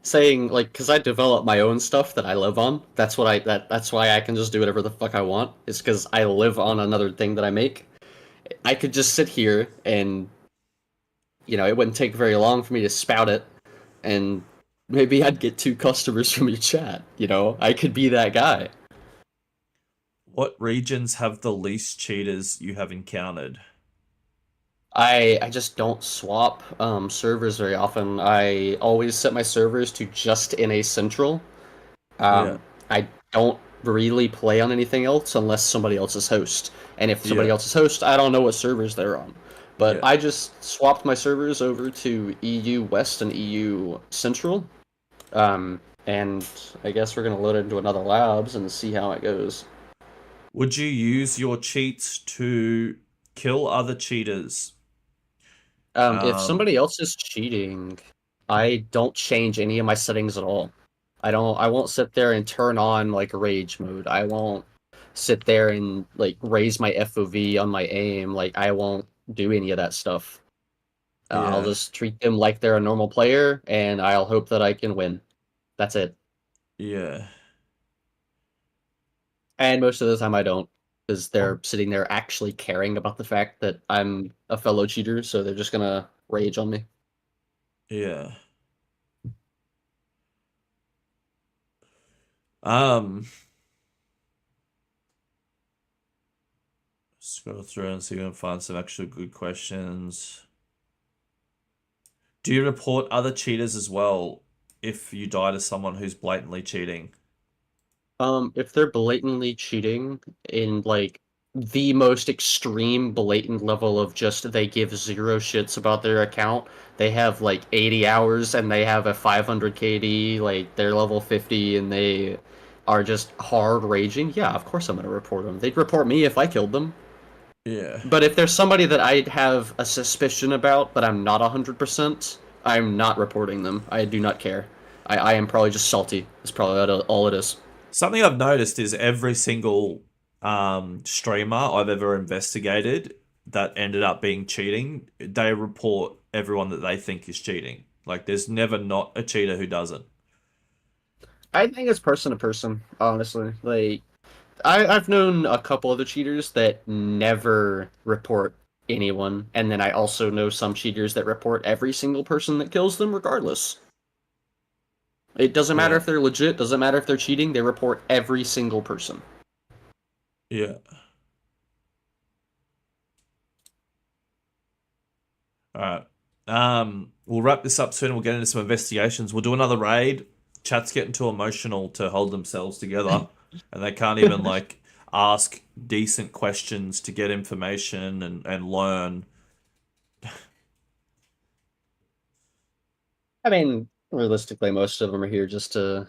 Speaker 3: saying like, because I develop my own stuff that I live on. That's why I can just do whatever the fuck I want. It's because I live on another thing that I make. I could just sit here and, you know, it wouldn't take very long for me to spout it, and maybe I'd get 2 customers from your chat. You know, I could be that guy.
Speaker 1: What regions have the least cheaters you have encountered?
Speaker 3: I just don't swap servers very often. I always set my servers to just NA Central. I don't really play on anything else unless somebody else is host. And if somebody else is host, I don't know what servers they're on. But I just swapped my servers over to EU West and EU Central. And I guess we're going to load into another labs and see how it goes.
Speaker 1: Would you use your cheats to kill other cheaters?
Speaker 3: If somebody else is cheating, I don't change any of my settings at all. I won't sit there and turn on like rage mode. I won't sit there and like raise my FOV on my aim. Like, I won't do any of that stuff. I'll just treat them like they're a normal player, and I'll hope that I can win. That's it.
Speaker 1: Yeah.
Speaker 3: And most of the time I don't, because they're sitting there actually caring about the fact that I'm a fellow cheater, so they're just gonna rage on me.
Speaker 1: Yeah. Scroll through and see if we can find some actual good questions. Do you report other cheaters as well if you die to someone who's blatantly cheating?
Speaker 3: If they're blatantly cheating in like the most extreme blatant level of just they give 0 shits about their account, they have like 80 hours and they have a 500 KD, like they're level 50 and they are just hard raging, yeah, of course I'm gonna report them. They'd report me if I killed them.
Speaker 1: Yeah.
Speaker 3: But if there's somebody that I have a suspicion about, but I'm not 100%, I'm not reporting them. I do not care. I am probably just salty. That's probably all it is.
Speaker 1: Something I've noticed is every single streamer I've ever investigated that ended up being cheating, they report everyone that they think is cheating. Like, there's never not a cheater who doesn't.
Speaker 3: I think it's person to person, honestly. Like, I've known a couple of the cheaters that never report anyone, and then I also know some cheaters that report every single person that kills them regardless. It doesn't matter if they're legit, doesn't matter if they're cheating, they report every single person.
Speaker 1: Yeah. Alright. We'll wrap this up soon. We'll get into some investigations. We'll do another raid. Chat's getting too emotional to hold themselves together. And they can't even, like, ask decent questions to get information and learn.
Speaker 3: I mean, realistically, most of them are here just to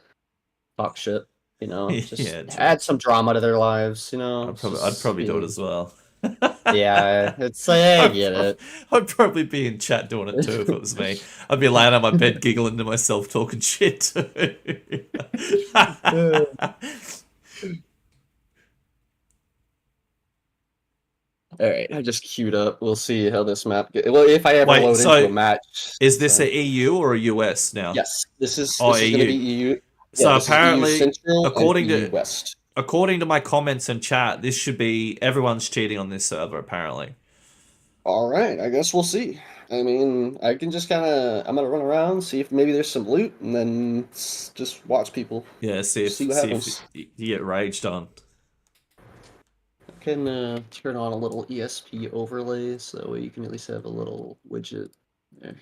Speaker 3: talk shit. You know, just
Speaker 1: Yeah, true.
Speaker 3: add some drama to their lives. You know,
Speaker 1: I'd probably do it as well.
Speaker 3: Yeah, it's like I get it.
Speaker 1: I'd probably be in chat doing it too if it was me. I'd be laying on my bed giggling to myself, talking shit too.
Speaker 3: All right, I just queued up. We'll see how this map goes. Well, if I ever
Speaker 1: Wait,
Speaker 3: load
Speaker 1: so
Speaker 3: into a match.
Speaker 1: is this a EU or a US now?
Speaker 3: Yes, this is
Speaker 1: Oh,
Speaker 3: going to be
Speaker 1: EU.
Speaker 3: EU.
Speaker 1: So
Speaker 3: This is EU
Speaker 1: apparently,
Speaker 3: Central
Speaker 1: according
Speaker 3: and EU
Speaker 1: to
Speaker 3: West.
Speaker 1: according to my comments in chat, this should be everyone's cheating on this server. Apparently.
Speaker 3: All right, I guess we'll see. I mean, I can just I'm gonna run around, see if maybe there's some loot, and then just watch people.
Speaker 1: Yeah, see
Speaker 3: what
Speaker 1: if
Speaker 3: happens.
Speaker 1: you get raged on.
Speaker 3: I can turn on a little ESP overlay so you can at least have a little widget there.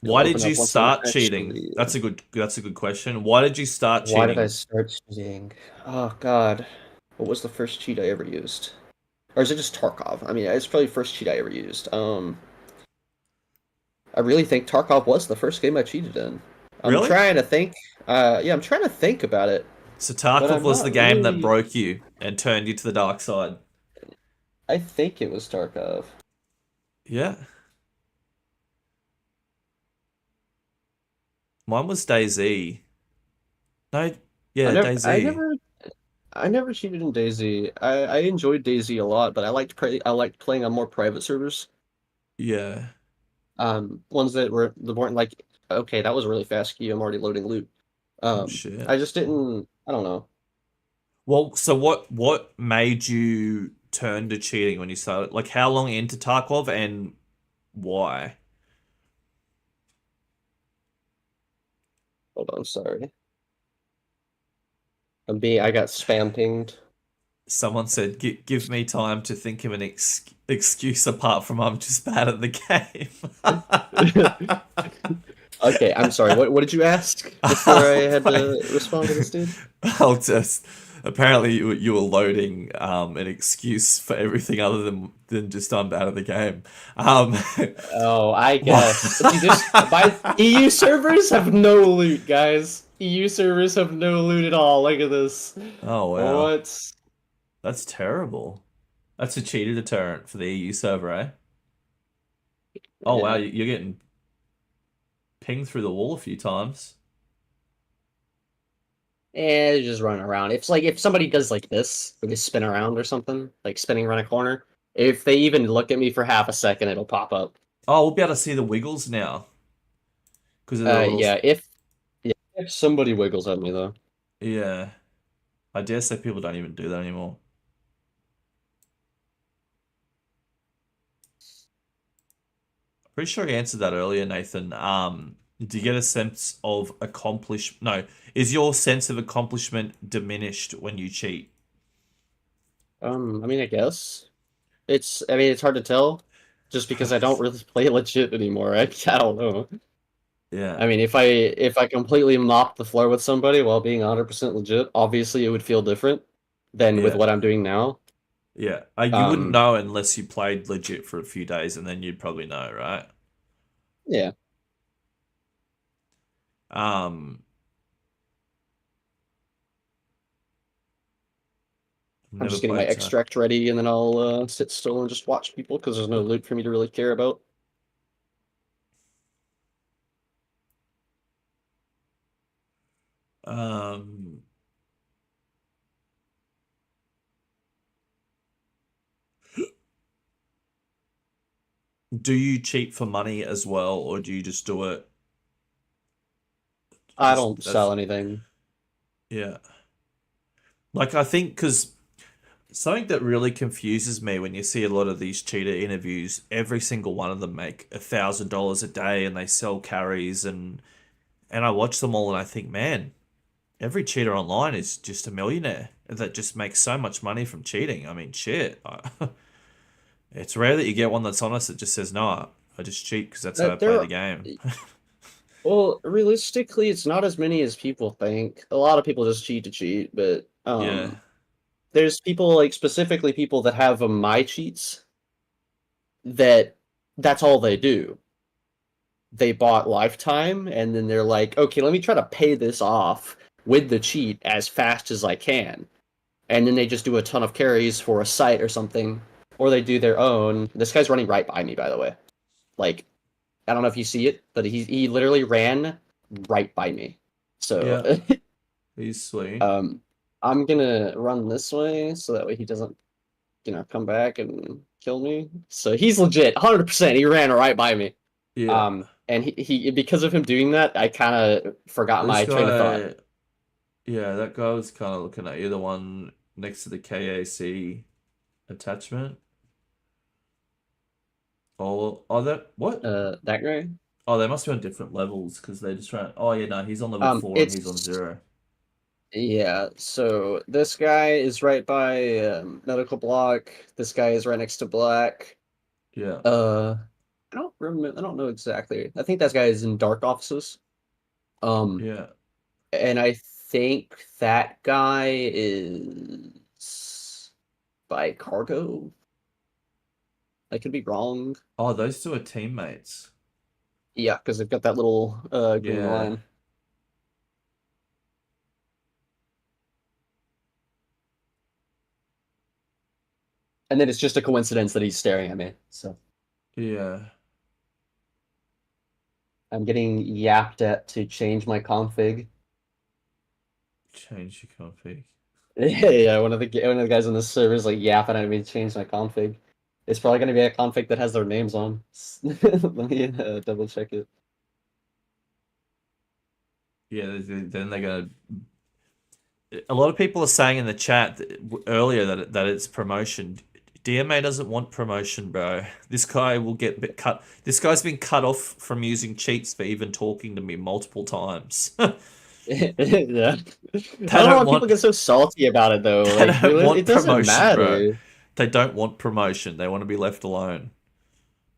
Speaker 1: Why did you start cheating? That's a good question. Why did you start cheating?
Speaker 3: Why did I start cheating? Oh god. What was the first cheat I ever used? Or is it just Tarkov? I mean, it's probably the first cheat I ever used. I really think Tarkov was the first game I cheated in. I'm trying to think. Yeah, I'm trying to think about it.
Speaker 1: So Tarkov was the game that broke you and turned you to the dark side.
Speaker 3: I think it was Tarkov.
Speaker 1: Yeah. Mine was DayZ. No, yeah, DayZ.
Speaker 3: I never cheated in DayZ. I enjoyed DayZ a lot, but I liked playing on more private servers.
Speaker 1: Yeah.
Speaker 3: Ones that weren't like, okay, that was a really fast queue. I'm already loading loot.
Speaker 1: Shit.
Speaker 3: I just didn't. I don't know.
Speaker 1: Well, so what made you turn to cheating when you started? Like, how long into Tarkov and why?
Speaker 3: Hold on, sorry. I got spam pinged.
Speaker 1: Someone said, "Give me time to think of an excuse apart from I'm just bad at the game."
Speaker 3: Okay, I'm sorry. What did you ask before I had to respond to this dude?
Speaker 1: I'll just apparently you were loading an excuse for everything other than just I'm bad at the game.
Speaker 3: Oh, I guess. EU servers have no loot, guys. EU servers have no loot at all. Look at this.
Speaker 1: Oh wow.
Speaker 3: What?
Speaker 1: That's terrible. That's a cheater deterrent for the EU server, eh? Oh wow, you're getting pinged through the wall a few times.
Speaker 3: Yeah, they're just running around. It's like if somebody does like this, where they spin around or something, like spinning around a corner, if they even look at me for half a second, it'll pop up.
Speaker 1: Oh, we'll be able to see the wiggles now.
Speaker 3: If somebody wiggles at me though.
Speaker 1: Yeah. I dare say people don't even do that anymore. Pretty sure I answered that earlier, Nathan. Do you get a sense of is your sense of accomplishment diminished when you cheat?
Speaker 3: I mean, I guess. It's hard to tell, just because I don't really play legit anymore. I don't know.
Speaker 1: Yeah.
Speaker 3: I mean, if I completely mop the floor with somebody while being 100% legit, obviously it would feel different than with what I'm doing now.
Speaker 1: Yeah. You wouldn't know unless you played legit for a few days, and then you'd probably know, right?
Speaker 3: Yeah.
Speaker 1: I'm
Speaker 3: just getting my extract ready, and then I'll sit still and just watch people, because there's no loot for me to really care about.
Speaker 1: Do you cheat for money as well, or do you just do it?
Speaker 3: I don't sell anything.
Speaker 1: Yeah. Like, I think, because something that really confuses me when you see a lot of these cheater interviews, every single one of them make $1,000 a day and they sell carries, and I watch them all and I think, man, every cheater online is just a millionaire that just makes so much money from cheating. I mean, shit. It's rare that you get one that's honest that just says, no, I just cheat because that's how I play the game.
Speaker 3: Well, realistically, it's not as many as people think. A lot of people just cheat to cheat, but there's people, like, specifically people that have my cheats that's all they do. they bought Lifetime, and then they're like, okay, let me try to pay this off with the cheat as fast as I can. And then they just do a ton of carries for a site or something, or they do their own. This guy's running right by me, by the way. Like, I don't know if you see it, but he literally ran right by me. So
Speaker 1: Yeah. He's sweet.
Speaker 3: I'm gonna run this way so that way he doesn't, come back and kill me. So he's legit, 100%. He ran right by me.
Speaker 1: Yeah.
Speaker 3: And he because of him doing that, I kind of forgot
Speaker 1: This
Speaker 3: my train of thought.
Speaker 1: guy, yeah, that guy was kind of looking at you, the one next to the KAC attachment. Oh, that what?
Speaker 3: That guy.
Speaker 1: Oh, they must be on different levels because they're just trying. Oh yeah, no, he's on level 4 and he's on 0.
Speaker 3: Yeah. So this guy is right by medical block. This guy is right next to black.
Speaker 1: Yeah.
Speaker 3: I don't remember. I don't know exactly. I think that guy is in dark offices.
Speaker 1: Yeah.
Speaker 3: And I think that guy is by cargo. I could be wrong.
Speaker 1: Oh, those two are teammates.
Speaker 3: Yeah, because they've got that little green
Speaker 1: Yeah.
Speaker 3: line. And then it's just a coincidence that he's staring at me. So
Speaker 1: Yeah.
Speaker 3: I'm getting yapped at to change my config.
Speaker 1: Change your config.
Speaker 3: Yeah, one of the guys on the server is like yapping at me to change my config. It's probably going to be a config that has their names on. Let me double check it.
Speaker 1: Yeah, then they're gonna. A lot of people are saying in the chat earlier that it's promotion. DMA doesn't want promotion, bro. This guy will get cut. This guy's been cut off from using cheats for even talking to me multiple times.
Speaker 3: Yeah. I don't know why people get so salty about it though.
Speaker 1: They
Speaker 3: Like,
Speaker 1: don't want
Speaker 3: it doesn't
Speaker 1: promotion,
Speaker 3: matter.
Speaker 1: bro. They don't want promotion. They want to be left alone.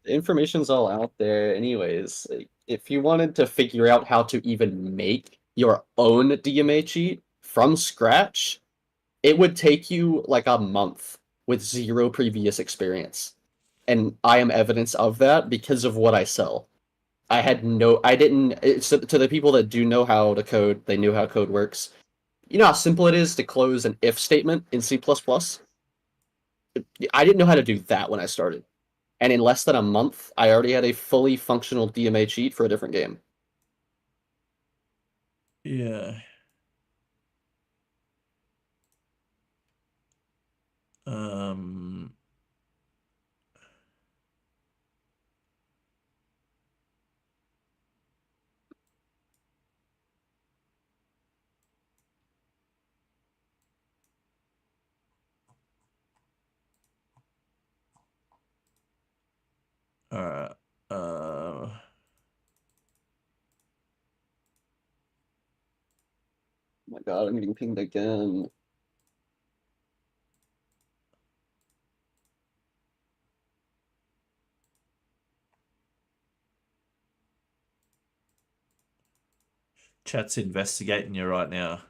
Speaker 3: The information's all out there anyways. Like, if you wanted to figure out how to even make your own DMA cheat from scratch, it would take you like a month with zero previous experience. And I am evidence of that because of what I sell. I didn't, to the people that do know how to code, they knew how code works. You know how simple it is to close an if statement in C++? I didn't know how to do that when I started. And in less than a month, I already had a fully functional DMA cheat for a different game.
Speaker 1: Yeah. Alright.
Speaker 3: Oh my god, I'm getting pinged again.
Speaker 1: Chat's investigating you right now.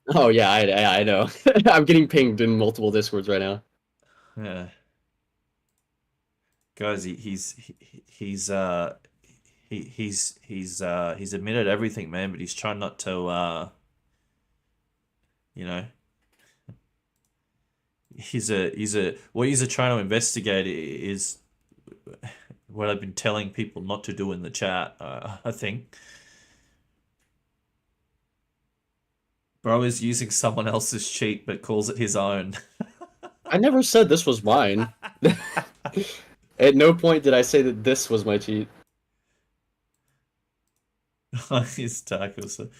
Speaker 3: Oh yeah, I know. I'm getting pinged in multiple Discords right now.
Speaker 1: Yeah. Guys, he's admitted everything, man, but he's trying not to you know, what he's trying to investigate is what I've been telling people not to do in the chat. I think bro is using someone else's cheat but calls it his own.
Speaker 3: I never said this was mine. At no point did I say that this was my cheat.
Speaker 1: His Tarkov.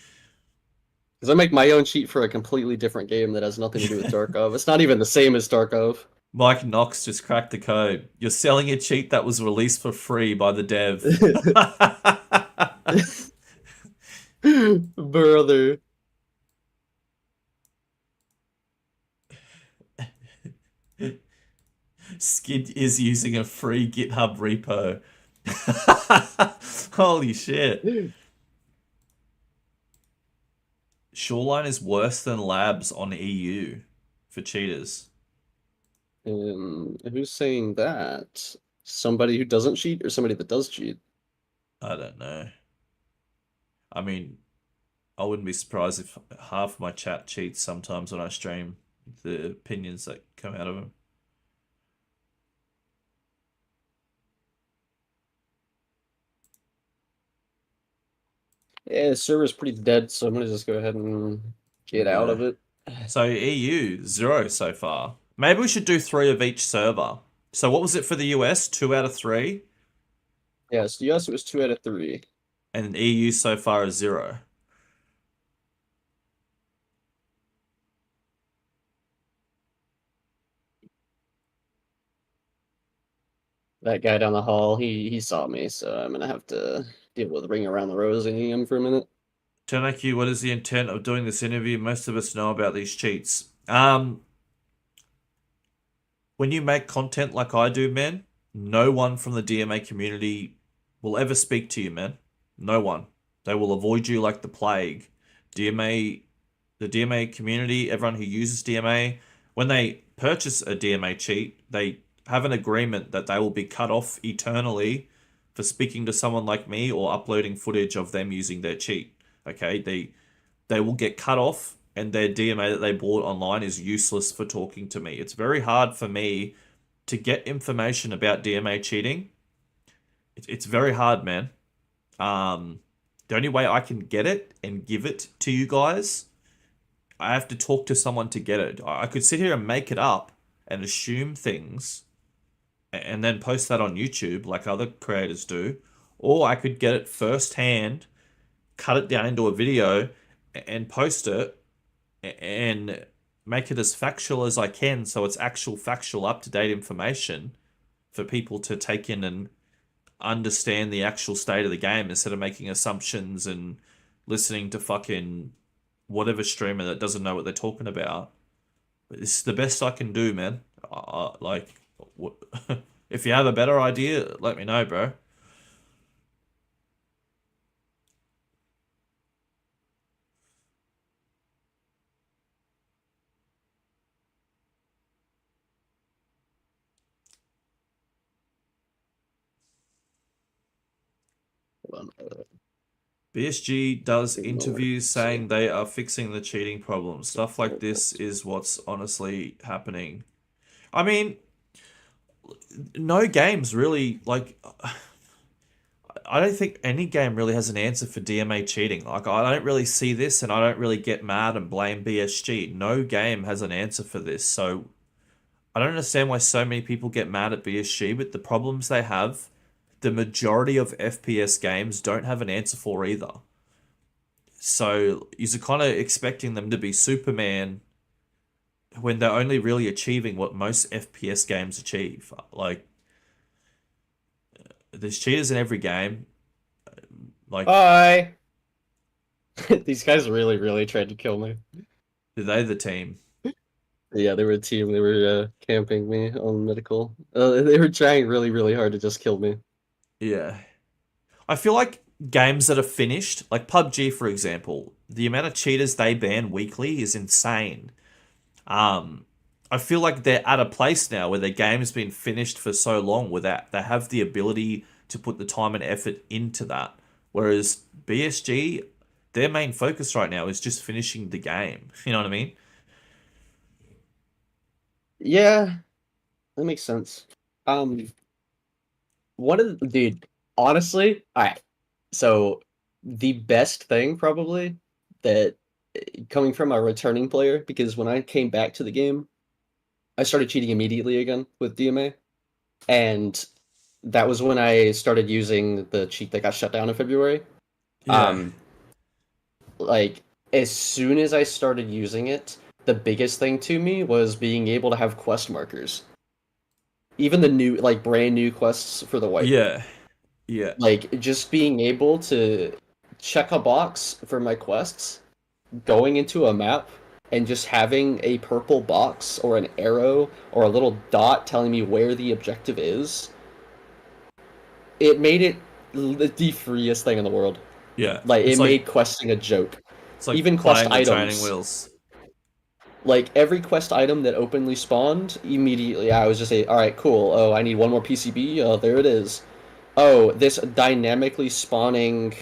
Speaker 3: Because I make my own cheat for a completely different game that has nothing to do with Tarkov. It's not even the same as Tarkov.
Speaker 1: Mike Knox just cracked the code. You're selling a cheat that was released for free by the dev.
Speaker 3: Brother.
Speaker 1: Skid is using a free GitHub repo. Holy shit. Shoreline is worse than Labs on EU for cheaters.
Speaker 3: Who's saying that? Somebody who doesn't cheat or somebody that does cheat?
Speaker 1: I don't know. I mean, I wouldn't be surprised if half my chat cheats sometimes when I stream, the opinions that come out of them.
Speaker 3: Yeah, the server's pretty dead, so I'm gonna just go ahead and get out of it.
Speaker 1: So EU, 0 so far. Maybe we should do 3 of each server. So what was it for the US? 2 out of 3?
Speaker 3: Yeah, so US it was 2 out of 3.
Speaker 1: And EU so far is 0.
Speaker 3: That guy down the hall, he saw me, so I'm gonna have to deal with Ring Around the Rosy him for a minute.
Speaker 1: Tanaki, what is the intent of doing this interview? Most of us know about these cheats. When you make content like I do, man, no one from the DMA community will ever speak to you, man. No one. They will avoid you like the plague. DMA, the DMA community, everyone who uses DMA, when they purchase a DMA cheat, they have an agreement that they will be cut off eternally for speaking to someone like me or uploading footage of them using their cheat. Okay, they will get cut off, and their DMA that they bought online is useless for talking to me. It's very hard for me to get information about DMA cheating. It's very hard, man. The only way I can get it and give it to you guys, I have to talk to someone to get it. I could sit here and make it up and assume things and then post that on YouTube like other creators do. Or I could get it firsthand, cut it down into a video and post it and make it as factual as I can so it's actual factual up-to-date information for people to take in and understand the actual state of the game instead of making assumptions and listening to fucking whatever streamer that doesn't know what they're talking about. But this is the best I can do, man. If you have a better idea, let me know, bro. BSG does interviews saying they are fixing the cheating problem. Stuff like this is what's honestly happening. I mean, no games really, like, I don't think any game really has an answer for DMA cheating. Like, I don't really see this, and I don't really get mad and blame BSG. No game has an answer for this, so I don't understand why so many people get mad at BSG with the problems they have. The majority of FPS games don't have an answer for either. So you're kind of expecting them to be Superman when they're only really achieving what most FPS games achieve. Like, there's cheaters in every game. Like,
Speaker 3: Bye! These guys really, really tried to kill me.
Speaker 1: they're the team.
Speaker 3: Yeah, they were a team. They were camping me on medical. They were trying really, really hard to just kill me.
Speaker 1: Yeah. I feel like games that are finished, like PUBG, for example, the amount of cheaters they ban weekly is insane. I feel like they're at a place now where their game has been finished for so long where they have the ability to put the time and effort into that. Whereas BSG, their main focus right now is just finishing the game. You know what I mean?
Speaker 3: Yeah, that makes sense. Dude, honestly, alright. So the best thing probably that coming from a returning player, because when I came back to the game, I started cheating immediately again with DMA, and that was when I started using the cheat that got shut down in February.
Speaker 1: Yeah.
Speaker 3: Like, as soon as I started using it, the biggest thing to me was being able to have quest markers. Even the new, like, brand new quests for the white.
Speaker 1: Yeah. Yeah.
Speaker 3: Like, just being able to check a box for my quests, going into a map, and just having a purple box or an arrow or a little dot telling me where the objective is, it made it the freest thing in the world.
Speaker 1: Yeah.
Speaker 3: Like, it made questing a joke.
Speaker 1: It's like
Speaker 3: even quest
Speaker 1: playing the
Speaker 3: items.
Speaker 1: training wheels.
Speaker 3: Like, every quest item that openly spawned, immediately I was just say, alright, cool, oh, I need one more PCB, oh, there it is. oh, this dynamically spawning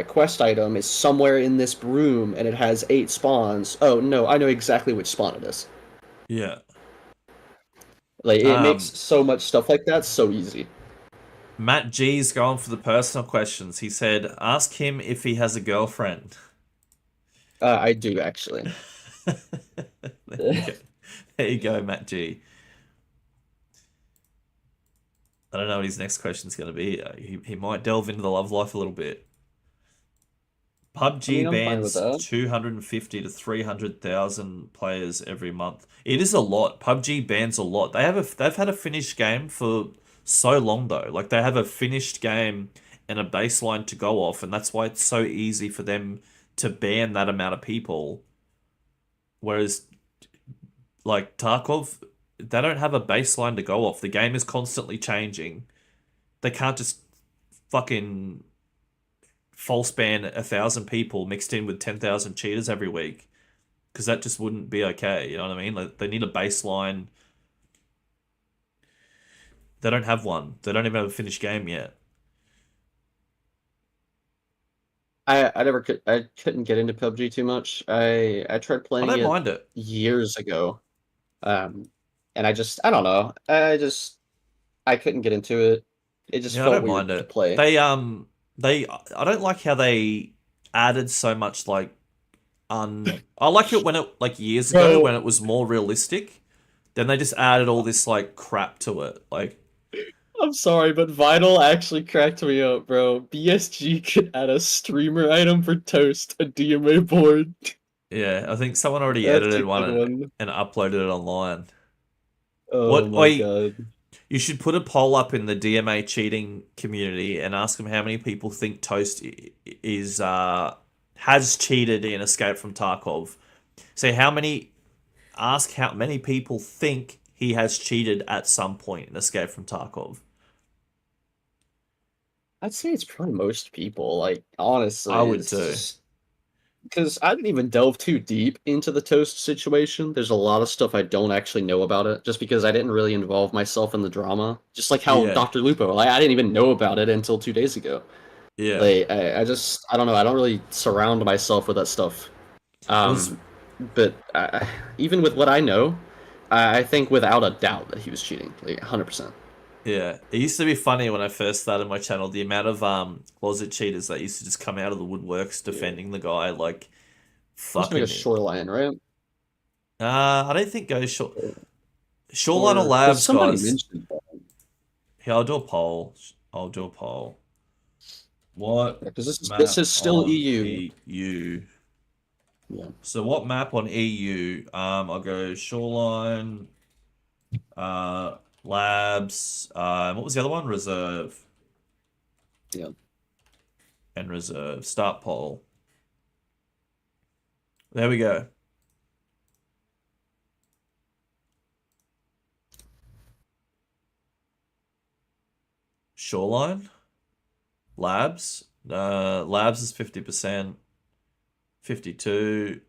Speaker 3: quest item is somewhere in this room and it has 8 spawns. Oh no, I know exactly which spawn it is.
Speaker 1: Yeah.
Speaker 3: Like it makes so much stuff like that so easy.
Speaker 1: Matt G's going for the personal questions. He said, "Ask him if he has a girlfriend."
Speaker 3: I do actually.
Speaker 1: There you go, Matt G. I don't know what his next question's going to be. He might delve into the love life a little bit. PUBG
Speaker 3: I'm fine with
Speaker 1: bans
Speaker 3: that.
Speaker 1: 250 to 300,000 players every month. It is a lot. PUBG bans a lot. They've had a finished game for so long though. Like they have a finished game and a baseline to go off, and that's why it's so easy for them to ban that amount of people. Whereas like Tarkov, they don't have a baseline to go off. The game is constantly changing. They can't just fucking false ban 1,000 people mixed in with 10,000 cheaters every week, because that just wouldn't be okay. You know what I mean? Like they need a baseline. They don't have one. They don't even have a finished game yet.
Speaker 3: I couldn't get into PUBG too much. I tried
Speaker 1: I
Speaker 3: playing
Speaker 1: don't
Speaker 3: it
Speaker 1: mind it.
Speaker 3: years ago. And I don't know. I couldn't get into it. It just
Speaker 1: Yeah, I
Speaker 3: felt
Speaker 1: don't mind
Speaker 3: weird to
Speaker 1: it.
Speaker 3: play.
Speaker 1: I don't like how they added so much like I like it when it like years ago
Speaker 3: Bro.
Speaker 1: when it was more realistic. Then they just added all this like crap to it. Like
Speaker 3: I'm sorry, but Vinyl actually cracked me up, bro. BSG could add a streamer item for Toast, a DMA board.
Speaker 1: yeah, I think someone already
Speaker 3: That's a
Speaker 1: edited one
Speaker 3: good one.
Speaker 1: and uploaded it online.
Speaker 3: Oh
Speaker 1: What
Speaker 3: my
Speaker 1: wait,
Speaker 3: god.
Speaker 1: you should put a poll up in the DMA cheating community and ask them how many people think Toast is has cheated in Escape from Tarkov. Say ask how many people think he has cheated at some point in Escape from Tarkov.
Speaker 3: I'd say it's probably most people. Like honestly,
Speaker 1: I would
Speaker 3: it's
Speaker 1: too.
Speaker 3: just because I didn't even delve too deep into the Toast situation. There's a lot of stuff I don't actually know about it, just because I didn't really involve myself in the drama. Just like how
Speaker 1: Yeah,
Speaker 3: Dr. Lupo, like I didn't even know about it until 2 days ago.
Speaker 1: yeah.
Speaker 3: Like I don't know. I don't really surround myself with that stuff.
Speaker 1: It was
Speaker 3: But even with what I know, I think without a doubt that he was cheating, like 100%.
Speaker 1: yeah. It used to be funny when I first started my channel. The amount of closet cheaters that used to just come out of the woodworks defending the guy, like
Speaker 3: Just like a
Speaker 1: fucking.
Speaker 3: shoreline, right?
Speaker 1: I don't think go Shoreline or
Speaker 3: Because
Speaker 1: Labs,
Speaker 3: somebody
Speaker 1: guys.
Speaker 3: mentioned that.
Speaker 1: Yeah, I'll do a poll. I'll do a poll. What
Speaker 3: Because this
Speaker 1: map
Speaker 3: is still
Speaker 1: on
Speaker 3: EU.
Speaker 1: EU?
Speaker 3: Yeah.
Speaker 1: So what map on EU? I'll go Shoreline, Labs. What was the other one? Reserve
Speaker 3: Yeah.
Speaker 1: and Reserve. Start poll. There we go. Shoreline, Labs. Labs is 50%. 52.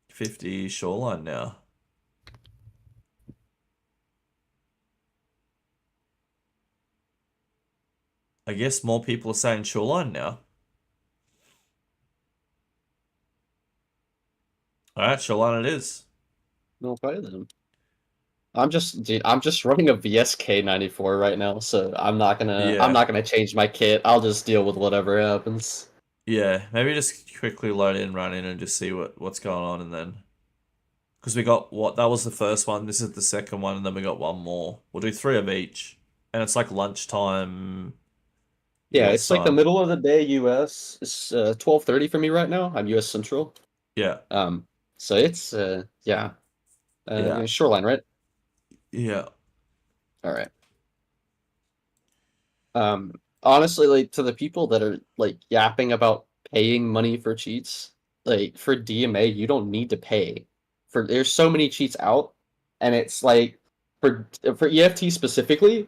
Speaker 1: 50 Shoreline now. I guess more people are saying Shoreline now. Alright, Shoreline it is.
Speaker 3: No, probably then. Dude, I'm just running a VSK 94 right now, so I'm not
Speaker 1: Yeah.
Speaker 3: gonna change my kit. I'll just deal with whatever happens.
Speaker 1: Yeah, maybe just quickly load in, run in, and just see what's going on, and then because we got that was the first one. This is the second one, and then we got one more. We'll do 3 of each, and it's like lunchtime.
Speaker 3: Yeah,
Speaker 1: US
Speaker 3: it's like the
Speaker 1: time.
Speaker 3: middle of the day US. It's 12:30 for me right now. I'm US Central.
Speaker 1: Yeah,
Speaker 3: So it's yeah.
Speaker 1: yeah,
Speaker 3: Shoreline, right?
Speaker 1: yeah.
Speaker 3: All right. Honestly, like to the people that are like yapping about paying money for cheats, like for DMA, you don't need to pay. There's so many cheats out, and it's like for EFT specifically,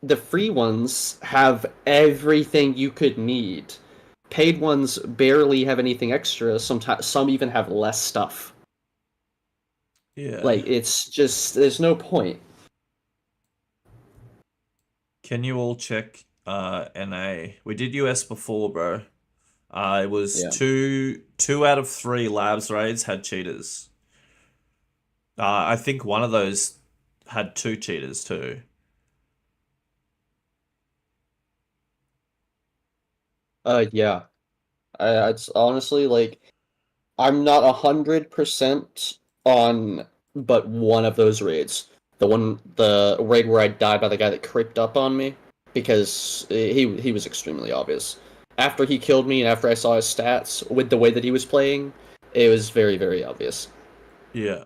Speaker 3: the free ones have everything you could need. Paid ones barely have anything extra. Sometimes some even have less stuff.
Speaker 1: Yeah.
Speaker 3: Like it's just there's no point.
Speaker 1: Can you all check NA? We did US before, bro. It was
Speaker 3: Yeah.
Speaker 1: two out of 3 labs raids had cheaters. I think one of those had 2 cheaters too.
Speaker 3: Yeah. It's honestly like I'm not 100% on but one of those raids. The raid where I died by the guy that creeped up on me because he was extremely obvious. After he killed me and after I saw his stats with the way that he was playing, it was very, very obvious.
Speaker 1: Yeah.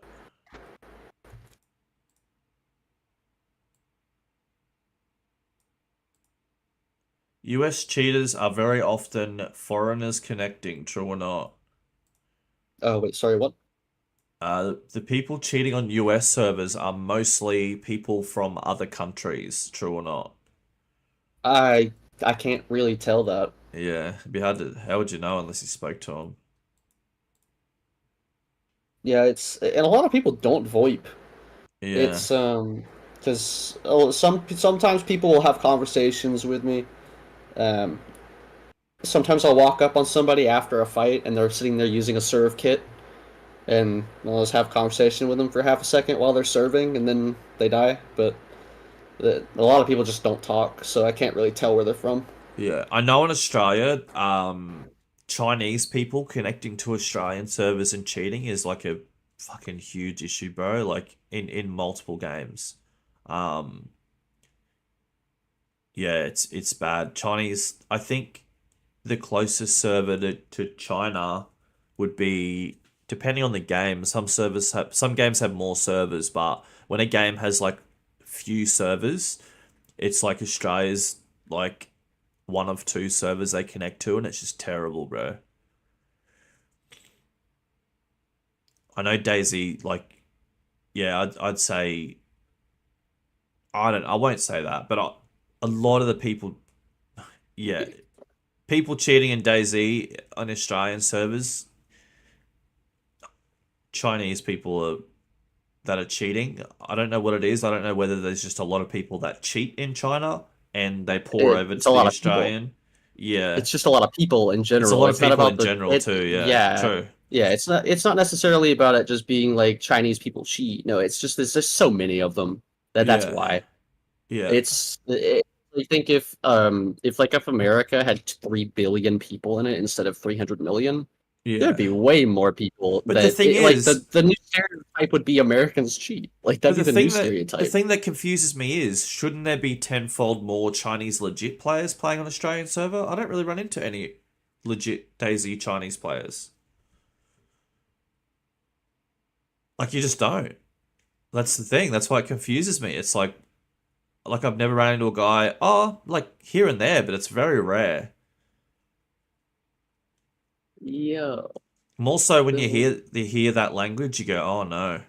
Speaker 1: US cheaters are very often foreigners connecting, true or not?
Speaker 3: Oh, wait, sorry, what?
Speaker 1: The people cheating on US servers are mostly people from other countries, true or not?
Speaker 3: I I can't really tell that.
Speaker 1: Yeah, it'd be hard to. How would you know unless you spoke to them?
Speaker 3: Yeah, it's and a lot of people don't VoIP.
Speaker 1: Yeah,
Speaker 3: It's because sometimes people will have conversations with me. Um, Sometimes I'll walk up on somebody after a fight and they're sitting there using a serve kit, and I'll just have a conversation with them for half a second while they're serving, and then they die. But a lot of people just don't talk, so I can't really tell where they're from.
Speaker 1: yeah. I know in Australia, Chinese people connecting to Australian servers and cheating is like a fucking huge issue, bro. Like in multiple games. Um, yeah, it's bad. Chinese. I think the closest server to China would be depending on the game. Some games have more servers, but when a game has like few servers, it's like Australia's like one of 2 servers they connect to, and it's just terrible, bro. I know Daisy, like, yeah, I'd say I won't say that, but a lot of the people, yeah, people cheating in Daisy on Australian servers, Chinese people that are cheating. I don't know what it is. I don't know whether there's just a lot of people that cheat in China and they pour over
Speaker 3: It's
Speaker 1: to
Speaker 3: a
Speaker 1: the
Speaker 3: lot of people.
Speaker 1: Australian. Yeah,
Speaker 3: It's just a lot of people in
Speaker 1: it's a
Speaker 3: general.
Speaker 1: lot of
Speaker 3: It's not
Speaker 1: people
Speaker 3: about
Speaker 1: in
Speaker 3: the
Speaker 1: general
Speaker 3: it.
Speaker 1: too. Yeah,
Speaker 3: Yeah,
Speaker 1: true.
Speaker 3: yeah. It's not necessarily about it just being like Chinese people cheat. No, it's just there's just so many of them that's
Speaker 1: Yeah,
Speaker 3: why.
Speaker 1: yeah,
Speaker 3: I think if America had 3 billion people in it instead of 300 million, there'd
Speaker 1: yeah.
Speaker 3: be way more people
Speaker 1: But the
Speaker 3: that
Speaker 1: thing
Speaker 3: like
Speaker 1: is,
Speaker 3: the new stereotype would be Americans cheat. Like
Speaker 1: but
Speaker 3: that'd be the new
Speaker 1: the
Speaker 3: stereotype.
Speaker 1: thing that confuses me is, shouldn't there be tenfold more Chinese legit players playing on Australian server? I don't really run into any legit Daisy Chinese players. Like you just don't. That's the thing. That's why it confuses me. It's like I've never ran into a guy. Oh, like here and there, but it's very rare.
Speaker 3: Yeah.
Speaker 1: More so when you hear that language, you go, "Oh no,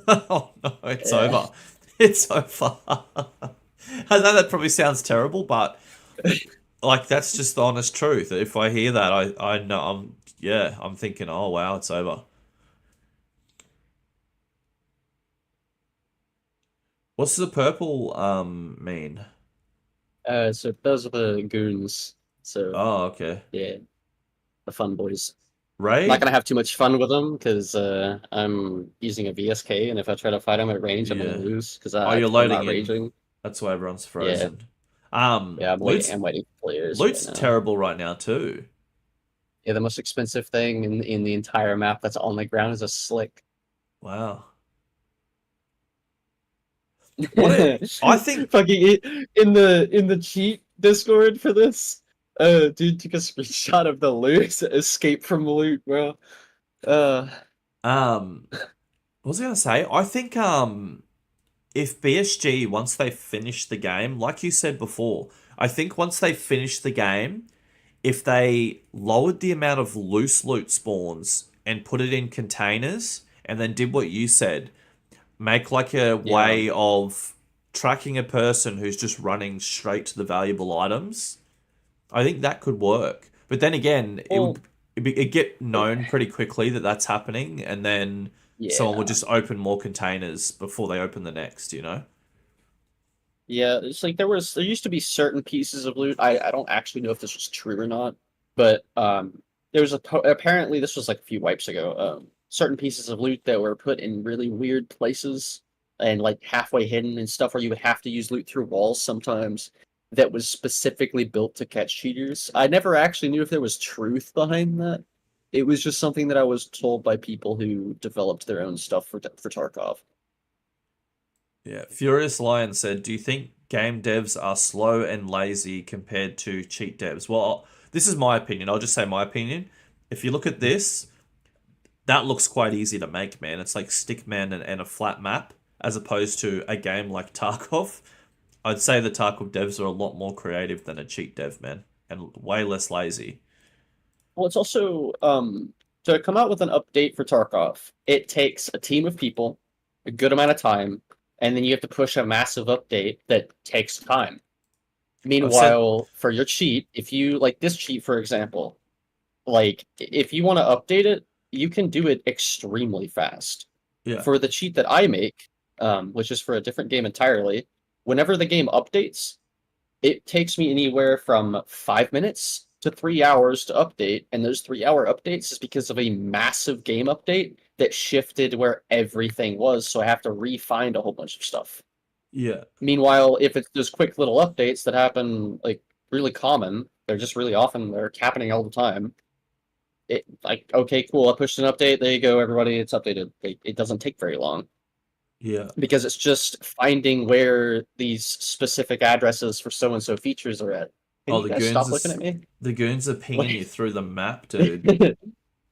Speaker 1: oh no, it's over, it's over." I know that probably sounds terrible, but like that's just the honest truth. If I hear that, I know I'm thinking, "Oh wow, it's over." What's the purple mean?
Speaker 3: So those are the goons. So
Speaker 1: Oh, okay.
Speaker 3: yeah, the fun boys. I'm not
Speaker 1: Raid?
Speaker 3: gonna have too much fun with them because I'm using a VSK, and if I try to fight them at range, I'm gonna
Speaker 1: Yeah.
Speaker 3: lose because
Speaker 1: Oh, you're
Speaker 3: I'm
Speaker 1: loading
Speaker 3: not
Speaker 1: in.
Speaker 3: raging.
Speaker 1: That's why everyone's
Speaker 3: Yeah,
Speaker 1: frozen.
Speaker 3: yeah, I'm waiting.
Speaker 1: Loot's
Speaker 3: I'm waiting for players right
Speaker 1: loot's
Speaker 3: now.
Speaker 1: terrible right now too.
Speaker 3: Yeah, the most expensive thing in the entire map that's on the ground is a slick.
Speaker 1: Wow. I think
Speaker 3: Fucking in the cheat Discord for this. Dude took a screenshot of the loot, escape from loot, bro. Uh,
Speaker 1: what was I gonna say? I think if BSG once they finish the game, like you said before, I think once they finish the game, if they lowered the amount of loose loot spawns and put it in containers and then did what you said, make like a
Speaker 3: yeah.
Speaker 1: way of tracking a person who's just running straight to the valuable items, I think that could work. But then again,
Speaker 3: Well,
Speaker 1: it'd get known pretty quickly that that's happening, and then someone would
Speaker 3: yeah.
Speaker 1: just open more containers before they open the next, you know?
Speaker 3: Yeah, it's like there used to be certain pieces of loot. I don't actually know if this was true or not, but there was apparently this was like a few wipes ago. Certain pieces of loot that were put in really weird places and like halfway hidden and stuff where you would have to use loot through walls sometimes that was specifically built to catch cheaters. I never actually knew if there was truth behind that. It was just something that I was told by people who developed their own stuff for Tarkov.
Speaker 1: Yeah, Furious Lion said, "Do you think game devs are slow and lazy compared to cheat devs?" Well, this is my opinion. I'll just say my opinion. If you look at this, that looks quite easy to make, man. It's like Stickman and a flat map, as opposed to a game like Tarkov. I'd say the Tarkov devs are a lot more creative than a cheat dev, man, and way less lazy.
Speaker 3: Well, it's also to come out with an update for Tarkov. It takes a team of people, a good amount of time, and then you have to push a massive update that takes time.
Speaker 1: I've said,
Speaker 3: Meanwhile, for your cheat, if you like this cheat, for example, like if you want to update it, you can do it extremely fast.
Speaker 1: yeah,
Speaker 3: For the cheat that I make, which is for a different game entirely, whenever the game updates, it takes me anywhere from 5 minutes to 3 hours to update, and those 3 hour updates is because of a massive game update that shifted where everything was, so I have to re-find a whole bunch of stuff.
Speaker 1: yeah,
Speaker 3: Meanwhile, if it's just quick little updates that happen like really common, they're just really often, they're happening all the time. It like okay, cool, I pushed an update, there you go, everybody, it's updated. It doesn't take very long
Speaker 1: yeah.
Speaker 3: because it's just finding where these specific addresses for so and so features are at. Can
Speaker 1: Oh,
Speaker 3: you guys stop looking at me?
Speaker 1: the goons are pinging you through the map, dude.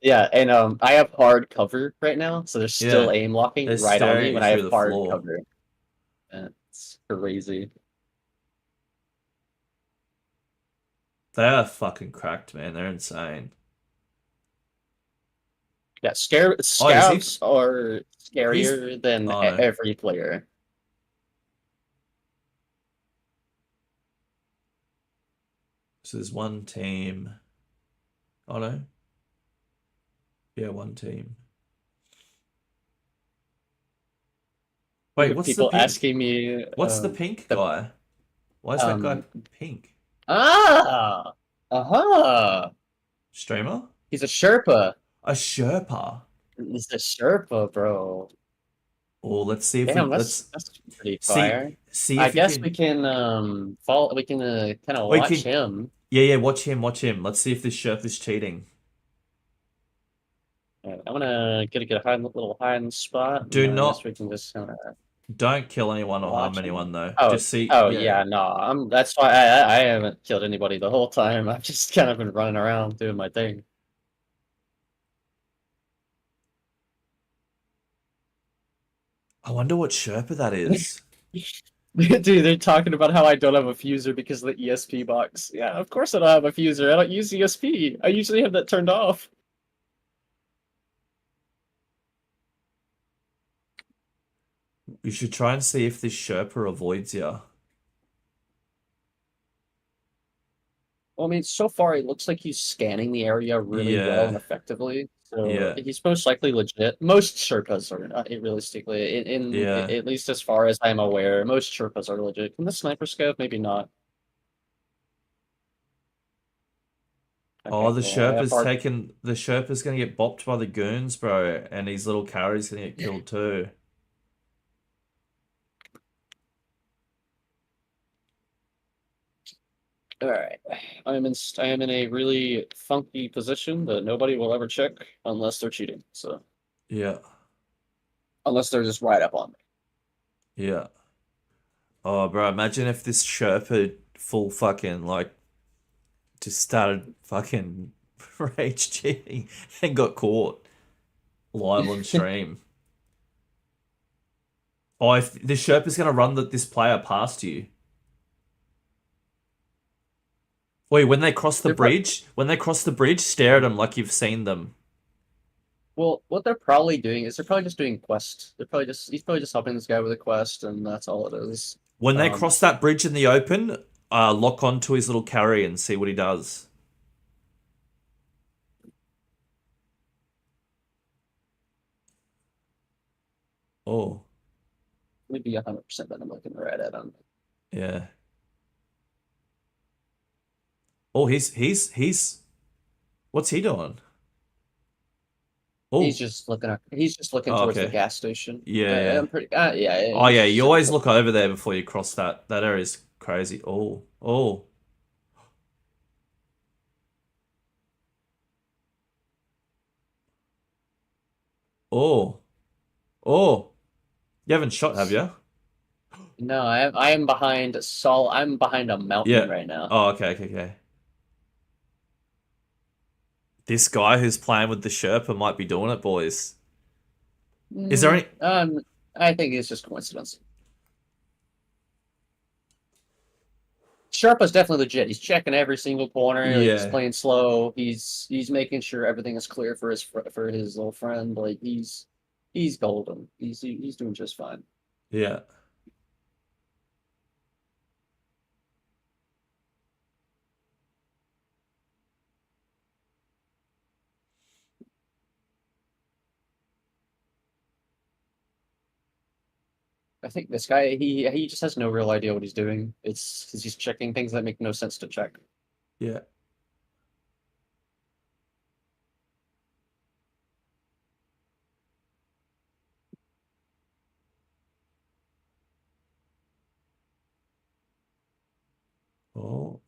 Speaker 3: Yeah, and I have hard cover right now, so they're still
Speaker 1: Yeah,
Speaker 3: aim locking
Speaker 1: they're
Speaker 3: right on
Speaker 1: staring
Speaker 3: me
Speaker 1: at you
Speaker 3: when I
Speaker 1: through
Speaker 3: have
Speaker 1: the
Speaker 3: hard
Speaker 1: floor.
Speaker 3: cover. It's crazy.
Speaker 1: They are fucking cracked, man. They're insane.
Speaker 3: Yeah,
Speaker 1: Oh, is he?
Speaker 3: scouts are
Speaker 1: He's.
Speaker 3: scarier than
Speaker 1: Oh no.
Speaker 3: every player.
Speaker 1: So there's one team. Oh no. Yeah, one team. Wait, what's the
Speaker 3: People
Speaker 1: pink?
Speaker 3: asking me,
Speaker 1: What's the pink
Speaker 3: the
Speaker 1: guy? Why is that guy
Speaker 3: um
Speaker 1: pink?
Speaker 3: ah uh-huh.
Speaker 1: Streamer?
Speaker 3: He's a Sherpa.
Speaker 1: A Sherpa.
Speaker 3: He's a Sherpa, bro.
Speaker 1: Or let's see if
Speaker 3: Damn,
Speaker 1: we let's
Speaker 3: that's pretty
Speaker 1: see
Speaker 3: fire.
Speaker 1: see
Speaker 3: I
Speaker 1: if we
Speaker 3: guess we
Speaker 1: can.
Speaker 3: can follow. We can kind of
Speaker 1: We
Speaker 3: watch
Speaker 1: can.
Speaker 3: him.
Speaker 1: Yeah, yeah. Watch him. Watch him. Let's see if this Sherpa's cheating.
Speaker 3: I'm gonna get a little hiding spot, and
Speaker 1: Do
Speaker 3: I guess
Speaker 1: not.
Speaker 3: we can just kind of
Speaker 1: Don't kill anyone or harm
Speaker 3: watch him.
Speaker 1: anyone though.
Speaker 3: Oh,
Speaker 1: Just see.
Speaker 3: oh
Speaker 1: Yeah.
Speaker 3: yeah, no. That's why I haven't killed anybody the whole time. I've just kind of been running around doing my thing.
Speaker 1: I wonder what Sherpa that is.
Speaker 3: Dude, they're talking about how I don't have a fuser because of the ESP box. Yeah, of course I don't have a fuser. I don't use ESP. I usually have that turned off.
Speaker 1: You should try and see if this Sherpa avoids you.
Speaker 3: Well, I mean, so far it looks like he's scanning the area really well and
Speaker 1: Yeah.
Speaker 3: effectively. So
Speaker 1: Yeah.
Speaker 3: he's most likely legit. Most Sherpas are not, realistically,
Speaker 1: Yeah.
Speaker 3: at least as far as I'm aware, most Sherpas are legit. From the sniper scope, maybe not.
Speaker 1: Oh,
Speaker 3: Okay, well, I have hard.
Speaker 1: The Sherpa's gonna get bopped by the goons, bro, and his little carry's gonna get killed too.
Speaker 3: All right, I am in a really funky position that nobody will ever check unless they're cheating. So
Speaker 1: Yeah.
Speaker 3: unless they're just right up on me.
Speaker 1: Yeah. Oh, bro, imagine if this Sherpa full fucking like just started fucking rage cheating and got caught live on stream. Oh, if the Sherpa's gonna run this player past you. Wait, when they cross the bridge, stare at them like you've seen them.
Speaker 3: Well, what they're probably doing is they're probably just doing quests. He's probably just helping this guy with a quest, and that's all it is.
Speaker 1: When they
Speaker 3: Um,
Speaker 1: cross that bridge in the open, lock onto his little carry and see what he does. Oh,
Speaker 3: Maybe 100% that I'm looking right at him.
Speaker 1: Yeah. Oh, he's. What's he doing?
Speaker 3: He's
Speaker 1: Oh.
Speaker 3: just looking. He's just looking
Speaker 1: Oh,
Speaker 3: towards the
Speaker 1: okay.
Speaker 3: gas station.
Speaker 1: Yeah.
Speaker 3: I'm pretty. Yeah.
Speaker 1: Oh, yeah.
Speaker 3: He's
Speaker 1: You
Speaker 3: chilling.
Speaker 1: always look over there before you cross that. That area is crazy. Oh. Oh. Oh. Oh. You haven't shot, have you?
Speaker 3: No, I am behind Sol. I'm behind a mountain
Speaker 1: Yeah.
Speaker 3: right now.
Speaker 1: Oh, okay, okay, okay. This guy who's playing with the Sherpa might be doing it, boys. Is there any?
Speaker 3: I think it's just coincidence. Sherpa's definitely legit. He's checking every single corner. Like he's
Speaker 1: Yeah.
Speaker 3: playing slow. He's making sure everything is clear for his little friend. Like he's golden. He's doing just fine.
Speaker 1: Yeah.
Speaker 3: I think this guy he just has no real idea what he's doing. It's because he's checking things that make no sense to check.
Speaker 1: Yeah. Oh.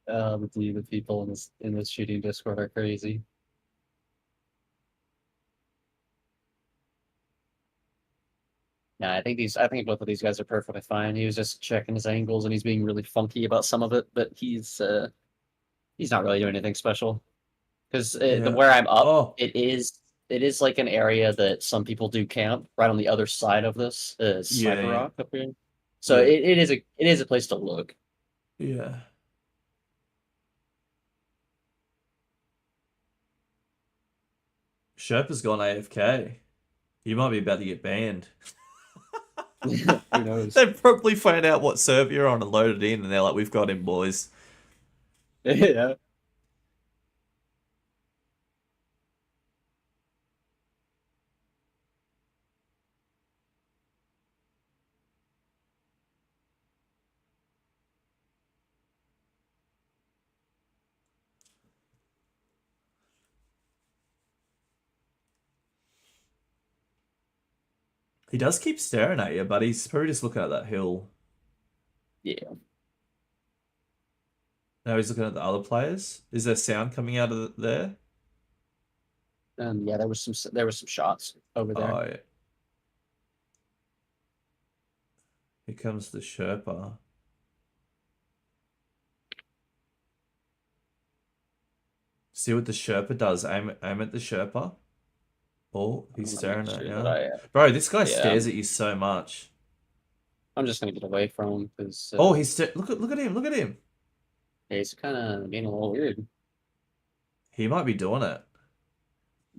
Speaker 3: The people in this shooting Discord are crazy. Nah, I think both of these guys are perfectly fine. He was just checking his angles and he's being really funky about some of it, but he's not really doing anything special. Because the
Speaker 1: Yeah.
Speaker 3: where I'm up,
Speaker 1: Oh.
Speaker 3: it is like an area that some people do camp right on the other side of this
Speaker 1: Yeah.
Speaker 3: sniper
Speaker 1: Yeah.
Speaker 3: rock up here. So
Speaker 1: Yeah.
Speaker 3: it is a place to look.
Speaker 1: Yeah. Sherpa's gone AFK. You might be about to get banned.
Speaker 3: Who knows?
Speaker 1: They've probably found out what server you're on and loaded in, and they're like, "We've got him, boys."
Speaker 3: Yeah.
Speaker 1: He does keep staring at you, but he's probably just looking at that hill.
Speaker 3: Yeah.
Speaker 1: Now he's looking at the other players. Is there sound coming out of there?
Speaker 3: Yeah, there was some shots over there.
Speaker 1: Oh, yeah. Here comes the Sherpa. See what the Sherpa does. Aim at the Sherpa. Oh, he's
Speaker 3: I'm gonna make
Speaker 1: staring at
Speaker 3: sure that
Speaker 1: you. Bro, this guy stares at you so much.
Speaker 3: I'm just gonna get away from him because
Speaker 1: Oh, look at him. Look at him.
Speaker 3: he's kind of being a little weird.
Speaker 1: He might be doing it.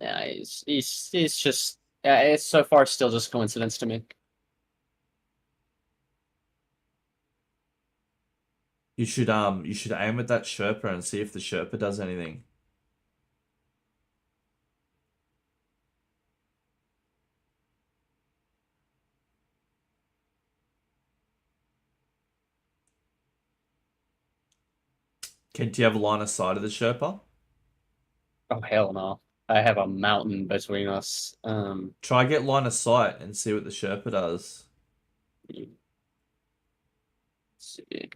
Speaker 3: Yeah, he's just it's so far still just coincidence to me.
Speaker 1: You should aim at that Sherpa and see if the Sherpa does anything. Do you have a line of sight of the Sherpa?
Speaker 3: Oh hell no! I have a mountain between us.
Speaker 1: Try get line of sight and see what the Sherpa does.
Speaker 3: Let's see.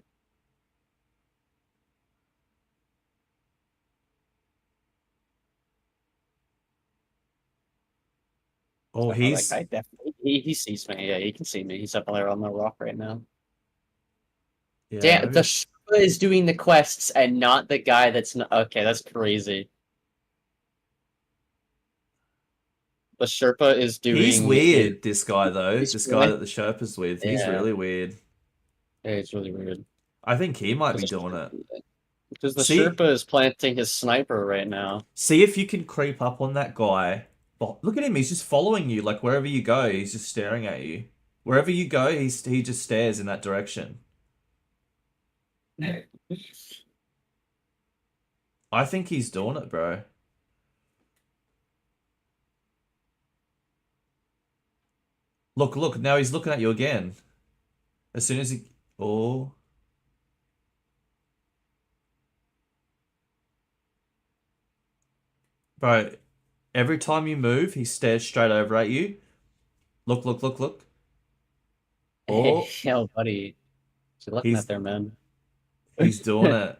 Speaker 1: Oh,
Speaker 3: Oh, that guy definitely he sees me. Yeah, he can see me. He's up there on the rock right now.
Speaker 1: yeah.
Speaker 3: Damn, the Sherpa is doing the quests and not the guy that's not. Okay, that's crazy. The Sherpa is
Speaker 1: He's
Speaker 3: doing it.
Speaker 1: weird, this guy though.
Speaker 3: He's
Speaker 1: This guy
Speaker 3: really,
Speaker 1: that the Sherpa's with. He's
Speaker 3: yeah,
Speaker 1: really weird.
Speaker 3: it's really weird.
Speaker 1: I think he might be doing it.
Speaker 3: Because the
Speaker 1: See,
Speaker 3: Sherpa is planting his sniper right now.
Speaker 1: see if you can creep up on that guy. Look at him. He's just following you. Like wherever you go, he's just staring at you. Wherever you go, he just stares in that direction. I think he's doing it, bro. Look, look. Now he's looking at you again. As soon as he... Oh. Bro, every time you move, he stares straight over at you. Look, look, look, look. Oh.
Speaker 3: Hey, yo, buddy. What you looking at there, man?
Speaker 1: He's doing it.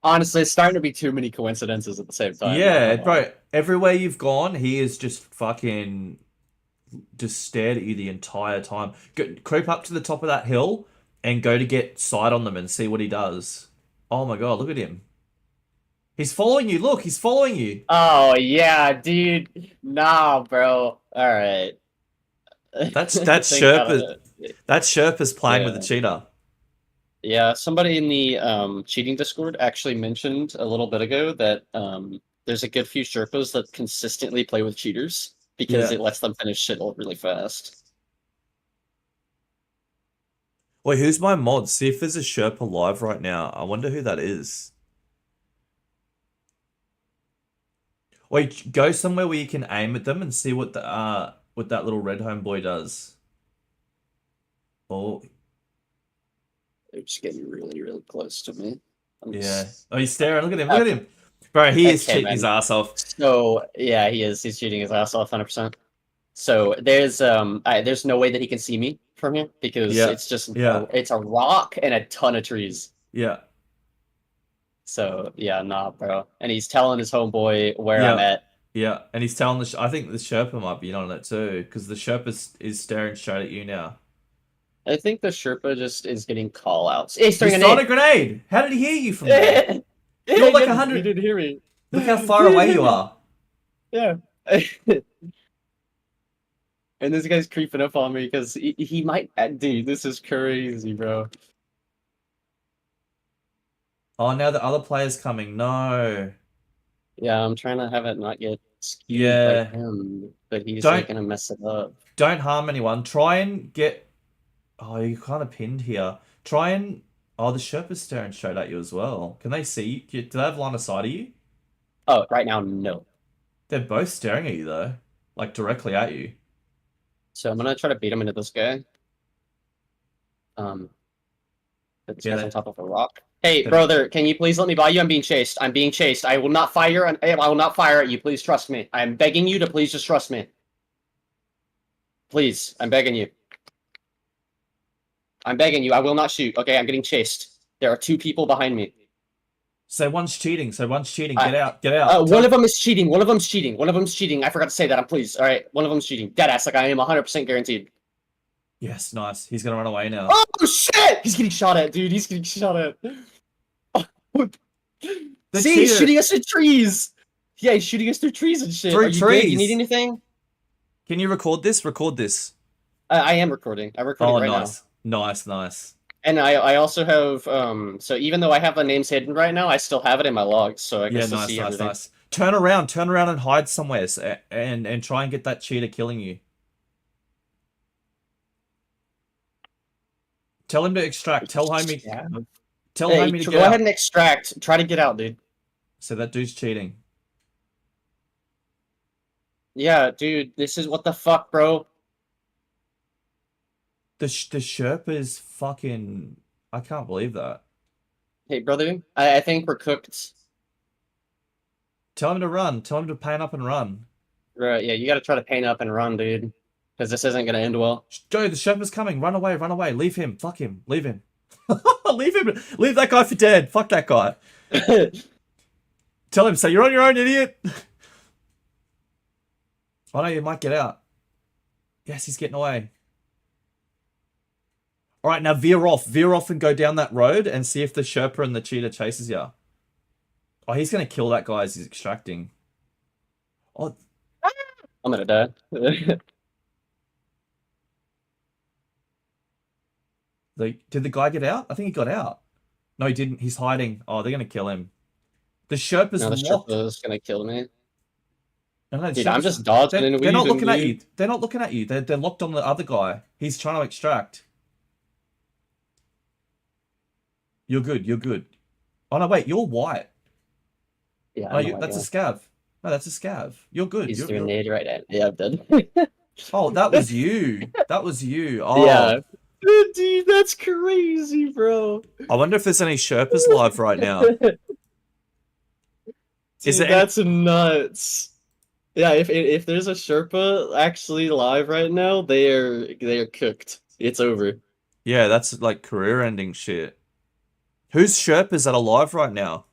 Speaker 3: Honestly, it's starting to be too many coincidences at the same time.
Speaker 1: Yeah, bro. Everywhere you've gone, he is just fucking just stared at you the entire time. Go, creep up to the top of that hill and go to get sight on them and see what he does. Oh my god, look at him. He's following you. Look, he's following you.
Speaker 3: Oh yeah, dude. Nah, bro. All right.
Speaker 1: That's Sherpa. That's Sherpa's playing with the cheetah.
Speaker 3: Yeah, somebody in the cheating Discord actually mentioned a little bit ago that there's a good few Sherpas that consistently play with cheaters because it lets them finish shit really fast.
Speaker 1: Wait, who's my mod? See if there's a Sherpa live right now. I wonder who that is. Wait, go somewhere where you can aim at them and see what that little red homeboy does. Oh.
Speaker 3: They're just getting really, really close to me.
Speaker 1: Yeah. Oh, he's staring. Look at him. Look at him. Bro, he is cheating his ass off.
Speaker 3: So, yeah, he is. He's cheating his ass off 100%. So, there's no way that he can see me from here because it's just it's a rock and a ton of trees.
Speaker 1: Yeah.
Speaker 3: So, yeah, nah, bro. And he's telling his homeboy where I'm at.
Speaker 1: Yeah, and he's telling I think the Sherpa might be on it too because the Sherpa is staring straight at you now.
Speaker 3: I think the Sherpa just is getting call-outs.
Speaker 1: He's throwing a grenade! How did he hear you from there? You're like 100.
Speaker 3: He didn't hear me.
Speaker 1: Look how far away you are.
Speaker 3: Yeah. And this guy's creeping up on me because he might... Dude, this is crazy, bro.
Speaker 1: Oh, now the other player's coming. No.
Speaker 3: Yeah, I'm trying to have it not get skewed by him, but he's like, gonna mess it up.
Speaker 1: Don't harm anyone. Try and get... Oh, you're kind of pinned here. Try and... Oh, the Sherpa's staring straight at you as well. Can they see you? Do they have line of sight of you?
Speaker 3: Oh, right now, no.
Speaker 1: They're both staring at you, though. Like, directly at you.
Speaker 3: So I'm gonna try to beat him into this guy. This guy's on top of a rock. Hey, brother, can you please let me by you? I'm being chased. I'm being chased. I will not fire. I will not fire at you. Please trust me. I am begging you to please just trust me. Please, I'm begging you. I'm begging you. I will not shoot. Okay, I'm getting chased. There are two people behind me.
Speaker 1: So one's cheating. Get out. Get out.
Speaker 3: One of them is cheating. One of them's cheating. One of them's cheating. I forgot to say that. Please. All right. One of them's cheating. Deadass. Like I am 100% guaranteed.
Speaker 1: Yes, nice. He's gonna run away now.
Speaker 3: Oh shit! He's getting shot at, dude. He's getting shot at. See, he's shooting us through trees. Yeah, he's shooting us through trees and shit.
Speaker 1: Through trees.
Speaker 3: You need anything?
Speaker 1: Can you record this? Record this.
Speaker 3: I am recording. I'm recording right now.
Speaker 1: Nice.
Speaker 3: And I also have so even though I have the names hidden right now, I still have it in my logs, so I can still see everything.
Speaker 1: Nice. Turn around and hide somewhere, and try and get that cheetah killing you. Tell him to extract. Tell homie. Tell homie to get out.
Speaker 3: Go ahead and extract. Try to get out, dude.
Speaker 1: So that dude's cheating.
Speaker 3: Yeah, dude. This is what the fuck, bro.
Speaker 1: The Sherpa is fucking... I can't believe that.
Speaker 3: Hey, brother. I think we're cooked.
Speaker 1: Tell him to run. Tell him to paint up and run.
Speaker 3: Right, yeah. You gotta try to paint up and run, dude. Because this isn't gonna end well.
Speaker 1: Joe, the Sherpa's coming. Run away. Leave him. Fuck him. Leave him. Leave him. Leave that guy for dead. Fuck that guy. Tell him, say, you're on your own, idiot. Oh no, you might get out. Yes, he's getting away. All right, now veer off and go down that road and see if the Sherpa and the cheetah chases you. Oh, he's going to kill that guy as he's extracting. Oh,
Speaker 3: I'm going to die.
Speaker 1: Did the guy get out? I think he got out. No, he didn't. He's hiding. Oh, they're going to kill him. The Sherpa's locked.
Speaker 3: The Sherpa's going to kill me.
Speaker 1: No,
Speaker 3: dude, I'm just dodging.
Speaker 1: They're not looking at you. They're not looking at you. They're locked on the other guy. He's trying to extract. You're good. Oh no, wait. You're white.
Speaker 3: Yeah,
Speaker 1: No,
Speaker 3: I know.
Speaker 1: that's a scav. No, that's a scav. You're good.
Speaker 3: He's
Speaker 1: You're,
Speaker 3: doing
Speaker 1: you're...
Speaker 3: nade right at. Yeah, I'm dead.
Speaker 1: Oh, that was you. That was you.
Speaker 3: Yeah.
Speaker 1: Oh,
Speaker 3: Dude, that's crazy, bro.
Speaker 1: I wonder if there's any Sherpas live right now. Is
Speaker 3: Dude,
Speaker 1: there any?
Speaker 3: that's nuts. Yeah, if there's a Sherpa actually live right now, they are cooked. It's over.
Speaker 1: Yeah, that's like career-ending shit. Whose Sherpas that are live right now?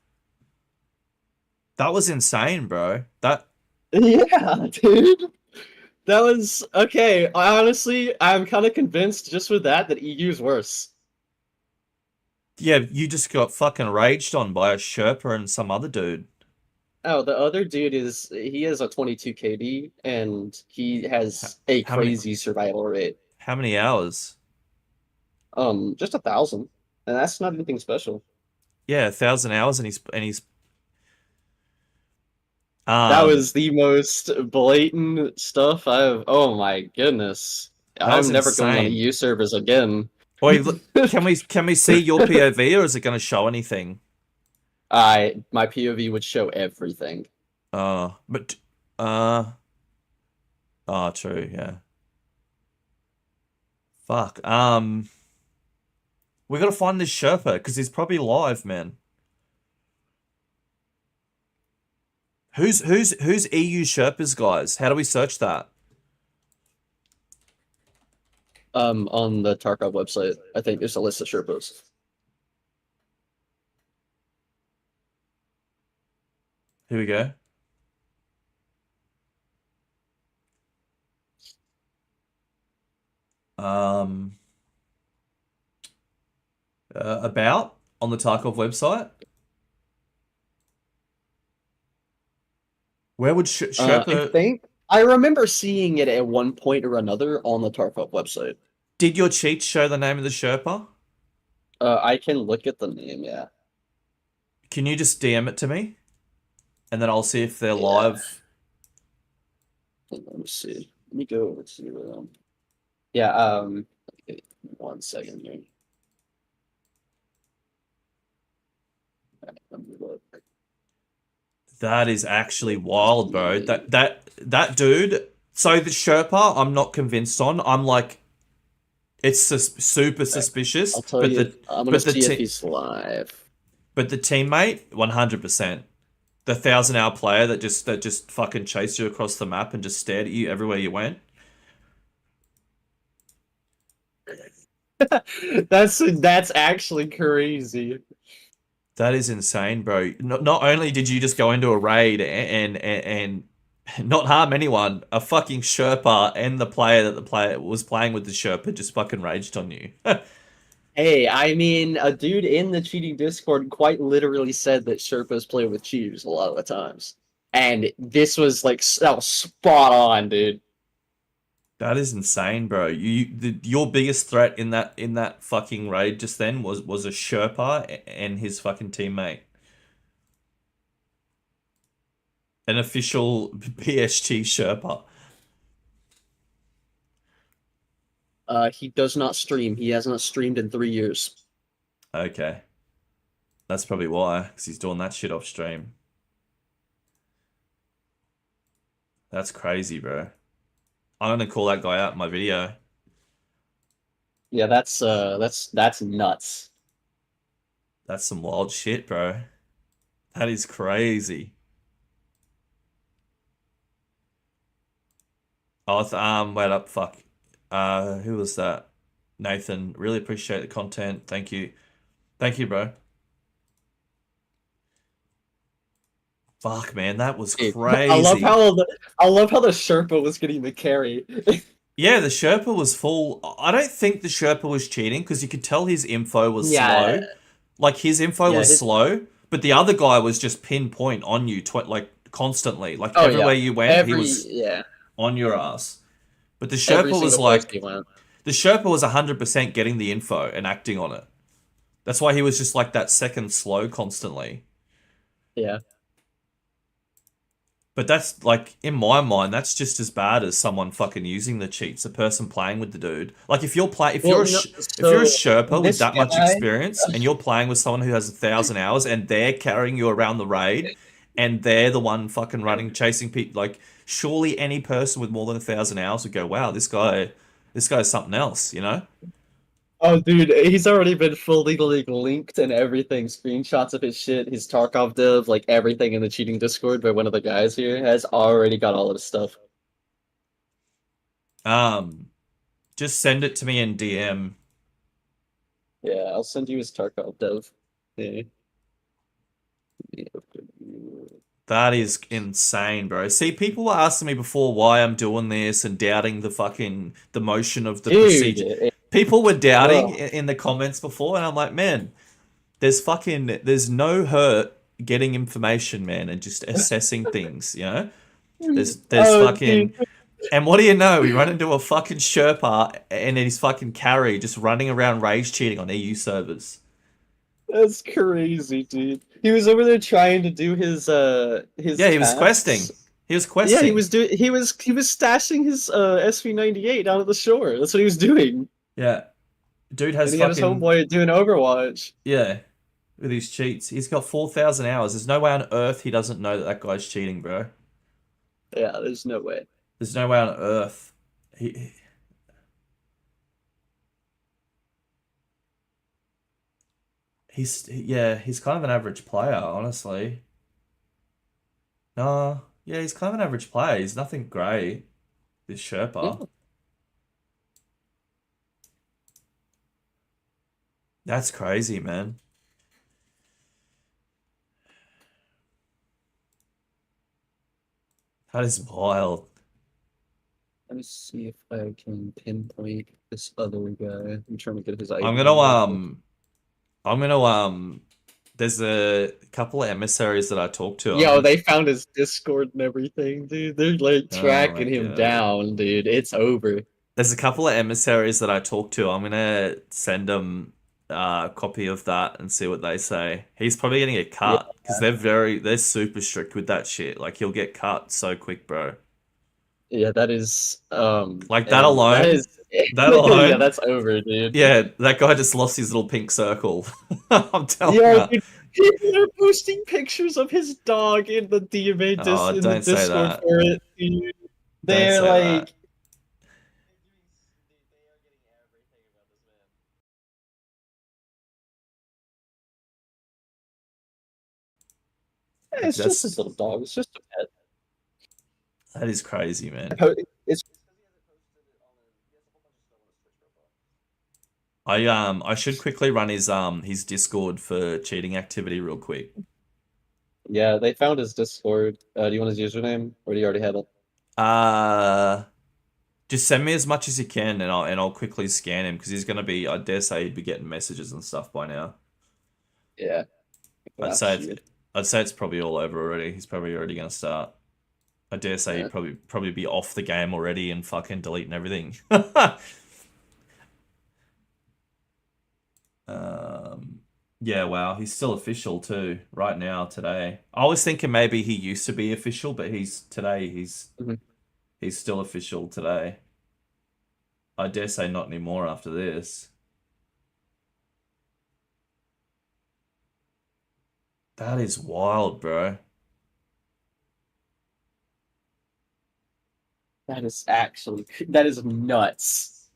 Speaker 1: That was insane, bro. That
Speaker 3: Yeah, dude. That was okay. I'm kind of convinced just with that EU's worse.
Speaker 1: yeah, you just got fucking raged on by a Sherpa and some other dude.
Speaker 3: Oh, the other dude he has a 22 KD and he has a
Speaker 1: How many?
Speaker 3: crazy survival rate.
Speaker 1: How many hours?
Speaker 3: Just 1,000, and that's not anything special.
Speaker 1: Yeah, 1,000 hours, and he's
Speaker 3: That was the most blatant stuff I've. Oh my goodness!
Speaker 1: that was
Speaker 3: I'm never going on
Speaker 1: insane.
Speaker 3: EU servers again.
Speaker 1: Wait, can we see your POV, or is it going to show anything?
Speaker 3: My POV would show everything.
Speaker 1: But true, yeah. Fuck. We gotta find this Sherpa because he's probably live, man. Who's EU Sherpas, guys? How do we search that?
Speaker 3: On the Tarkov website, I think there's a list of Sherpas.
Speaker 1: Here we go. About on the Tarkov website. Where would Sherpa?
Speaker 3: I remember seeing it at one point or another on the Tarkov website.
Speaker 1: Did your cheats show the name of the Sherpa?
Speaker 3: I can look at the name, yeah.
Speaker 1: Can you just DM it to me? And then I'll see if they're live.
Speaker 3: Let me see. Let me go over to yeah, 1 second here. Let me look.
Speaker 1: That is actually wild, bro. That dude. So the Sherpa, I'm not convinced on. I'm like, it's super suspicious.
Speaker 3: I'll tell you. I'm gonna see if he's live.
Speaker 1: But the teammate, 100%. The 1,000-hour player that just fucking chased you across the map and just stared at you everywhere you went.
Speaker 3: That's actually crazy.
Speaker 1: That is insane, bro. Not only did you just go into a raid and not harm anyone, a fucking Sherpa and the player that the player was playing with the Sherpa just fucking raged on you.
Speaker 3: Hey, I mean, a dude in the cheating Discord quite literally said that Sherpas play with cheaters a lot of the times. And this was like spot on, dude.
Speaker 1: That is insane, bro. Your biggest threat in that fucking raid just then was a Sherpa and his fucking teammate. An official PSG Sherpa.
Speaker 3: He does not stream. He has not streamed in 3 years.
Speaker 1: Okay. That's probably why, because he's doing that shit off stream. That's crazy, bro. I'm gonna call that guy out in my video.
Speaker 3: Yeah, that's nuts.
Speaker 1: That's some wild shit, bro. That is crazy. Oh, wait up, fuck. Who was that? Nathan, really appreciate the content. Thank you. Thank you, bro. Fuck, man, that was crazy.
Speaker 3: I love how the Sherpa was getting the carry.
Speaker 1: Yeah, the Sherpa was full. I don't think the Sherpa was cheating because you could tell his info was slow. Like his info was slow, but the other guy was just pinpoint on you, like constantly. Like everywhere you went, he was on your ass. But the Sherpa was like, the Sherpa was 100% getting the info and acting on it. That's why he was just like that second slow constantly.
Speaker 3: Yeah.
Speaker 1: But that's like, in my mind, that's just as bad as someone fucking using the cheats. A person playing with the dude. Like if you're a Sherpa with that much experience and you're playing with someone who has 1,000 hours and they're carrying you around the raid and they're the one fucking running, chasing people. Like, surely any person with more than 1,000 hours would go, wow, this guy's something else, you know?
Speaker 3: Oh, dude, he's already been fully like linked and everything. Screenshots of his shit, his Tarkov div, like everything in the cheating Discord by one of the guys here has already got all of his stuff.
Speaker 1: Just send it to me in DM.
Speaker 3: Yeah, I'll send you his Tarkov div. Yeah.
Speaker 1: That is insane, bro. See, people were asking me before why I'm doing this and doubting the motion of the procedure. People were doubting in the comments before, and I'm like, man, there's no hurt getting information, man, and just assessing things, you know? There's fucking... Dude. And what do you know? We run into a fucking Sherpa and his fucking carry just running around rage cheating on EU servers.
Speaker 3: That's crazy, dude. He was over there trying to do his
Speaker 1: Yeah, he was questing. He was questing.
Speaker 3: Yeah, he was stashing his SV98 down at the shore. That's what he was doing.
Speaker 1: Yeah. Dude has
Speaker 3: and he had his homeboy doing Overwatch.
Speaker 1: Yeah. With his cheats. He's got 4,000 hours. There's no way on earth he doesn't know that guy's cheating, bro.
Speaker 3: Yeah, there's no way.
Speaker 1: There's no way on earth. He's kind of an average player, honestly. No, yeah, he's kind of an average player. He's nothing great. This Sherpa. Yeah. That's crazy, man. That is wild.
Speaker 3: Let me see if I can pinpoint this other guy. I'm trying to get his ID.
Speaker 1: There's a couple of emissaries that I talked to.
Speaker 3: Yo, they found his Discord and everything, dude. They're like tracking him down, dude. It's over.
Speaker 1: There's a couple of emissaries that I talked to. I'm gonna send them a copy of that and see what they say. He's probably gonna get cut because they're super strict with that shit. Like, he'll get cut so quick, bro.
Speaker 3: Yeah, that is
Speaker 1: like that alone. That alone.
Speaker 3: Yeah, that's over, dude.
Speaker 1: Yeah, that guy just lost his little pink circle. I'm telling you.
Speaker 3: Dude, people are posting pictures of his dog in the DMA in the Discord for it, dude. They're like
Speaker 1: that.
Speaker 3: It's just his little dog. It's just a pet.
Speaker 1: That is crazy, man. I should quickly run his Discord for cheating activity real quick.
Speaker 3: Yeah, they found his Discord. Do you want his username, or do you already have it?
Speaker 1: Just send me as much as you can, and I'll quickly scan him because he's gonna be. I dare say he'd be getting messages and stuff by now.
Speaker 3: Yeah.
Speaker 1: I'd say it's probably all over already. He's probably already gonna start. I dare say he'd probably be off the game already and fucking deleting everything. Yeah, wow, he's still official too right now today. I was thinking maybe he used to be official, but he's still official today. I dare say not anymore after this. That is wild, bro.
Speaker 3: That is nuts.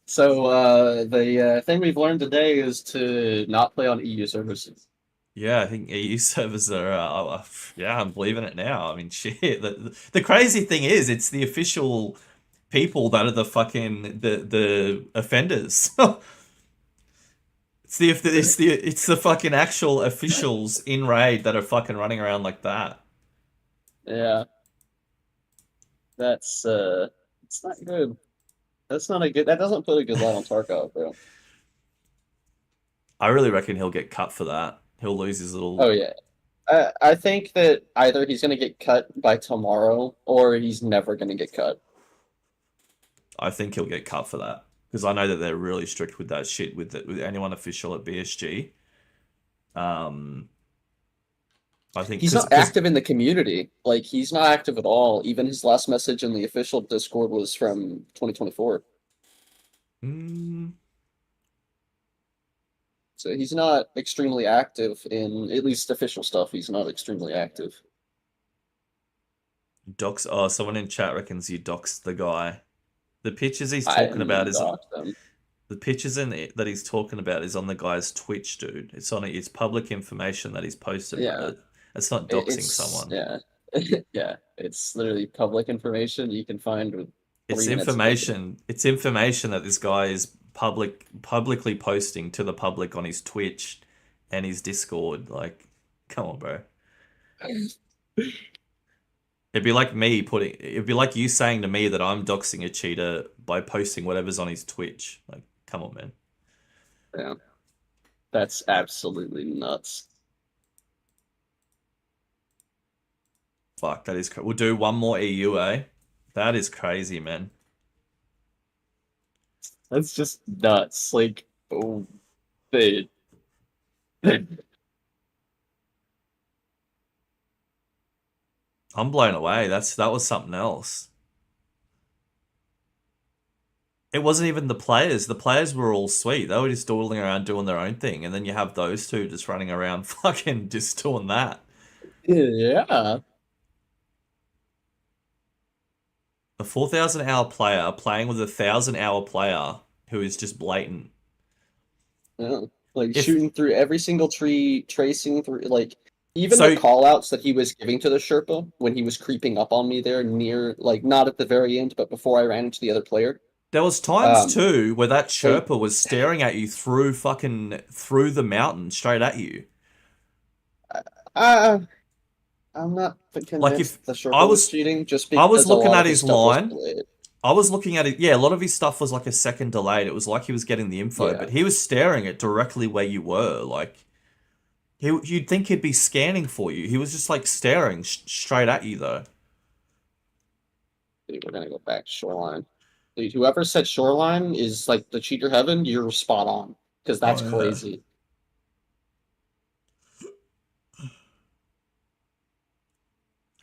Speaker 3: So the thing we've learned today is to not play on EU servers.
Speaker 1: Yeah, I think EU servers are. Yeah, I'm believing it now. I mean, shit. The crazy thing is, it's the official people that are the fucking the offenders. It's the fucking actual officials in raid that are fucking running around like that.
Speaker 3: Yeah, that's it's not good. That's not a good. That doesn't put a good light on Tarkov, bro.
Speaker 1: I really reckon he'll get cut for that. He'll lose his little.
Speaker 3: Oh yeah, I think that either he's gonna get cut by tomorrow or he's never gonna get cut.
Speaker 1: I think he'll get cut for that because I know that they're really strict with that shit with anyone official at BSG. I think
Speaker 3: he's not active in the community. Like, he's not active at all. Even his last message in the official Discord was from 2024. So he's not extremely active in at least official stuff. He's not extremely active.
Speaker 1: Docs. Oh, someone in chat reckons you doxed the guy. The pictures he's talking about is the pictures that he's talking about is on the guy's Twitch, dude. It's public information that he's posted.
Speaker 3: Yeah,
Speaker 1: it's not doxing someone.
Speaker 3: Yeah, yeah, it's literally public information you can find with.
Speaker 1: It's information. It's information that this guy is publicly posting to the public on his Twitch and his Discord. Like, come on, bro. It'd be like it'd be like you saying to me that I'm doxing a cheater by posting whatever's on his Twitch. Like, come on, man.
Speaker 3: Yeah. That's absolutely nuts.
Speaker 1: Fuck, that is we'll do one more EU, eh? That is crazy, man.
Speaker 3: That's just nuts. Like, oh, they...
Speaker 1: I'm blown away. That was something else. It wasn't even the players. The players were all sweet. They were just dawdling around doing their own thing. And then you have those two just running around fucking just doing that.
Speaker 3: Yeah.
Speaker 1: A 4,000-hour player playing with a 1,000-hour player who is just blatant.
Speaker 3: Yeah. Like, shooting through every single tree, tracing through, like... Even the call-outs that he was giving to the Sherpa when he was creeping up on me there near, like, not at the very end, but before I ran into the other player.
Speaker 1: There was times, too, where that Sherpa was staring at you through the mountain, straight at you.
Speaker 3: I'm not convinced
Speaker 1: like if
Speaker 3: the Sherpa was cheating, just because
Speaker 1: I was looking at his line.
Speaker 3: I
Speaker 1: was looking at it. Yeah, a lot of his stuff was like a second delayed. It was like he was getting the info, but he was staring at directly where you were, like... You'd think he'd be scanning for you. He was just like staring straight at you, though.
Speaker 3: Dude, we're gonna go back to shoreline. Dude, whoever said shoreline is like the cheater heaven, you're spot on. Because that's crazy.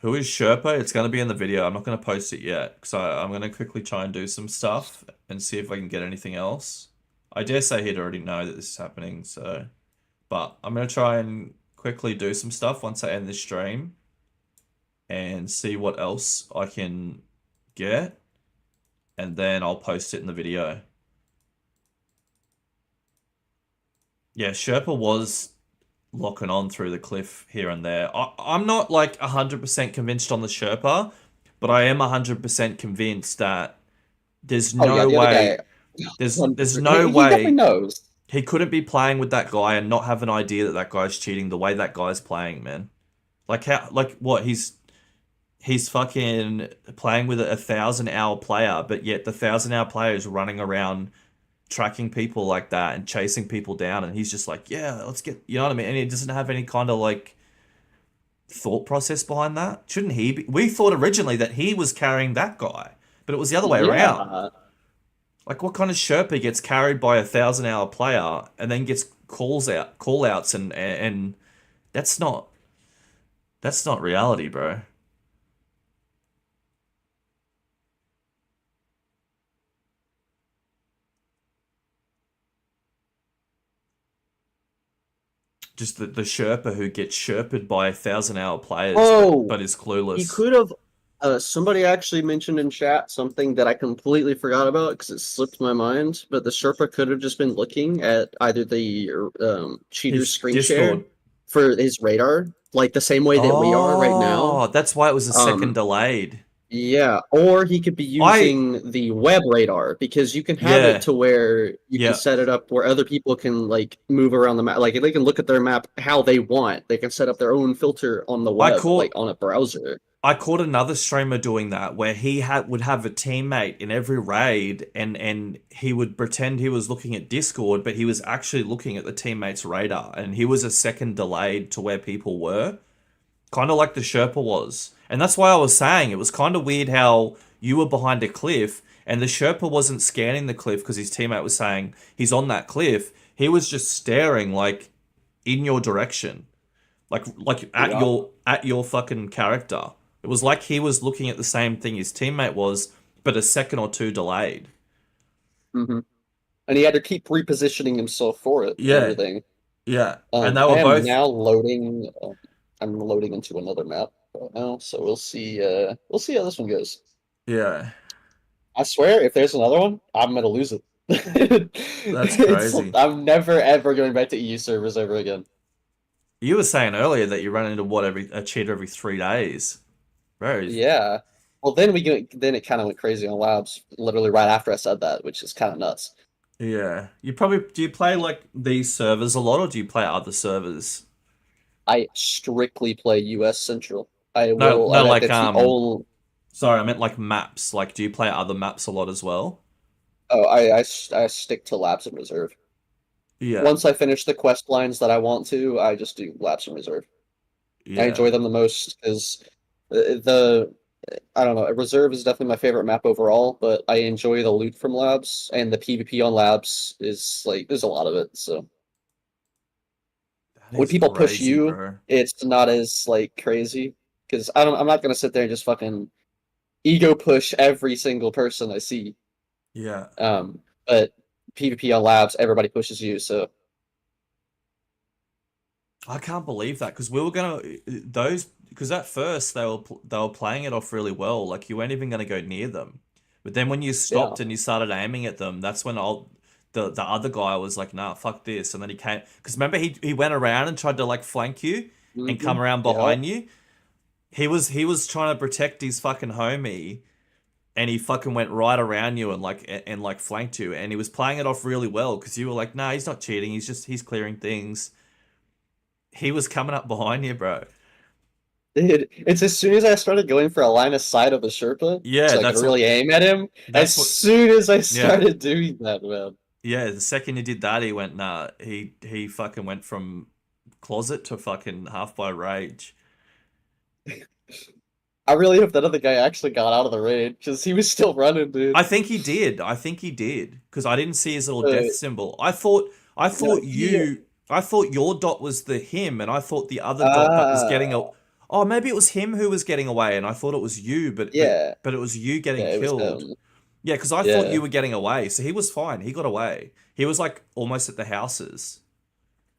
Speaker 1: Who is Sherpa? It's going to be in the video. I'm not going to post it yet. Because I'm going to quickly try and do some stuff and see if I can get anything else. I dare say he'd already know that this is happening, so... But I'm going to try and quickly do some stuff once I end this stream and see what else I can get. And then I'll post it in the video. Yeah, Sherpa was locking on through the cliff here and there. I'm not like 100% convinced on the Sherpa, but I am 100% convinced that there's no way... There's no way... He
Speaker 3: definitely knows.
Speaker 1: He couldn't be playing with that guy and not have an idea that that guy's cheating the way that guy's playing, man. Like how, like what? He's fucking playing with a 1,000-hour player, but yet the 1,000-hour player is running around tracking people like that and chasing people down, and he's just like, yeah, let's get, you know what I mean? And he doesn't have any kind of like thought process behind that. Shouldn't he be? We thought originally that he was carrying that guy, but it was the other way around. Like, what kind of Sherpa gets carried by a 1,000-hour player and then gets call outs and that's not reality, bro. Just the Sherpa who gets Sherped by 1,000-hour players, but is clueless.
Speaker 3: He could have. Somebody actually mentioned in chat something that I completely forgot about because it slipped my mind. But the Sherpa could have just been looking at either the cheater's screen share for his radar, like the same way that we are right now.
Speaker 1: Oh, that's why it was a second delayed.
Speaker 3: Yeah, or he could be using the web radar because you can have it to where you can set it up where other people can like move around the map. Like they can look at their map how they want. They can set up their own filter on the web, like on a browser.
Speaker 1: I caught another streamer doing that where he would have a teammate in every raid and he would pretend he was looking at Discord, but he was actually looking at the teammate's radar and he was a second delayed to where people were. Kind of like the Sherpa was. And that's why I was saying it was kind of weird how you were behind a cliff and the Sherpa wasn't scanning the cliff because his teammate was saying he's on that cliff. He was just staring like in your direction. Like at your fucking character. It was like he was looking at the same thing his teammate was, but a second or two delayed.
Speaker 3: Mm-hmm. and he had to keep repositioning himself for it and
Speaker 1: Yeah,
Speaker 3: everything.
Speaker 1: yeah, and they
Speaker 3: I
Speaker 1: were
Speaker 3: am
Speaker 1: both.
Speaker 3: now loading. I'm loading into another map right now, so we'll see. We'll see how this one goes.
Speaker 1: Yeah,
Speaker 3: I swear, if there's another one, I'm gonna lose it.
Speaker 1: that's crazy.
Speaker 3: I'm never ever going back to EU servers ever again.
Speaker 1: You were saying earlier that you run into a cheater every 3 days, bro.
Speaker 3: Yeah. Well, then then it kind of went crazy on labs, literally right after I said that, which is kind of nuts.
Speaker 1: Yeah, do you play like these servers a lot, or do you play other servers?
Speaker 3: I strictly play US Central. I
Speaker 1: No,
Speaker 3: will.
Speaker 1: no, like
Speaker 3: That's the only.
Speaker 1: Sorry, I meant like maps. Like, do you play other maps a lot as well?
Speaker 3: Oh, I stick to labs and reserve.
Speaker 1: Yeah,
Speaker 3: Once I finish the quest lines that I want to, I just do labs and reserve. I
Speaker 1: yeah.
Speaker 3: enjoy them the most because the I don't know. Reserve is definitely my favorite map overall, but I enjoy the loot from labs, and the PvP on labs is like there's a lot of it. So
Speaker 1: That
Speaker 3: when
Speaker 1: is
Speaker 3: people push
Speaker 1: crazy,
Speaker 3: you,
Speaker 1: bro.
Speaker 3: it's not as like crazy because I'm not gonna sit there and just fucking ego push every single person I see.
Speaker 1: Yeah.
Speaker 3: But PvP on labs, everybody pushes you. So
Speaker 1: I can't believe that because we were gonna those because at first they were playing it off really well. Like you weren't even gonna go near them, but then when you
Speaker 3: yeah.
Speaker 1: stopped and you started aiming at them, that's when the other guy was like, "Nah, fuck this," and then he came because remember he went around and tried to like flank you and come around
Speaker 3: Yeah.
Speaker 1: behind you. He was trying to protect his fucking homie. And he fucking went right around you and like flanked you, and he was playing it off really well because you were like, "Nah, he's not cheating. He's clearing things." He was coming up behind you, bro.
Speaker 3: Dude, it's as soon as I started going for a line of sight of the Sherpa,
Speaker 1: Yeah,
Speaker 3: so I could
Speaker 1: that's what.
Speaker 3: really aim at him. As
Speaker 1: That's what.
Speaker 3: soon as I
Speaker 1: Yeah,
Speaker 3: started doing that, man.
Speaker 1: yeah. The second he did that, he went nah. He fucking went from closet to fucking half by rage.
Speaker 3: I really hope that other guy actually got out of the raid, because he was still running, dude.
Speaker 1: I think he did. I think he did because I didn't see his little
Speaker 3: Uh,
Speaker 1: death symbol. I
Speaker 3: no,
Speaker 1: thought
Speaker 3: he,
Speaker 1: you. I thought your dot was the him, and I thought the other dot that was getting a.
Speaker 3: uh,
Speaker 1: Oh, maybe it was him who was getting away, and I thought it was you,
Speaker 3: yeah,
Speaker 1: but it was you getting
Speaker 3: yeah, it was
Speaker 1: killed.
Speaker 3: him.
Speaker 1: Yeah, because I thought
Speaker 3: Yeah,
Speaker 1: you were getting away, so he was fine. He got away. He was like almost at the houses.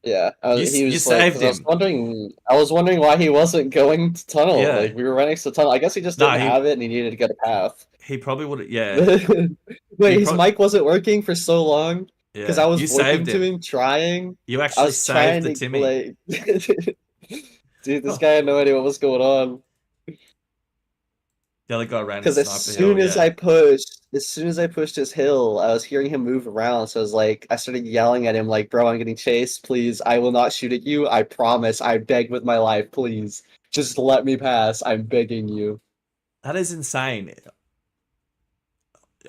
Speaker 3: yeah. He
Speaker 1: You
Speaker 3: was like,
Speaker 1: saved
Speaker 3: because
Speaker 1: him.
Speaker 3: I was wondering why he wasn't going to tunnel.
Speaker 1: Yeah.
Speaker 3: Like we were right next to tunnel. I guess he just
Speaker 1: Nah,
Speaker 3: didn't have it, and he needed to get a path.
Speaker 1: he probably would have. Yeah, he
Speaker 3: Wait, his
Speaker 1: probably.
Speaker 3: mic wasn't working for so long because I
Speaker 1: Yeah,
Speaker 3: was
Speaker 1: you
Speaker 3: voicing
Speaker 1: saved
Speaker 3: to
Speaker 1: him.
Speaker 3: him, trying.
Speaker 1: You
Speaker 3: I
Speaker 1: actually
Speaker 3: was
Speaker 1: saved
Speaker 3: trying
Speaker 1: the
Speaker 3: to
Speaker 1: Timmy.
Speaker 3: like, dude, this guy had no idea what was going on.
Speaker 1: The other guy ran his
Speaker 3: Because
Speaker 1: sniper hill. Yeah.
Speaker 3: as soon as I pushed his hill, I was hearing him move around. So I was like, I started yelling at him, like, "Bro, I'm getting chased. Please, I will not shoot at you. I promise. I beg with my life. Please, just let me pass. I'm begging you."
Speaker 1: That is insane.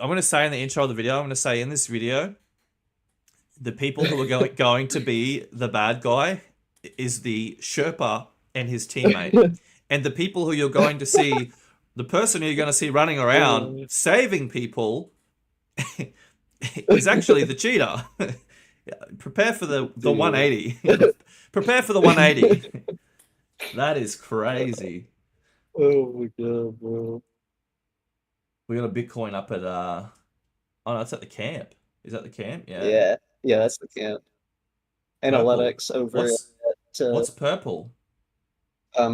Speaker 1: I'm going to say in the intro of the video, I'm going to say in this video, the people who are going to be the bad guy is the Sherpa and his teammate. And the people who you're going to see, the person who you're going to see running around saving people is actually the cheater. Prepare for the 180. Prepare for the 180. That is crazy.
Speaker 3: Oh my god, bro.
Speaker 1: We got a Bitcoin up at oh no, it's at the camp. Is that the camp? Yeah.
Speaker 3: Yeah, yeah, that's the camp.
Speaker 1: Purple.
Speaker 3: Analytics over
Speaker 1: What's
Speaker 3: at
Speaker 1: what's purple?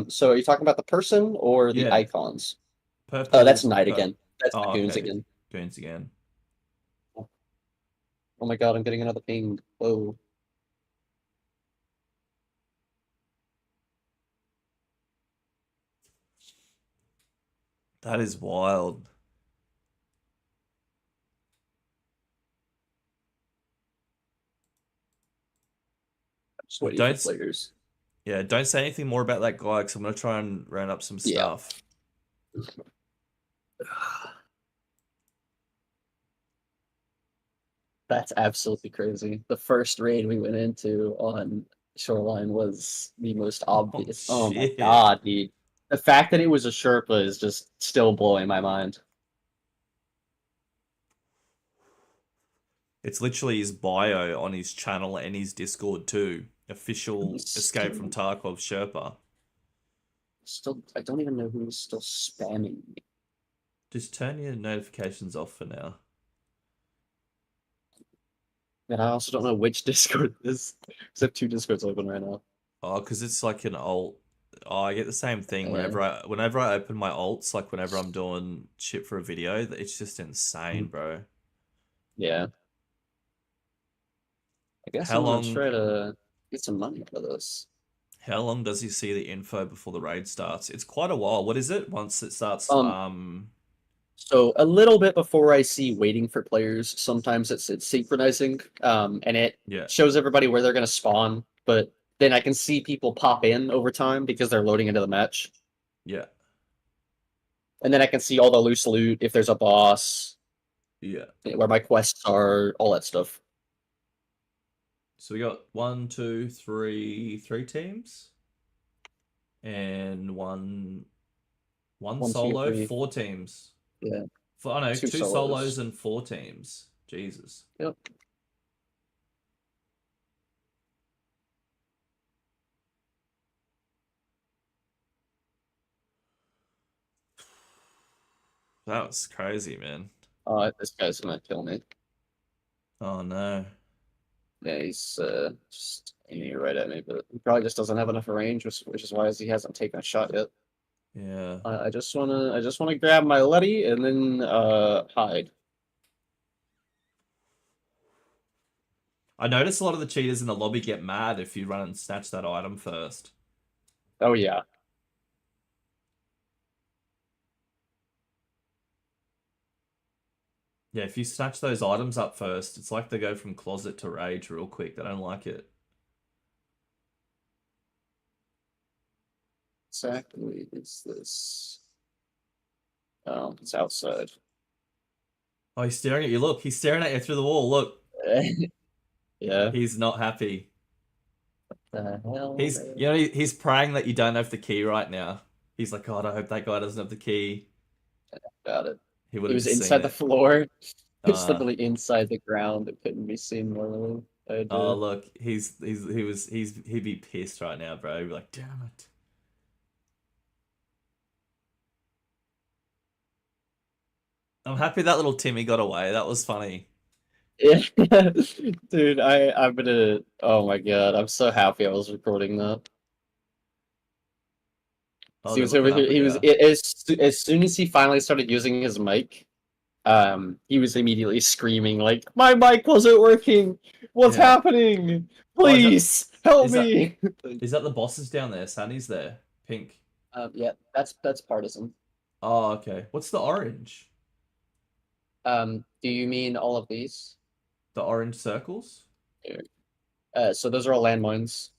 Speaker 3: so are you talking about the person or the
Speaker 1: Yeah.
Speaker 3: icons? Oh, that's
Speaker 1: Purple.
Speaker 3: night again. That's the
Speaker 1: Oh,
Speaker 3: goons
Speaker 1: okay.
Speaker 3: again.
Speaker 1: Goons again.
Speaker 3: Oh my god, I'm getting another ping. Whoa.
Speaker 1: That is wild.
Speaker 3: Just waiting for
Speaker 1: Don't
Speaker 3: players.
Speaker 1: yeah, don't say anything more about that guy because I'm gonna try and round up some
Speaker 3: Yeah.
Speaker 1: stuff.
Speaker 3: That's absolutely crazy. The first raid we went into on Shoreline was the most obvious. Oh my
Speaker 1: Shit.
Speaker 3: god, dude. The fact that it was a Sherpa is just still blowing my mind.
Speaker 1: It's literally his bio on his channel and his Discord too. Official Escape from Tarkov Sherpa.
Speaker 3: Still, I don't even know who's still spamming me.
Speaker 1: Just turn your notifications off for now.
Speaker 3: And I also don't know which Discord this. Because I have 2 Discords open right now.
Speaker 1: Oh, because it's like an alt. Oh, I get the same thing
Speaker 3: Yeah.
Speaker 1: whenever I open my alts, like whenever I'm doing shit for a video, it's just insane, bro.
Speaker 3: Yeah. I guess
Speaker 1: How
Speaker 3: I'm gonna
Speaker 1: long
Speaker 3: try to get some money for this.
Speaker 1: how long does he see the info before the raid starts? It's quite a while. What is it? Once it starts
Speaker 3: So a little bit before I see waiting for players, sometimes it's synchronizing, and it
Speaker 1: yeah.
Speaker 3: shows everybody where they're gonna spawn, but then I can see people pop in over time because they're loading into the match.
Speaker 1: Yeah.
Speaker 3: And then I can see all the loose loot if there's a boss,
Speaker 1: Yeah.
Speaker 3: where my quests are, all that stuff.
Speaker 1: So we got 3 teams. And one
Speaker 3: 1, 2,
Speaker 1: solo,
Speaker 3: 3.
Speaker 1: 4 teams.
Speaker 3: Yeah.
Speaker 1: Oh no,
Speaker 3: 2
Speaker 1: 2 solos and 4 teams. Jesus.
Speaker 3: Yep.
Speaker 1: That was crazy, man.
Speaker 3: This guy's gonna kill me.
Speaker 1: Oh no.
Speaker 3: Yeah, he's just aiming right at me, but he probably just doesn't have enough range, which is why he hasn't taken a shot yet.
Speaker 1: Yeah.
Speaker 3: I just wanna grab my Letty and then hide.
Speaker 1: I noticed a lot of the cheaters in the lobby get mad if you run and snatch that item first.
Speaker 3: Oh yeah.
Speaker 1: Yeah, if you snatch those items up first, it's like they go from closet to rage real quick. They don't like it.
Speaker 3: Exactly. It's this. Oh, it's outside.
Speaker 1: Oh, he's staring at you. Look, he's staring at you through the wall. Look.
Speaker 3: Yeah.
Speaker 1: He's not happy.
Speaker 3: The hell?
Speaker 1: He's praying that you don't have the key right now. He's like, God, I hope that guy doesn't have the key.
Speaker 3: Got it.
Speaker 1: He
Speaker 3: He was inside the floor. It's literally inside the ground. It couldn't be seen normally.
Speaker 1: Oh look, he'd be pissed right now, bro. He'd be like, damn it. I'm happy that little Timmy got away. That was funny.
Speaker 3: Yeah, dude, I'm gonna. Oh my god, I'm so happy I was recording that.
Speaker 1: Oh,
Speaker 3: He was over here. He was as soon as he finally started using his mic, he was immediately screaming like, "My mic wasn't working. What's happening? Please help me!"
Speaker 1: Is that the bosses down there? Sunny's there. Pink.
Speaker 3: Yeah, that's partisan.
Speaker 1: Oh, okay. What's the orange?
Speaker 3: Do you mean all of these?
Speaker 1: The orange circles?
Speaker 3: So those are all landmines.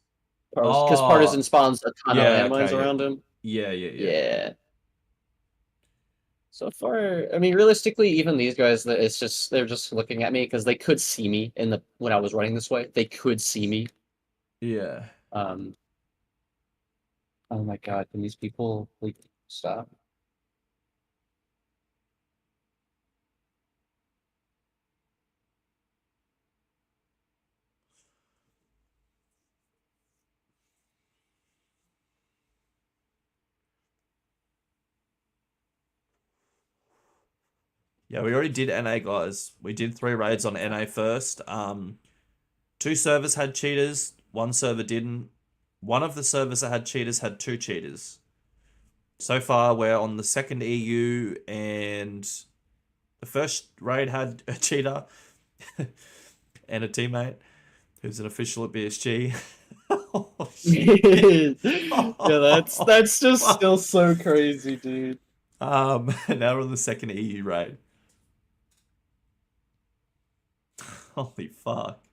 Speaker 3: Because partisan spawns a ton of landmines around him.
Speaker 1: Yeah.
Speaker 3: So far, I mean, realistically, even these guys, they're just looking at me because they could see me when I was running this way. They could see me.
Speaker 1: Yeah.
Speaker 3: Oh my god, can these people stop?
Speaker 1: Yeah, we already did NA, guys. We did 3 raids on NA first. 2 servers had cheaters. 1 server didn't. One of the servers that had cheaters had 2 cheaters. So far, we're on the 2nd EU, and the first raid had a cheater and a teammate who's an official at BSG.
Speaker 3: Oh, yeah, that's just still so crazy, dude.
Speaker 1: Now we're on the 2nd EU raid. Holy fuck.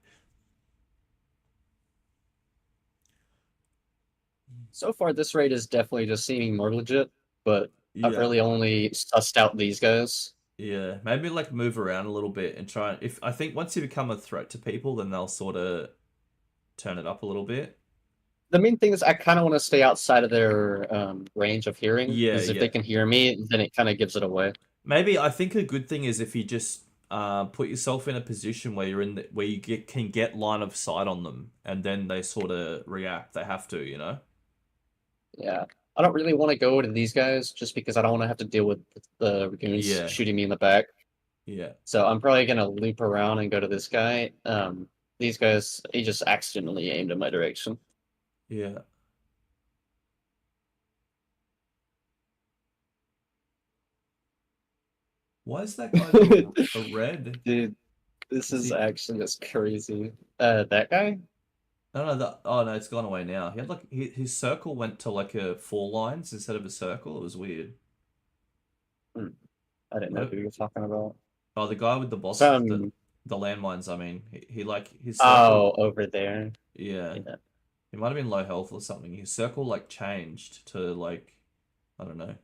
Speaker 3: So far, this raid is definitely just seeming more legit, but I've really only sussed out these guys.
Speaker 1: Yeah, maybe like move around a little bit and try. I think once you become a threat to people, then they'll sort of turn it up a little bit.
Speaker 3: The main thing is I kind of want to stay outside of their range of hearing.
Speaker 1: Yeah,
Speaker 3: because if they can hear me, then it kind of gives it away.
Speaker 1: Maybe I think a good thing is if you just put yourself in a position where you can get line of sight on them, and then they sort of react. They have to, you know.
Speaker 3: Yeah, I don't really want to go to these guys just because I don't want to have to deal with the goons shooting me in the back.
Speaker 1: Yeah.
Speaker 3: So I'm probably gonna loop around and go to this guy. These guys, he just accidentally aimed in my direction.
Speaker 1: Yeah. Why is that guy a red?
Speaker 3: Dude, this
Speaker 1: Is
Speaker 3: is
Speaker 1: he?
Speaker 3: actually just crazy. That guy?
Speaker 1: No, no. Oh no, it's gone away now. He had like his circle went to like a 4 lines instead of a circle. It was weird.
Speaker 3: Hmm, I didn't know
Speaker 1: What?
Speaker 3: who you were talking about.
Speaker 1: Oh, the guy with the boss,
Speaker 3: Some
Speaker 1: the landmines. I mean, he like his circle.
Speaker 3: Oh, over there.
Speaker 1: Yeah,
Speaker 3: Yeah.
Speaker 1: he might have been low health or something. His circle like changed to like, I don't know.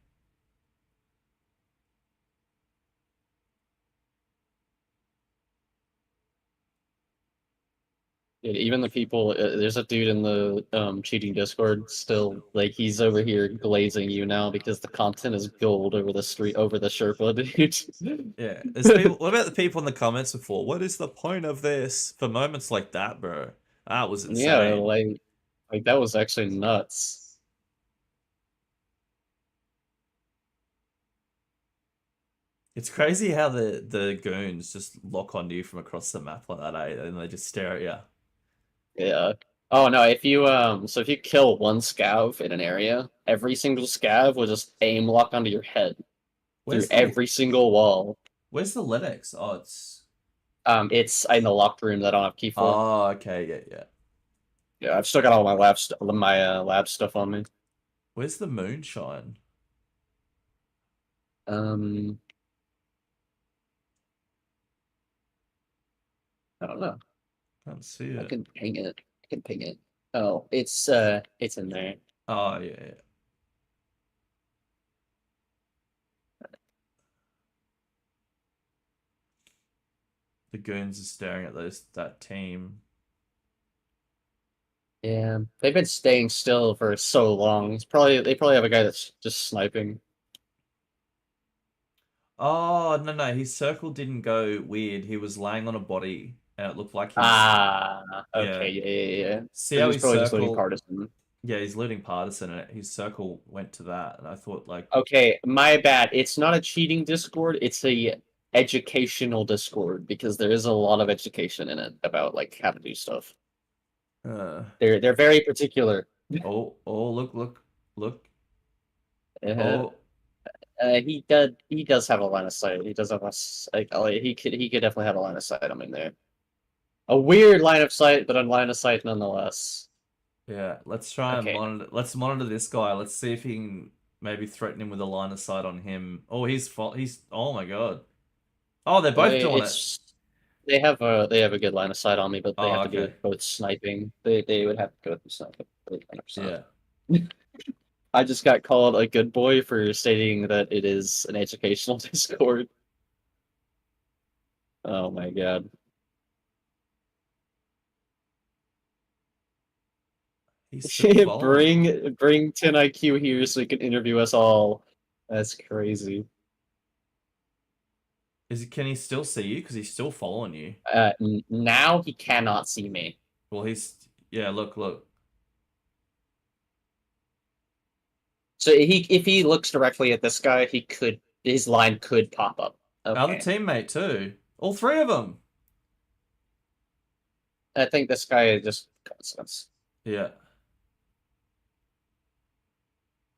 Speaker 3: Yeah, even the people, there's a dude in the cheating Discord still like he's over here glazing you now because the content is gold over the street over the Sherpa dude.
Speaker 1: Yeah, there's people. What about the people in the comments before? What is the point of this? For moments like that, bro, that was
Speaker 3: Yeah,
Speaker 1: insane.
Speaker 3: like that was actually nuts.
Speaker 1: It's crazy how the goons just lock onto you from across the map like that, eh? And they just stare at you.
Speaker 3: Yeah. Oh no, if you so if you kill one scav in an area, every single scav will just aim lock onto your head through
Speaker 1: Where's the
Speaker 3: every single wall.
Speaker 1: where's the LEDX? Oh, it's
Speaker 3: It's in the locked room that I don't have key for.
Speaker 1: oh, okay, yeah, yeah.
Speaker 3: Yeah, I've still got all my lab stuff on me.
Speaker 1: Where's the moonshine?
Speaker 3: Um, I don't know.
Speaker 1: Can't see
Speaker 3: I
Speaker 1: it.
Speaker 3: can ping it. I can ping it. Oh, it's in there.
Speaker 1: Oh, yeah, yeah. The goons are staring at that team.
Speaker 3: Yeah, they've been staying still for so long. They probably have a guy that's just sniping.
Speaker 1: Oh, no, no, his circle didn't go weird. He was laying on a body and it looked like he's
Speaker 3: Ah, okay,
Speaker 1: yeah.
Speaker 3: yeah.
Speaker 1: See
Speaker 3: So
Speaker 1: how
Speaker 3: he's
Speaker 1: his
Speaker 3: probably just looting
Speaker 1: circle
Speaker 3: partisan.
Speaker 1: yeah, he's looting partisan and his circle went to that and I thought like
Speaker 3: Okay, my bad. It's not a cheating Discord. It's a educational Discord because there is a lot of education in it about like how to do stuff.
Speaker 1: uh
Speaker 3: They're very particular.
Speaker 1: oh look.
Speaker 3: Uh,
Speaker 1: Oh,
Speaker 3: he does have a line of sight. He does have like he could definitely have a line of sight. I mean, there a weird line of sight, but a line of sight nonetheless.
Speaker 1: yeah, let's try and
Speaker 3: Okay,
Speaker 1: monitor this guy. Let's see if he can maybe threaten him with a line of sight on him. Oh, he's oh my God. Oh, they're both doing it.
Speaker 3: it's they have a good line of sight on me, but they
Speaker 1: Oh,
Speaker 3: have to do
Speaker 1: okay.
Speaker 3: it both sniping. They would have to go through sniping 100%.
Speaker 1: Yeah.
Speaker 3: I just got called a good boy for stating that it is an educational Discord. Oh my god.
Speaker 1: He's still following.
Speaker 3: Bring 10 IQ here so you can interview us all. That's crazy.
Speaker 1: Can he still see you? Because he's still following you.
Speaker 3: Now he cannot see me.
Speaker 1: Well, yeah, look.
Speaker 3: So if he looks directly at this guy, his line could pop up.
Speaker 1: Other
Speaker 3: Okay.
Speaker 1: teammate too. All three of them.
Speaker 3: I think this guy is just coincidence.
Speaker 1: Yeah.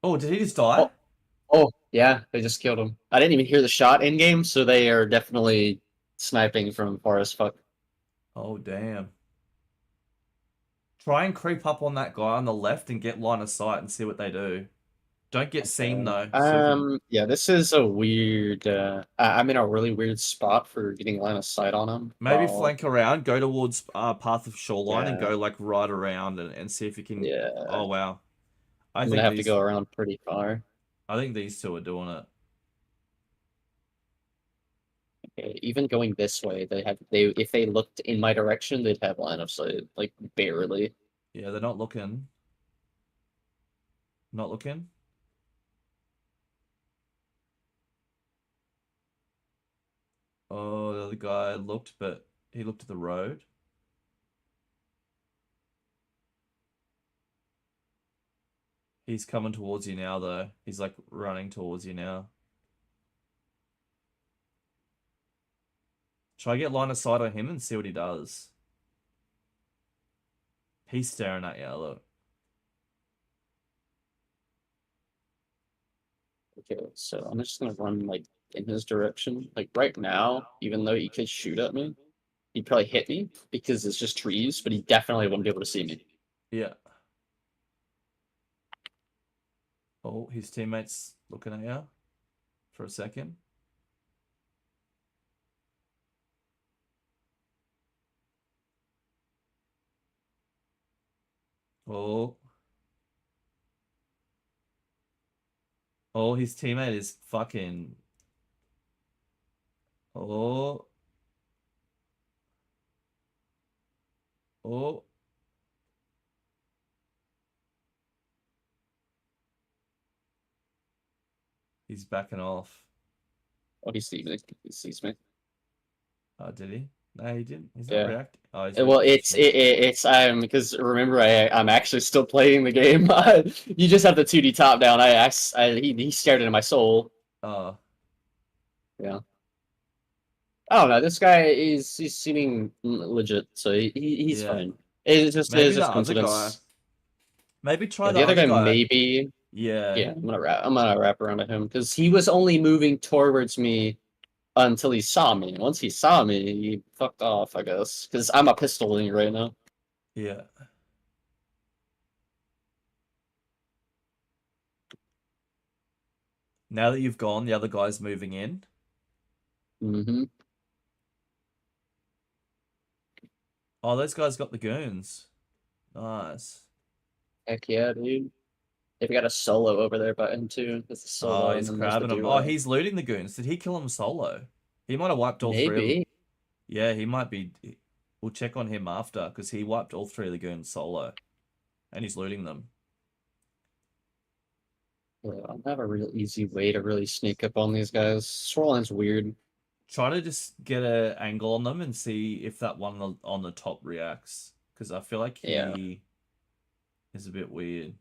Speaker 1: Oh, did he just die?
Speaker 3: Oh, yeah, they just killed him. I didn't even hear the shot in game, so they are definitely sniping from far as fuck.
Speaker 1: Oh, damn. Try and creep up on that guy on the left and get line of sight and see what they do. Don't get seen though. So we can
Speaker 3: Yeah, this is a weird. I'm in a really weird spot for getting line of sight on him.
Speaker 1: maybe flank around, go towards path of shoreline and
Speaker 3: Yeah,
Speaker 1: go like right around and see if you can.
Speaker 3: yeah.
Speaker 1: Oh wow. I
Speaker 3: I'm gonna
Speaker 1: think
Speaker 3: have to
Speaker 1: these
Speaker 3: go around pretty far.
Speaker 1: I think these two are doing it.
Speaker 3: Okay, even going this way, they if they looked in my direction, they'd have line of sight, like barely.
Speaker 1: Yeah, they're not looking. Not looking. Oh, the other guy looked, but he looked at the road. He's coming towards you now, though. He's like running towards you now. Try get line of sight on him and see what he does. He's staring at you, look.
Speaker 3: Okay, so I'm just gonna run like in his direction. Like right now, even though he could shoot at me, he'd probably hit me because it's just trees, but he definitely wouldn't be able to see me.
Speaker 1: Yeah. Oh, his teammate's looking at you for a second. Oh. Oh, his teammate is fucking... Oh. Oh. He's backing off.
Speaker 3: Oh, he sees me. He sees me.
Speaker 1: Oh, did he? No, he didn't. He's not
Speaker 3: Yeah.
Speaker 1: reacting. Oh, he's
Speaker 3: Well,
Speaker 1: reacting.
Speaker 3: it's because remember I'm actually still playing the game. You just have the 2D top down. He stared into my soul.
Speaker 1: Oh.
Speaker 3: Yeah. I don't know. This guy is he's seeming legit, so he's
Speaker 1: Yeah.
Speaker 3: fine. It's just
Speaker 1: Maybe
Speaker 3: it's
Speaker 1: the
Speaker 3: just
Speaker 1: other
Speaker 3: coincidence.
Speaker 1: guy. Maybe try
Speaker 3: Yeah,
Speaker 1: the
Speaker 3: the other
Speaker 1: other
Speaker 3: guy
Speaker 1: guy.
Speaker 3: maybe.
Speaker 1: Yeah.
Speaker 3: Yeah, I'm gonna wrap around to him because he was only moving towards me until he saw me. Once he saw me, he fucked off, I guess. Because I'm a pistoling right now.
Speaker 1: Yeah. Now that you've gone, the other guy's moving in.
Speaker 3: Mm-hmm.
Speaker 1: Oh, those guys got the goons. Nice.
Speaker 3: Heck yeah, dude. They've got a solo over there button too. There's a solo
Speaker 1: Oh,
Speaker 3: and
Speaker 1: he's
Speaker 3: then there's the
Speaker 1: grabbing them.
Speaker 3: duo.
Speaker 1: Oh, he's looting the goons. Did he kill them solo? He might have wiped all three of them.
Speaker 3: Maybe.
Speaker 1: Yeah, he might be. We'll check on him after because he wiped all three of the goons solo. And he's looting them.
Speaker 3: Yeah, I don't have a real easy way to really sneak up on these guys. Swirling's weird.
Speaker 1: Try to just get an angle on them and see if that one on the top reacts. Because I feel like he is a bit weird.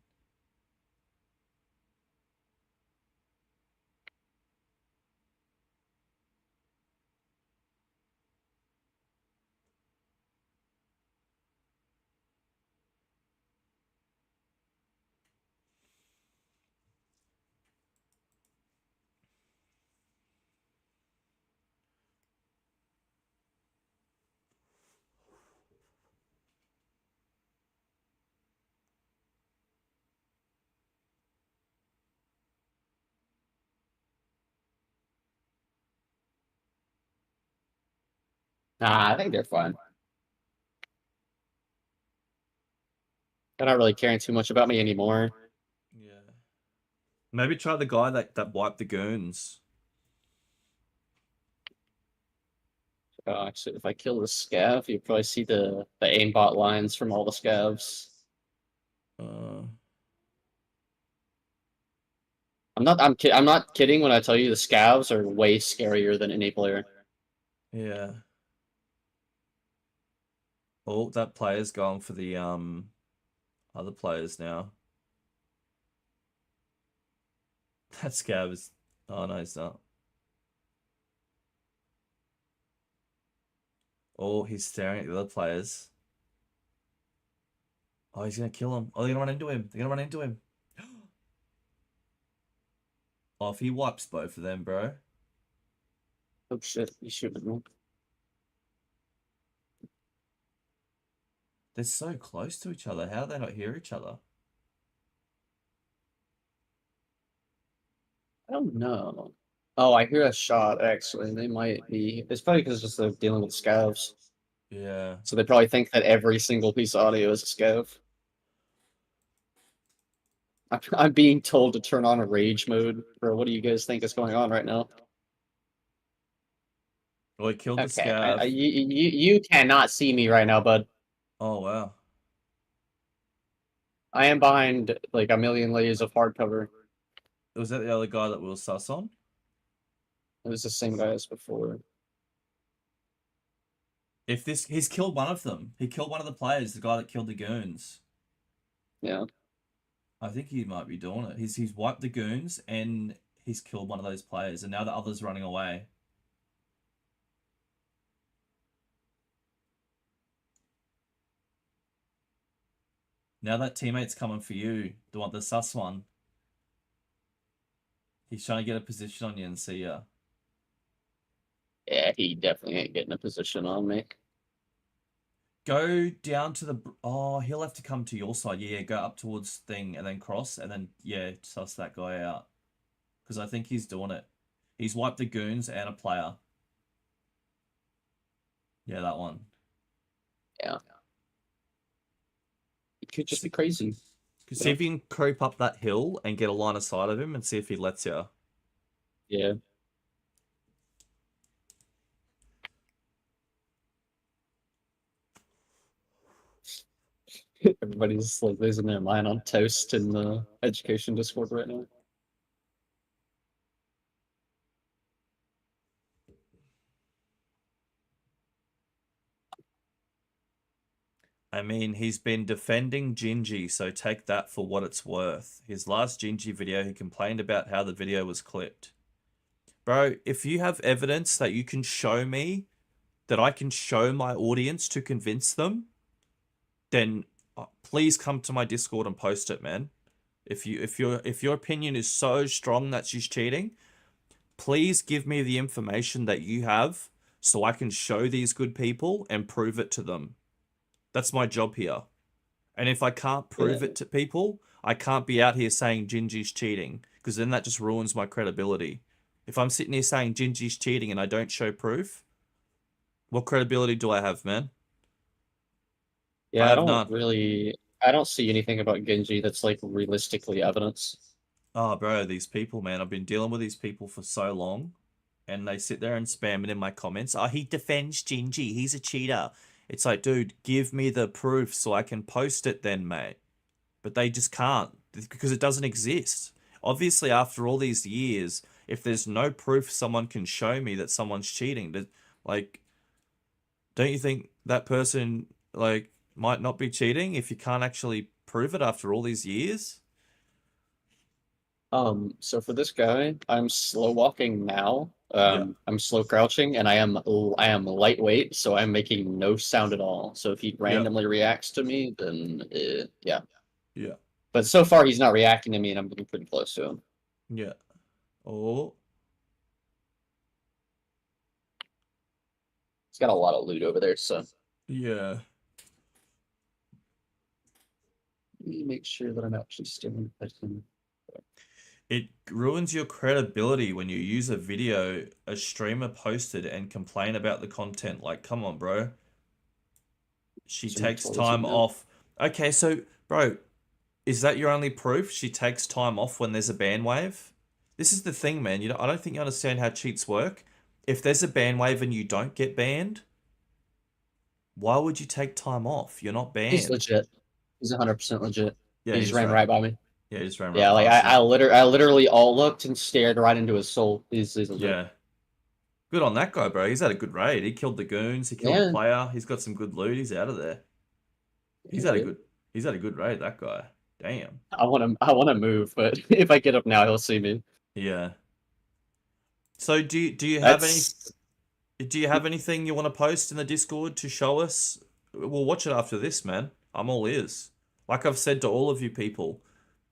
Speaker 3: Nah, I think they're fine. They're not really caring too much about me anymore.
Speaker 1: Yeah. Maybe try the guy that wiped the goons.
Speaker 3: Actually, if I kill the scav, you probably see the aimbot lines from all the scavs. I'm not kidding when I tell you the scavs are way scarier than any player.
Speaker 1: Yeah. Oh, that player's going for the other players now. That scav is... Oh, no, he's not. Oh, he's staring at the other players. Oh, he's going to kill him. Oh, they're going to run into him. They're going to run into him. Oh, if he wipes both of them, bro.
Speaker 3: Oh shit, he's shooting me.
Speaker 1: They're so close to each other. How do they not hear each other?
Speaker 3: I don't know. Oh, I hear a shot, actually. They might be... It's probably because just they're dealing with scavs.
Speaker 1: Yeah.
Speaker 3: So they probably think that every single piece of audio is a scav. I'm being told to turn on a rage mode. Bro, what do you guys think is going on right now?
Speaker 1: Well, he killed the
Speaker 3: Okay,
Speaker 1: scav.
Speaker 3: you cannot see me right now, bud.
Speaker 1: Oh, wow.
Speaker 3: I am behind like a million layers of hardcover.
Speaker 1: Was that the other guy that we were sus on?
Speaker 3: It was the same guy as before.
Speaker 1: If this... He's killed one of them. He killed one of the players, the guy that killed the goons.
Speaker 3: Yeah.
Speaker 1: I think he might be doing it. He's wiped the goons and he's killed one of those players, and now the other's running away. Now that teammate's coming for you, the sus one. He's trying to get a position on you and see ya.
Speaker 3: Yeah, he definitely ain't getting a position on me.
Speaker 1: Go down to the... Oh, he'll have to come to your side. Yeah, go up towards thing and then cross and then, yeah, suss that guy out. Because I think he's doing it. He's wiped the goons and a player. Yeah, that one.
Speaker 3: Yeah. It could just be crazy.
Speaker 1: See if you can creep up that hill and get a line of sight of him and see if he lets you.
Speaker 3: Yeah. Everybody's like losing their mind on toast in the education Discord right now.
Speaker 1: I mean, he's been defending Gingy, so take that for what it's worth. His last Gingy video, he complained about how the video was clipped. Bro, if you have evidence that you can show me, that I can show my audience to convince them, then please come to my Discord and post it, man. If your opinion is so strong that she's cheating, please give me the information that you have so I can show these good people and prove it to them. That's my job here. And if I can't prove it to people, I can't be out here saying Gingy's cheating, because then that just ruins my credibility. If I'm sitting here saying Gingy's cheating and I don't show proof, what credibility do I have, man?
Speaker 3: Yeah, I don't see anything about Genji that's like realistically evidence.
Speaker 1: Oh, bro, these people, man. I've been dealing with these people for so long, and they sit there and spam it in my comments. Oh, he defends Gingy. He's a cheater. It's like, dude, give me the proof so I can post it then, mate. But they just can't, because it doesn't exist. Obviously, after all these years, if there's no proof someone can show me that someone's cheating, like, don't you think that person, like, might not be cheating if you can't actually prove it after all these years?
Speaker 3: So for this guy, I'm slow walking now.
Speaker 1: Yeah.
Speaker 3: I'm slow crouching, and I am lightweight, so I'm making no sound at all. So if he randomly reacts to me, then yeah.
Speaker 1: Yeah.
Speaker 3: But so far he's not reacting to me, and I'm getting pretty close to him.
Speaker 1: Yeah. Oh.
Speaker 3: He's got a lot of loot over there, so
Speaker 1: Yeah.
Speaker 3: let me make sure that I'm actually staring at him.
Speaker 1: It ruins your credibility when you use a video a streamer posted and complain about the content. Like, come on, bro. She takes time off. Okay, so, bro, is that your only proof? She takes time off when there's a ban wave? This is the thing, man. I don't think you understand how cheats work. If there's a ban wave and you don't get banned, why would you take time off? You're not banned.
Speaker 3: He's legit. He's 100% legit.
Speaker 1: Yeah,
Speaker 3: he just ran right by me.
Speaker 1: Yeah, he just ran right
Speaker 3: Yeah, like
Speaker 1: past you.
Speaker 3: I literally all looked and stared right into his soul. He's legit.
Speaker 1: Yeah. Good on that guy, bro. He's had a good raid. He killed the goons. He killed the player. He's got some good loot. He's out of there. He's had a good raid, that guy. Damn.
Speaker 3: I want to move, but if I get up now, he'll see me.
Speaker 1: Yeah. So do you have anything you want to post in the Discord to show us? We'll watch it after this, man. I'm all ears. Like I've said to all of you people,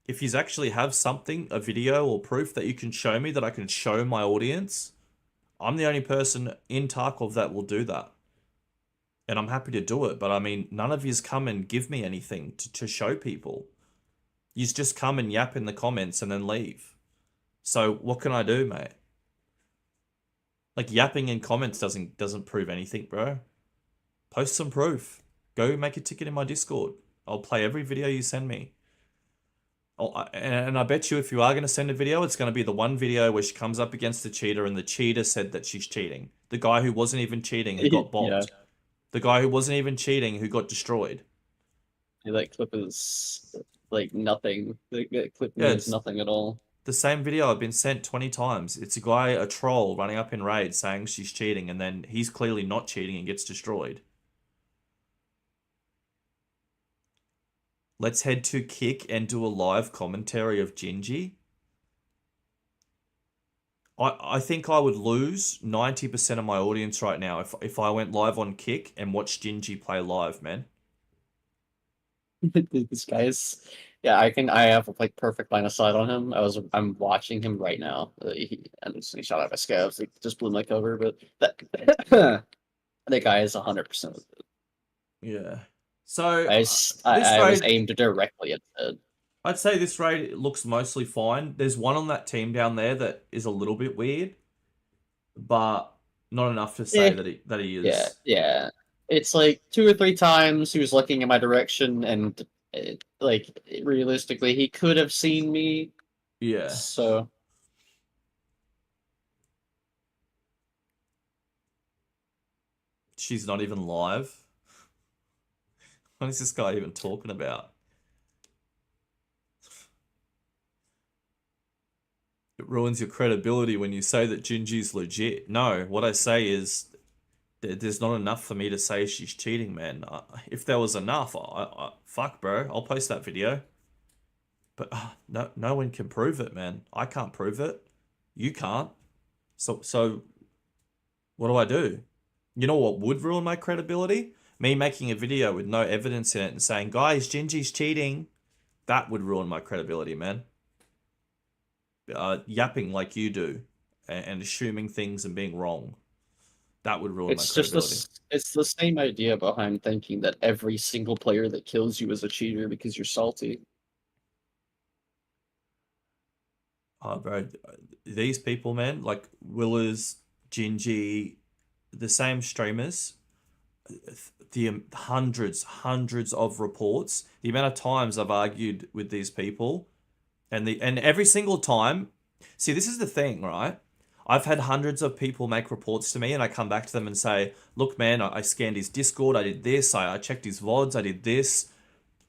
Speaker 1: if you actually have something, a video or proof that you can show me that I can show my audience, I'm the only person in Tarkov that will do that. And I'm happy to do it. But I mean, none of yous come and give me anything to show people. Yous just come and yap in the comments and then leave. So what can I do, mate? Like, yapping in comments doesn't prove anything, bro. Post some proof. Go make a ticket in my Discord. I'll play every video you send me. And I bet you if you are going to send a video, it's going to be the one video where she comes up against the cheater and the cheater said that she's cheating. The guy who wasn't even cheating who got bombed. Yeah. The guy who wasn't even cheating who got destroyed.
Speaker 3: Yeah, that clip is like nothing. That clip means nothing at all.
Speaker 1: The same video I've been sent 20 times. It's a guy, a troll, running up in raid saying she's cheating, and then he's clearly not cheating and gets destroyed. Let's head to Kick and do a live commentary of Gingy. I think I would lose 90% of my audience right now if I went live on Kick and watched Gingy play live, man.
Speaker 3: This guy's, yeah, I have like perfect line of sight on him. I'm watching him right now. He shot out my scabs. He just blew my cover, but that that guy is 100%.
Speaker 1: Yeah. So this
Speaker 3: I was
Speaker 1: raid,
Speaker 3: aimed directly at the head.
Speaker 1: I'd say this raid looks mostly fine. There's one on that team down there that is a little bit weird, but not enough to say that he
Speaker 3: Yeah,
Speaker 1: is.
Speaker 3: yeah. It's like 2 or 3 times he was looking in my direction, and realistically, he could have seen me.
Speaker 1: Yeah.
Speaker 3: So
Speaker 1: She's not even live. What is this guy even talking about? It ruins your credibility when you say that Gingy's legit. No, what I say is there's not enough for me to say she's cheating, man. If there was enough, fuck, bro, I'll post that video. But no one can prove it, man. I can't prove it. You can't. So what do I do? You know what would ruin my credibility? Me making a video with no evidence in it and saying, guys, Gingy's cheating. That would ruin my credibility, man. Yapping like you do and assuming things and being wrong. That would ruin my credibility.
Speaker 3: It's the same idea behind thinking that every single player that kills you is a cheater because you're salty.
Speaker 1: Oh, bro, these people, man, like Willers, Gingy, the same streamers, the hundreds of reports, the amount of times I've argued with these people, and every single time, see, this is the thing, right? I've had hundreds of people make reports to me, and I come back to them and say, look, man, I scanned his Discord, I did this, I checked his VODs, I did this.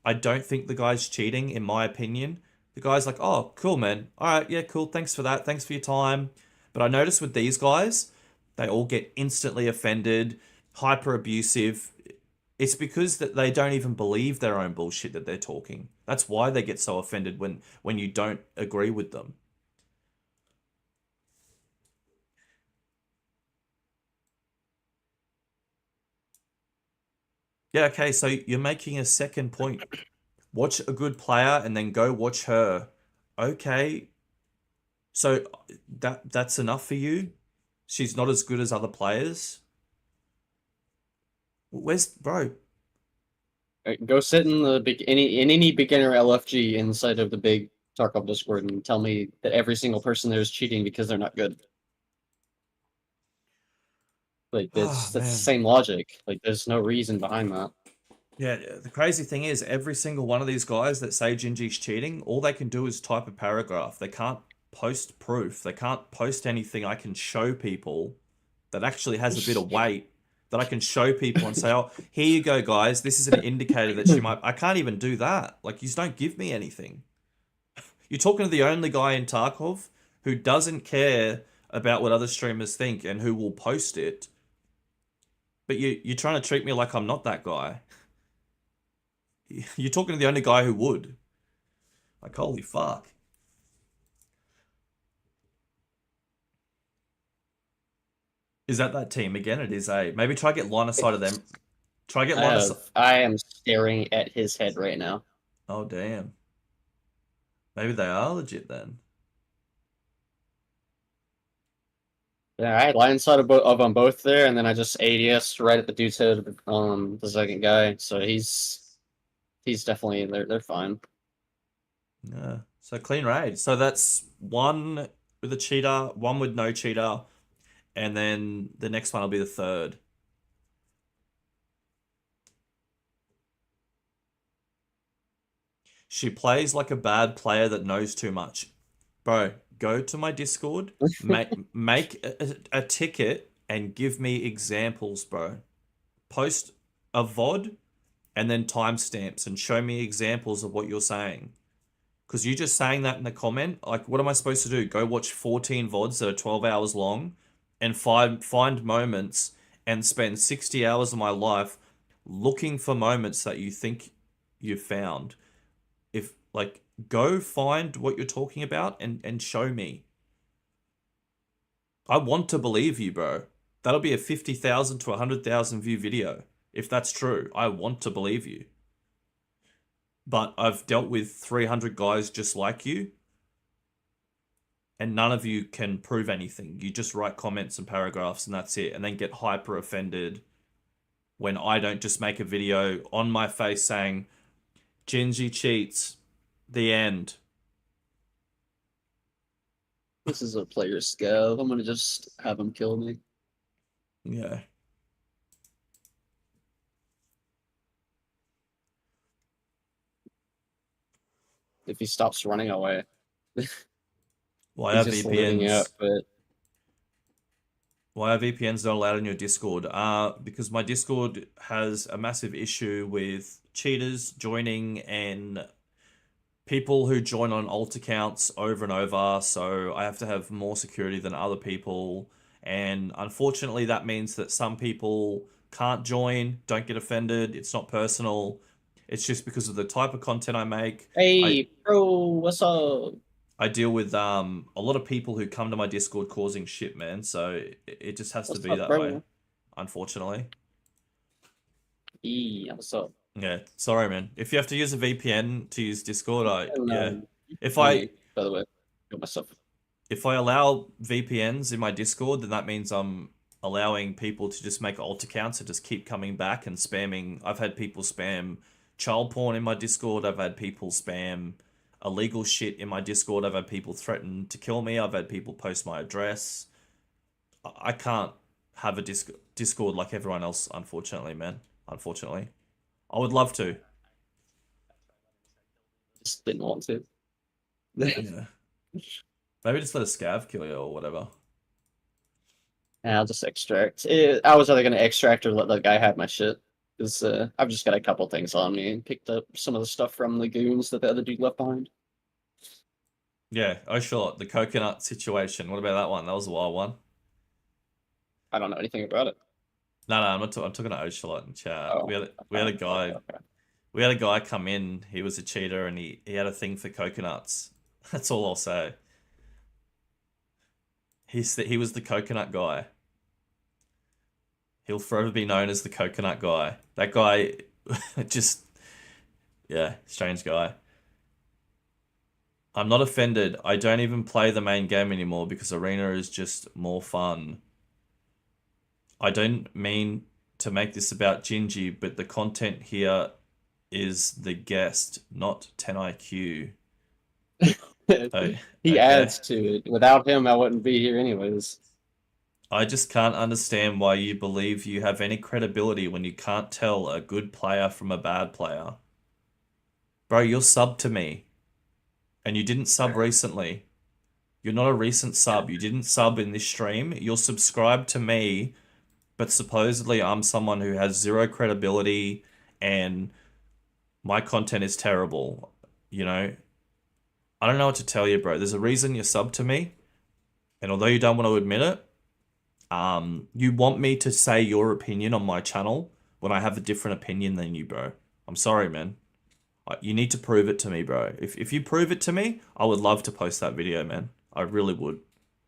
Speaker 1: I don't think the guy's cheating, in my opinion. The guy's like, oh, cool, man. All right, yeah, cool. Thanks for that. Thanks for your time. But I notice with these guys, they all get instantly offended, hyper abusive. It's because that they don't even believe their own bullshit that they're talking. That's why they get so offended when you don't agree with them. Yeah, okay, so you're making a second point. Watch a good player and then go watch her. Okay. So that's enough for you? She's not as good as other players? Where's bro?
Speaker 3: Go sit in any beginner LFG inside of the big Tarkov Discord and tell me that every single person there is cheating because they're not good. Like that's the same logic. Like there's no reason behind that.
Speaker 1: Yeah, the crazy thing is every single one of these guys that say Gingy's cheating, all they can do is type a paragraph. They can't post proof. They can't post anything I can show people that actually has a bit of weight that I can show people and say, oh, here you go, guys. This is an indicator that she might... I can't even do that. Like, you just don't give me anything. You're talking to the only guy in Tarkov who doesn't care about what other streamers think and who will post it. But you're trying to treat me like I'm not that guy. You're talking to the only guy who would. Like, holy fuck. Is that team again? It is a... Maybe try to get line of sight of them. Try to get line of sight...
Speaker 3: I am staring at his head right now.
Speaker 1: Oh, damn. Maybe they are legit then.
Speaker 3: Yeah, I had line of sight of them both there, and then I just ADS right at the dude's head, the second guy. So he's definitely they're fine.
Speaker 1: Yeah. So clean raid. So that's one with a cheater, one with no cheater, and then the next one will be the third. She plays like a bad player that knows too much. Bro, go to my Discord, make a ticket and give me examples, bro. Post a VOD and then timestamps and show me examples of what you're saying. Because you just saying that in the comment, like, what am I supposed to do? Go watch 14 VODs that are 12 hours long and find moments and spend 60 hours of my life looking for moments that you think you've found. If, like, go find what you're talking about and show me. I want to believe you, bro. That'll be a 50,000 to 100,000 view video. If that's true, I want to believe you. but I've dealt with 300 guys just like you, and none of you can prove anything. You just write comments and paragraphs and that's it, and then get hyper offended when I don't just make a video on my face saying, Gingy cheats, the end.
Speaker 3: This is a player scav. I'm gonna just have him kill me.
Speaker 1: Yeah.
Speaker 3: If he stops running away.
Speaker 1: Why are
Speaker 3: He's just living
Speaker 1: VPNs?
Speaker 3: out, but
Speaker 1: Why are VPNs not allowed in your Discord? Because my Discord has a massive issue with cheaters joining and people who join on alt accounts over and over. So I have to have more security than other people. And unfortunately, that means that some people can't join, don't get offended. It's not personal. It's just because of the type of content I make.
Speaker 3: hey, bro, what's up?
Speaker 1: I deal with a lot of people who come to my Discord causing shit, man. So it just has to
Speaker 3: What's
Speaker 1: be
Speaker 3: up,
Speaker 1: that
Speaker 3: bro?
Speaker 1: way, unfortunately.
Speaker 3: Yeah, what's up?
Speaker 1: Yeah, sorry, man. If you have to use a VPN to use Discord, yeah. If
Speaker 3: By the way, got myself.
Speaker 1: If I allow VPNs in my Discord, then that means I'm allowing people to just make alt accounts and just keep coming back and spamming. I've had people spam child porn in my Discord. I've had people spam illegal shit in my Discord. I've had people threaten to kill me. I've had people post my address. I can't have a Discord like everyone else, unfortunately, man. Unfortunately. I would love to.
Speaker 3: Just didn't want to.
Speaker 1: Yeah. Maybe just let a scav kill you or whatever.
Speaker 3: Yeah, I'll just extract. I was either gonna extract or let the guy have my shit. Because I've just got a couple things on me and picked up some of the stuff from the goons that the other dude left behind.
Speaker 1: Yeah, oh sure, the coconut situation. What about that one? That was a wild one.
Speaker 3: I don't know anything about it.
Speaker 1: No, I'm not. I'm talking to Ocelot in chat.
Speaker 3: Oh,
Speaker 1: we had a guy.
Speaker 3: Okay.
Speaker 1: We had a guy come in. He was a cheater, and he had a thing for coconuts. That's all I'll say. He was the coconut guy. He'll forever be known as the coconut guy. That guy, just yeah, strange guy. I'm not offended. I don't even play the main game anymore because Arena is just more fun. I don't mean to make this about Gingy, but the content here is the guest, not 10 IQ.
Speaker 3: He adds to it. Without him, I wouldn't be here anyways.
Speaker 1: I just can't understand why you believe you have any credibility when you can't tell a good player from a bad player. Bro, you're subbed to me. And you didn't sub recently. You're not a recent sub. You didn't sub in this stream. You're subscribed to me, but supposedly I'm someone who has zero credibility and my content is terrible. You know? I don't know what to tell you, bro. There's a reason you're subbed to me. And although you don't want to admit it, you want me to say your opinion on my channel when I have a different opinion than you, bro. I'm sorry, man. You need to prove it to me, bro. If you prove it to me, I would love to post that video, man. I really would.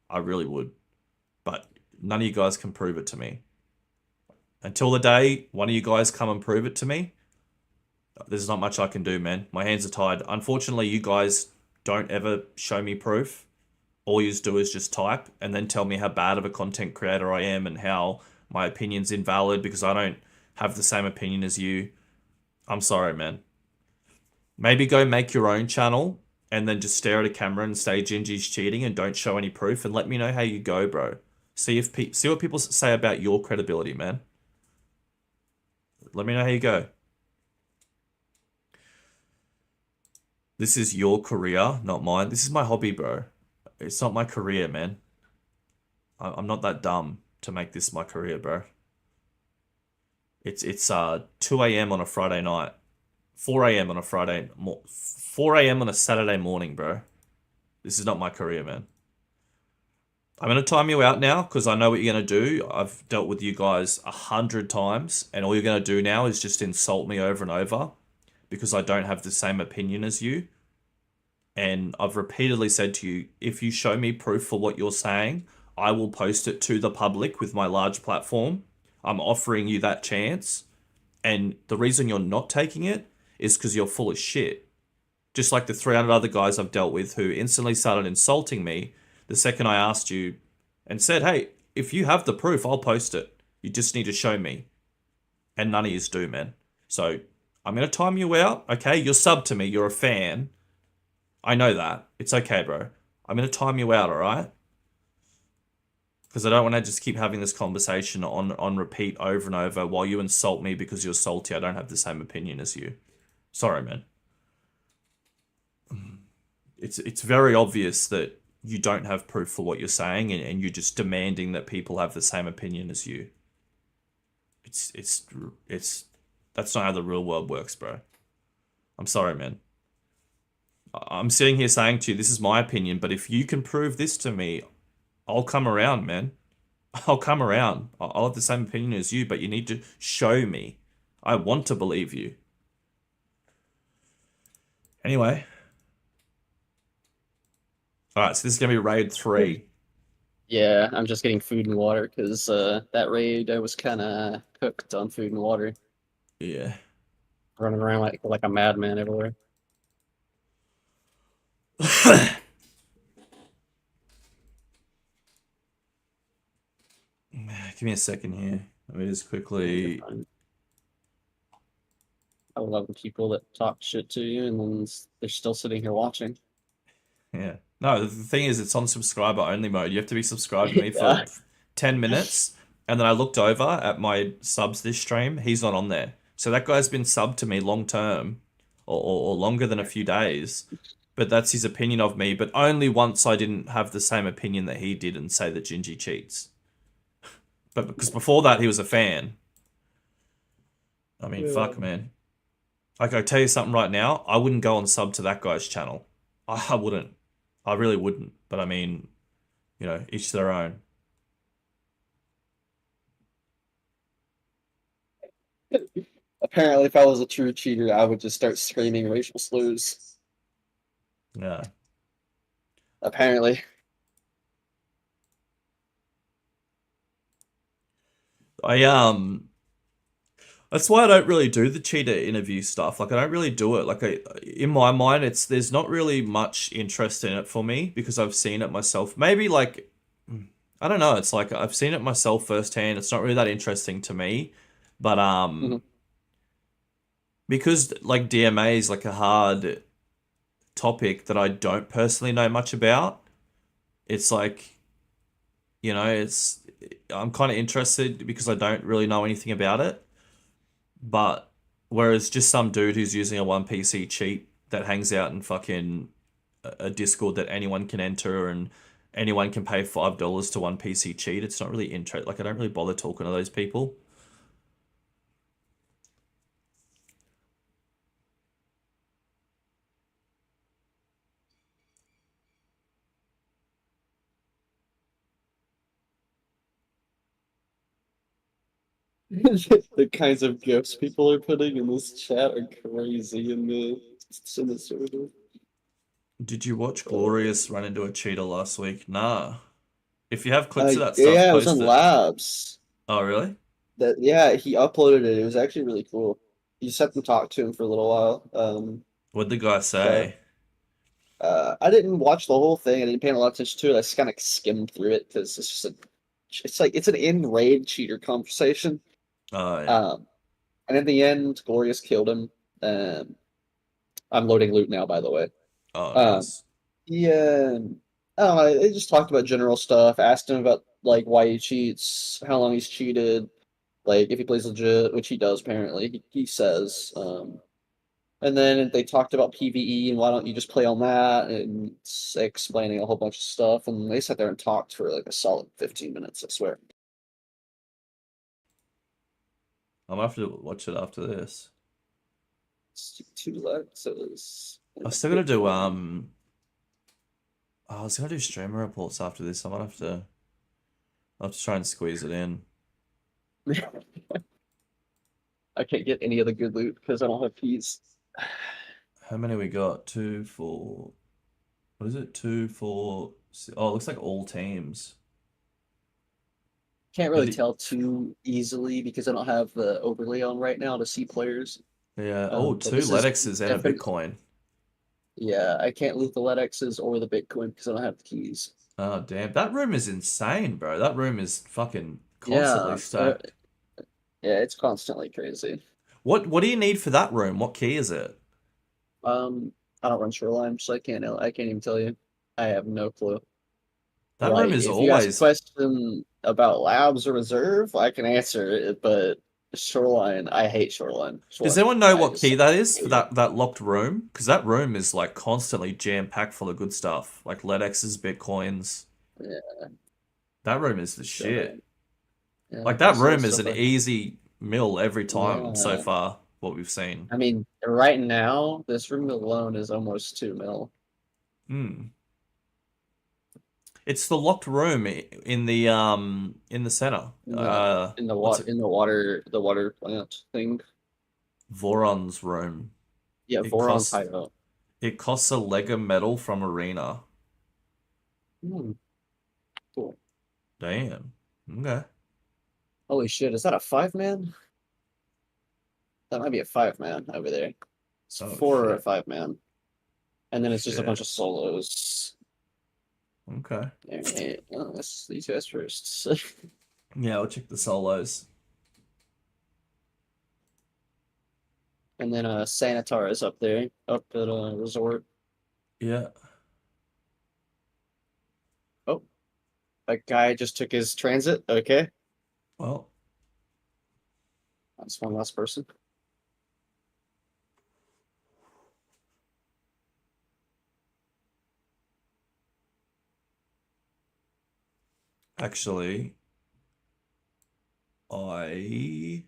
Speaker 1: I really would. But none of you guys can prove it to me. Until the day one of you guys come and prove it to me, there's not much I can do, man. My hands are tied. Unfortunately, you guys don't ever show me proof. All you do is just type and then tell me how bad of a content creator I am and how my opinion's invalid because I don't have the same opinion as you. I'm sorry, man. Maybe go make your own channel and then just stare at a camera and say Gingy's cheating and don't show any proof and let me know how you go, bro. See what people say about your credibility, man. Let me know how you go. This is your career, not mine. This is my hobby, bro. It's not my career, man. I'm not that dumb to make this my career, bro. It's 2 a.m. on a Friday night. 4 a.m. on a 4 a.m. on a Saturday morning, bro. This is not my career, man. I'm going to time you out now because I know what you're going to do. I've dealt with you guys 100 times and all you're going to do now is just insult me over and over because I don't have the same opinion as you. And I've repeatedly said to you, if you show me proof for what you're saying, I will post it to the public with my large platform. I'm offering you that chance. And the reason you're not taking it is because you're full of shit. Just like the 300 other guys I've dealt with who instantly started insulting me the second I asked you and said, hey, if you have the proof, I'll post it. You just need to show me. And none of yous do, man. So I'm going to time you out, okay? You're sub to me. You're a fan. I know that. It's okay, bro. I'm going to time you out, all right? Because I don't want to just keep having this conversation on repeat over and over while you insult me because you're salty. I don't have the same opinion as you. Sorry, man. It's very obvious that you don't have proof for what you're saying, and you're just demanding that people have the same opinion as you. It's that's not how the real world works, bro. I'm sorry, man. I'm sitting here saying to you, this is my opinion, but if you can prove this to me, I'll come around, man. I'll come around. I'll have the same opinion as you, but you need to show me. I want to believe you. Anyway. Alright, so this is going to be raid 3.
Speaker 3: Yeah, I'm just getting food and water because that raid I was kind of cooked on food and water.
Speaker 1: Yeah.
Speaker 3: Running around like a madman everywhere.
Speaker 1: Give me a second here. Let me just quickly...
Speaker 3: I love the people that talk shit to you and then they're still sitting here watching.
Speaker 1: Yeah. No, the thing is, it's on subscriber only mode. You have to be subscribed to me for 10 minutes. And then I looked over at my subs this stream. He's not on there. So that guy's been subbed to me long term or longer than a few days. But that's his opinion of me. But only once I didn't have the same opinion that he did and say that Gingy cheats. But because before that, he was a fan. I mean, fuck, man. Like, I'll tell you something right now. I wouldn't go and sub to that guy's channel. I wouldn't. I really wouldn't. But I mean, you know, each their own.
Speaker 3: Apparently, if I was a true cheater, I would just start screaming racial slurs.
Speaker 1: Yeah.
Speaker 3: Apparently.
Speaker 1: That's why I don't really do the cheater interview stuff. Like, I don't really do it. Like, in my mind, there's not really much interest in it for me because I've seen it myself. Maybe, like, I don't know. It's like I've seen it myself firsthand. It's not really that interesting to me. But, because, like, DMA is, like, a hard topic that I don't personally know much about, it's like, you know, I'm kind of interested because I don't really know anything about it. But whereas just some dude who's using a 1PC cheat that hangs out in fucking a Discord that anyone can enter and anyone can pay $5 to 1PC cheat, it's not really interesting. Like, I don't really bother talking to those people.
Speaker 3: The kinds of gifts people are putting in this chat are crazy in the server.
Speaker 1: Did you watch Glorious run into a cheater last week? Nah. If you have clips of that stuff,
Speaker 3: yeah, it was
Speaker 1: post
Speaker 3: on
Speaker 1: it.
Speaker 3: Labs.
Speaker 1: Oh, really?
Speaker 3: Yeah, he uploaded it. It was actually really cool. You just have to talk to him for a little while.
Speaker 1: What'd the guy say?
Speaker 3: I didn't watch the whole thing. I didn't pay a lot of attention to it. I just kind of skimmed through it because it's just it's an in-raid cheater conversation.
Speaker 1: Oh, yeah.
Speaker 3: And in the end, Glorious killed him. I'm loading loot now, by the way.
Speaker 1: Oh, nice.
Speaker 3: Yeah, I don't know. They just talked about general stuff. Asked him about like why he cheats, how long he's cheated, like if he plays legit, which he does apparently. He says. And then they talked about PvE and why don't you just play on that and explaining a whole bunch of stuff. And they sat there and talked for like a solid 15 minutes, I swear.
Speaker 1: I'm gonna have to watch it after this.
Speaker 3: Two Lexus.
Speaker 1: I was still gonna do I was gonna do streamer reports after this. I might have to try and squeeze it in.
Speaker 3: I can't get any of the good loot because I don't have keys.
Speaker 1: How many we got? 2, 4. What is it? 2, 4. Oh, it looks like all teams.
Speaker 3: Can't really tell too easily because I don't have the overlay on right now to see players.
Speaker 1: Yeah. Oh,
Speaker 3: But
Speaker 1: two
Speaker 3: this is
Speaker 1: Letexes and a Bitcoin.
Speaker 3: Yeah, I can't loot the Letexes or the Bitcoin because I don't have the keys.
Speaker 1: Oh, damn. That room is insane, bro. That room is fucking constantly
Speaker 3: Yeah,
Speaker 1: stacked.
Speaker 3: yeah, it's constantly crazy.
Speaker 1: What do you need for that room? What key is it?
Speaker 3: I don't run Shoreline, so I can't even tell you. I have no clue.
Speaker 1: That room
Speaker 3: Like,
Speaker 1: is
Speaker 3: if you ask a
Speaker 1: always.
Speaker 3: question about labs or reserve, I can answer it, but Shoreline, I hate Shoreline.
Speaker 1: Does
Speaker 3: Shoreline,
Speaker 1: anyone know
Speaker 3: I
Speaker 1: what key
Speaker 3: just
Speaker 1: that is for
Speaker 3: hate it.
Speaker 1: that locked room? Because that room is like constantly jam-packed full of good stuff, like Letexes, Bitcoins.
Speaker 3: Yeah,
Speaker 1: That room is the
Speaker 3: don't
Speaker 1: shit.
Speaker 3: know. Yeah,
Speaker 1: Like that
Speaker 3: most of the
Speaker 1: room is
Speaker 3: stuff
Speaker 1: an
Speaker 3: I
Speaker 1: easy mill every time so
Speaker 3: yeah.
Speaker 1: far, what we've seen.
Speaker 3: I mean, right now, this room alone is almost 2 mil.
Speaker 1: Hmm. It's the locked room in the center. What's it?
Speaker 3: The water plant thing.
Speaker 1: Voron's room.
Speaker 3: Yeah,
Speaker 1: It
Speaker 3: Voron's
Speaker 1: costs
Speaker 3: hideout.
Speaker 1: it costs a leg of metal from Arena.
Speaker 3: Hmm, cool.
Speaker 1: Damn. Okay.
Speaker 3: Holy shit, is that a 5 man? That might be a 5 man over there. It's
Speaker 1: Oh
Speaker 3: four or a
Speaker 1: shit.
Speaker 3: 5 man. And then it's just a bunch
Speaker 1: Shit.
Speaker 3: of solos.
Speaker 1: Okay.
Speaker 3: Alright, oh, let's these guys first.
Speaker 1: Yeah, I'll check the solos.
Speaker 3: And then Sanitar is up there, up at resort.
Speaker 1: Yeah.
Speaker 3: Oh, that guy just took his transit. Okay.
Speaker 1: Well,
Speaker 3: That's one less person.
Speaker 1: actually, I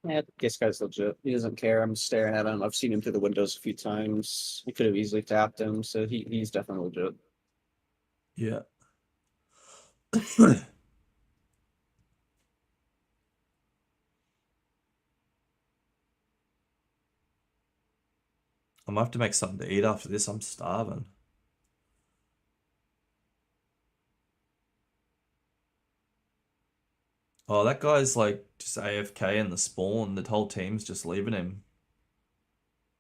Speaker 3: Yeah, this guy's legit. He doesn't care. I'm staring at him. I've seen him through the windows a few times. He could have easily tapped him, so he's definitely legit.
Speaker 1: yeah. I might have to make something to eat after this. I'm starving. Oh, that guy's like just AFK in the spawn. The whole team's just leaving him.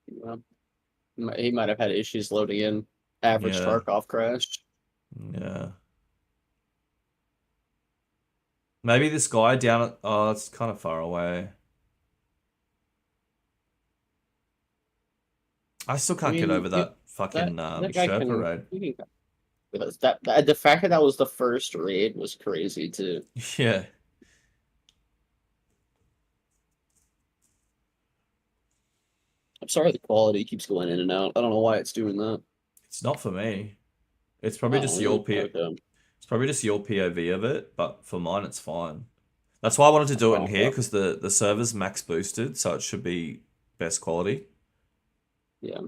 Speaker 3: You know? He might have had issues loading in. Average
Speaker 1: Yeah,
Speaker 3: Tarkov crash.
Speaker 1: yeah. Maybe this guy down at. Oh, it's kind of far away. I still
Speaker 3: I
Speaker 1: can't get
Speaker 3: mean,
Speaker 1: over that fucking
Speaker 3: that guy
Speaker 1: Sherpa
Speaker 3: can.
Speaker 1: raid.
Speaker 3: He can the fact that that was the first raid was crazy too.
Speaker 1: Yeah,
Speaker 3: I'm sorry the quality keeps going in and out. I don't know why it's doing that.
Speaker 1: it's not for me. It's probably
Speaker 3: Oh,
Speaker 1: just
Speaker 3: really? Okay.
Speaker 1: It's probably just your POV of it, but for mine, it's fine. That's why I wanted to do it in
Speaker 3: Oh,
Speaker 1: here
Speaker 3: well,
Speaker 1: because the server's max boosted, so it should be best quality.
Speaker 3: yeah.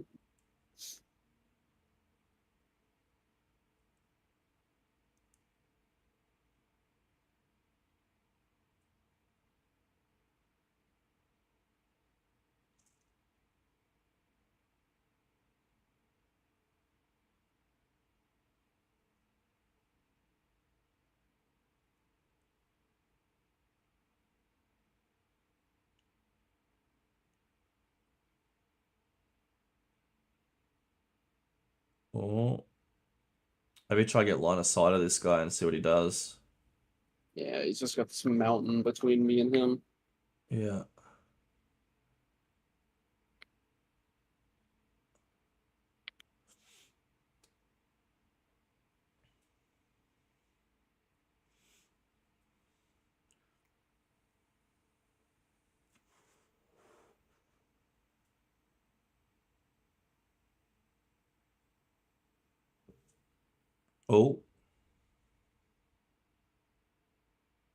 Speaker 1: Oh, maybe try to get line of sight of this guy and see what he does.
Speaker 3: Yeah, he's just got this mountain between me and him.
Speaker 1: Yeah. Oh.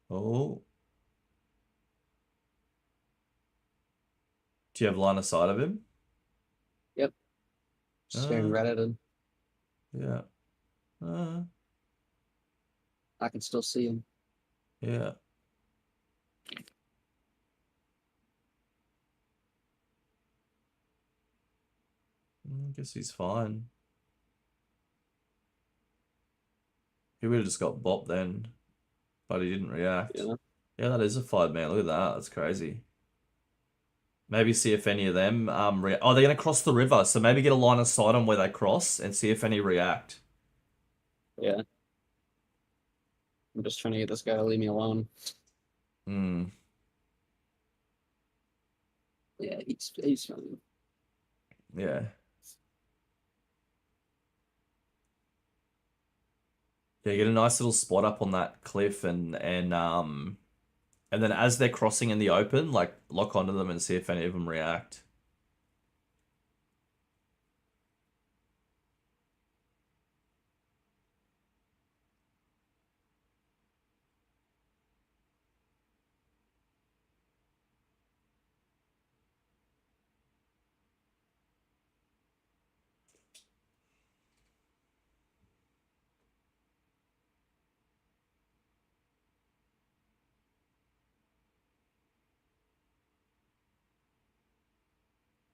Speaker 1: Oh. Do you have line of sight of him?
Speaker 3: Yep. Staring
Speaker 1: Uh,
Speaker 3: right at him.
Speaker 1: yeah. Uh,
Speaker 3: I can still see him.
Speaker 1: yeah. I guess he's fine. He would have just got bopped then, but he didn't react.
Speaker 3: Yeah.
Speaker 1: Yeah, that is a fight, man. Look at that. That's crazy. Maybe see if any of them oh, they're gonna cross the river, so maybe get a line of sight on where they cross and see if any react.
Speaker 3: Yeah. I'm just trying to get this guy to leave me alone.
Speaker 1: Hmm.
Speaker 3: Yeah, he's fine.
Speaker 1: Yeah. Yeah, get a nice little spot up on that cliff and then as they're crossing in the open, like lock onto them and see if any of them react.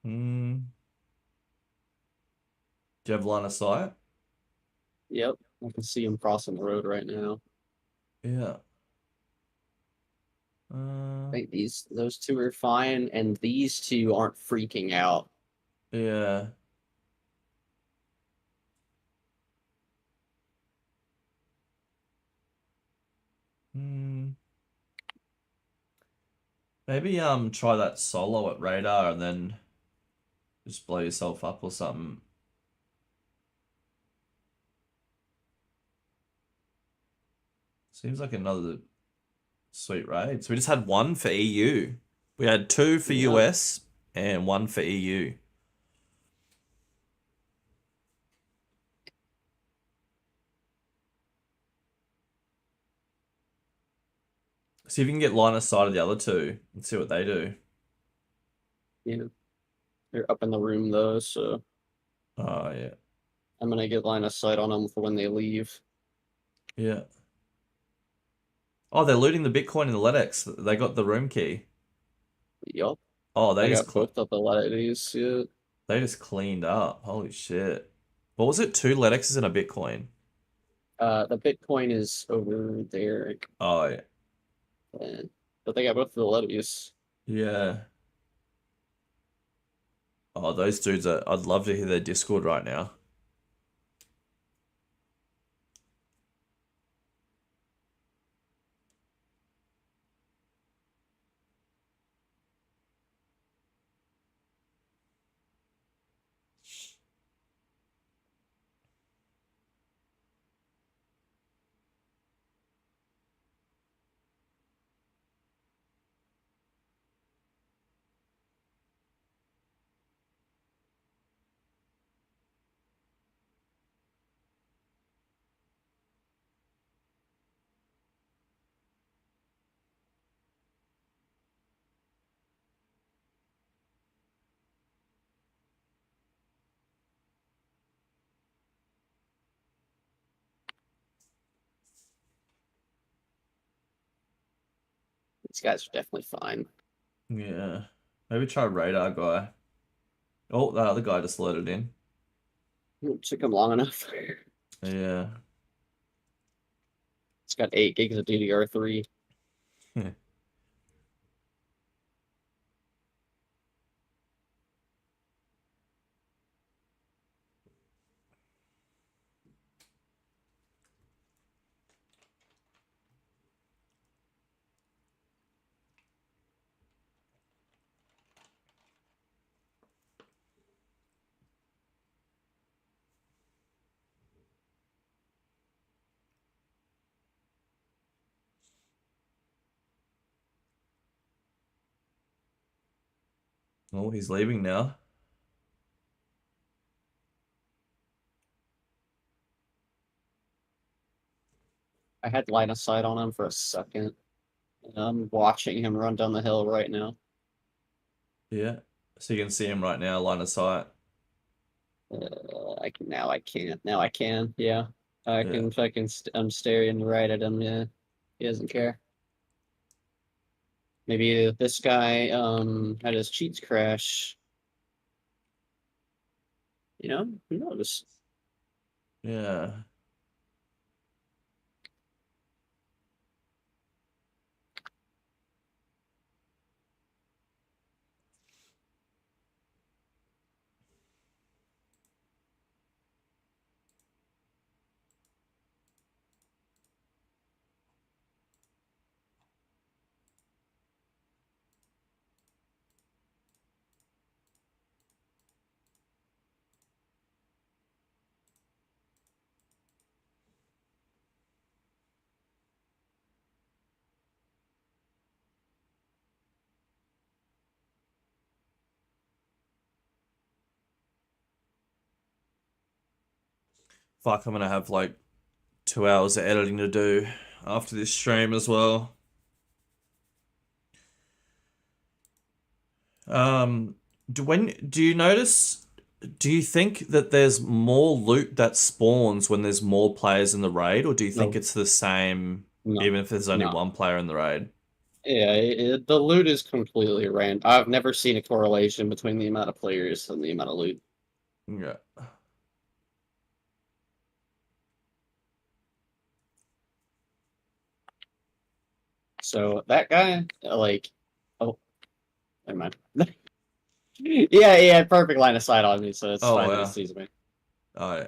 Speaker 1: Hmm. Do you have line of sight?
Speaker 3: Yep, I can see him crossing the road right now.
Speaker 1: Yeah.
Speaker 3: I think those two are fine, and these two aren't freaking out.
Speaker 1: Yeah. Hmm. Maybe try that solo at radar and then just blow yourself up or something. Seems like another sweet raid. So we just had one for EU. We had two for
Speaker 3: Yeah.
Speaker 1: US and one for EU. See if you can get line of sight of the other two and see what they do.
Speaker 3: Yeah, they're up in the room though, so
Speaker 1: Oh, yeah.
Speaker 3: I'm gonna get line of sight on them for when they leave.
Speaker 1: Yeah. Oh, they're looting the Bitcoin and the LEDX. They got the room key.
Speaker 3: Yup.
Speaker 1: Oh,
Speaker 3: I got both of the lot of these. Yeah.
Speaker 1: they just cleaned up. Holy shit. What was it? Two LEDXs and a Bitcoin.
Speaker 3: The Bitcoin is over there,
Speaker 1: Oh, yeah.
Speaker 3: but they got both of the levies.
Speaker 1: Yeah. Oh, those dudes are. I'd love to hear their Discord right now.
Speaker 3: These guys are definitely fine.
Speaker 1: Yeah. Maybe try radar guy. Oh, that other guy just loaded in.
Speaker 3: It took them long enough.
Speaker 1: Yeah.
Speaker 3: It's got 8 gigs of DDR3.
Speaker 1: Oh, he's leaving now.
Speaker 3: I had line of sight on him for a second. And I'm watching him run down the hill right now.
Speaker 1: Yeah. So you can see him right now, line of sight.
Speaker 3: Now I can't. Now I can. Yeah, I
Speaker 1: Yeah.
Speaker 3: can. I'm staring right at him. Yeah, he doesn't care. Maybe this guy had his cheats crash. You know, who knows?
Speaker 1: Yeah. Fuck, I'm gonna have like 2 hours of editing to do after this stream as well. Do you notice? Do you think that there's more loot that spawns when there's more players in the raid, or do you think
Speaker 3: No,
Speaker 1: it's the same
Speaker 3: no,
Speaker 1: even if there's only
Speaker 3: no.
Speaker 1: one player in the raid?
Speaker 3: Yeah, the loot is completely random. I've never seen a correlation between the amount of players and the amount of loot.
Speaker 1: Yeah.
Speaker 3: So that guy, like, oh, never mind. Yeah, perfect line of sight on me, so it's
Speaker 1: Oh
Speaker 3: fine that he
Speaker 1: yeah.
Speaker 3: sees me.
Speaker 1: Oh yeah.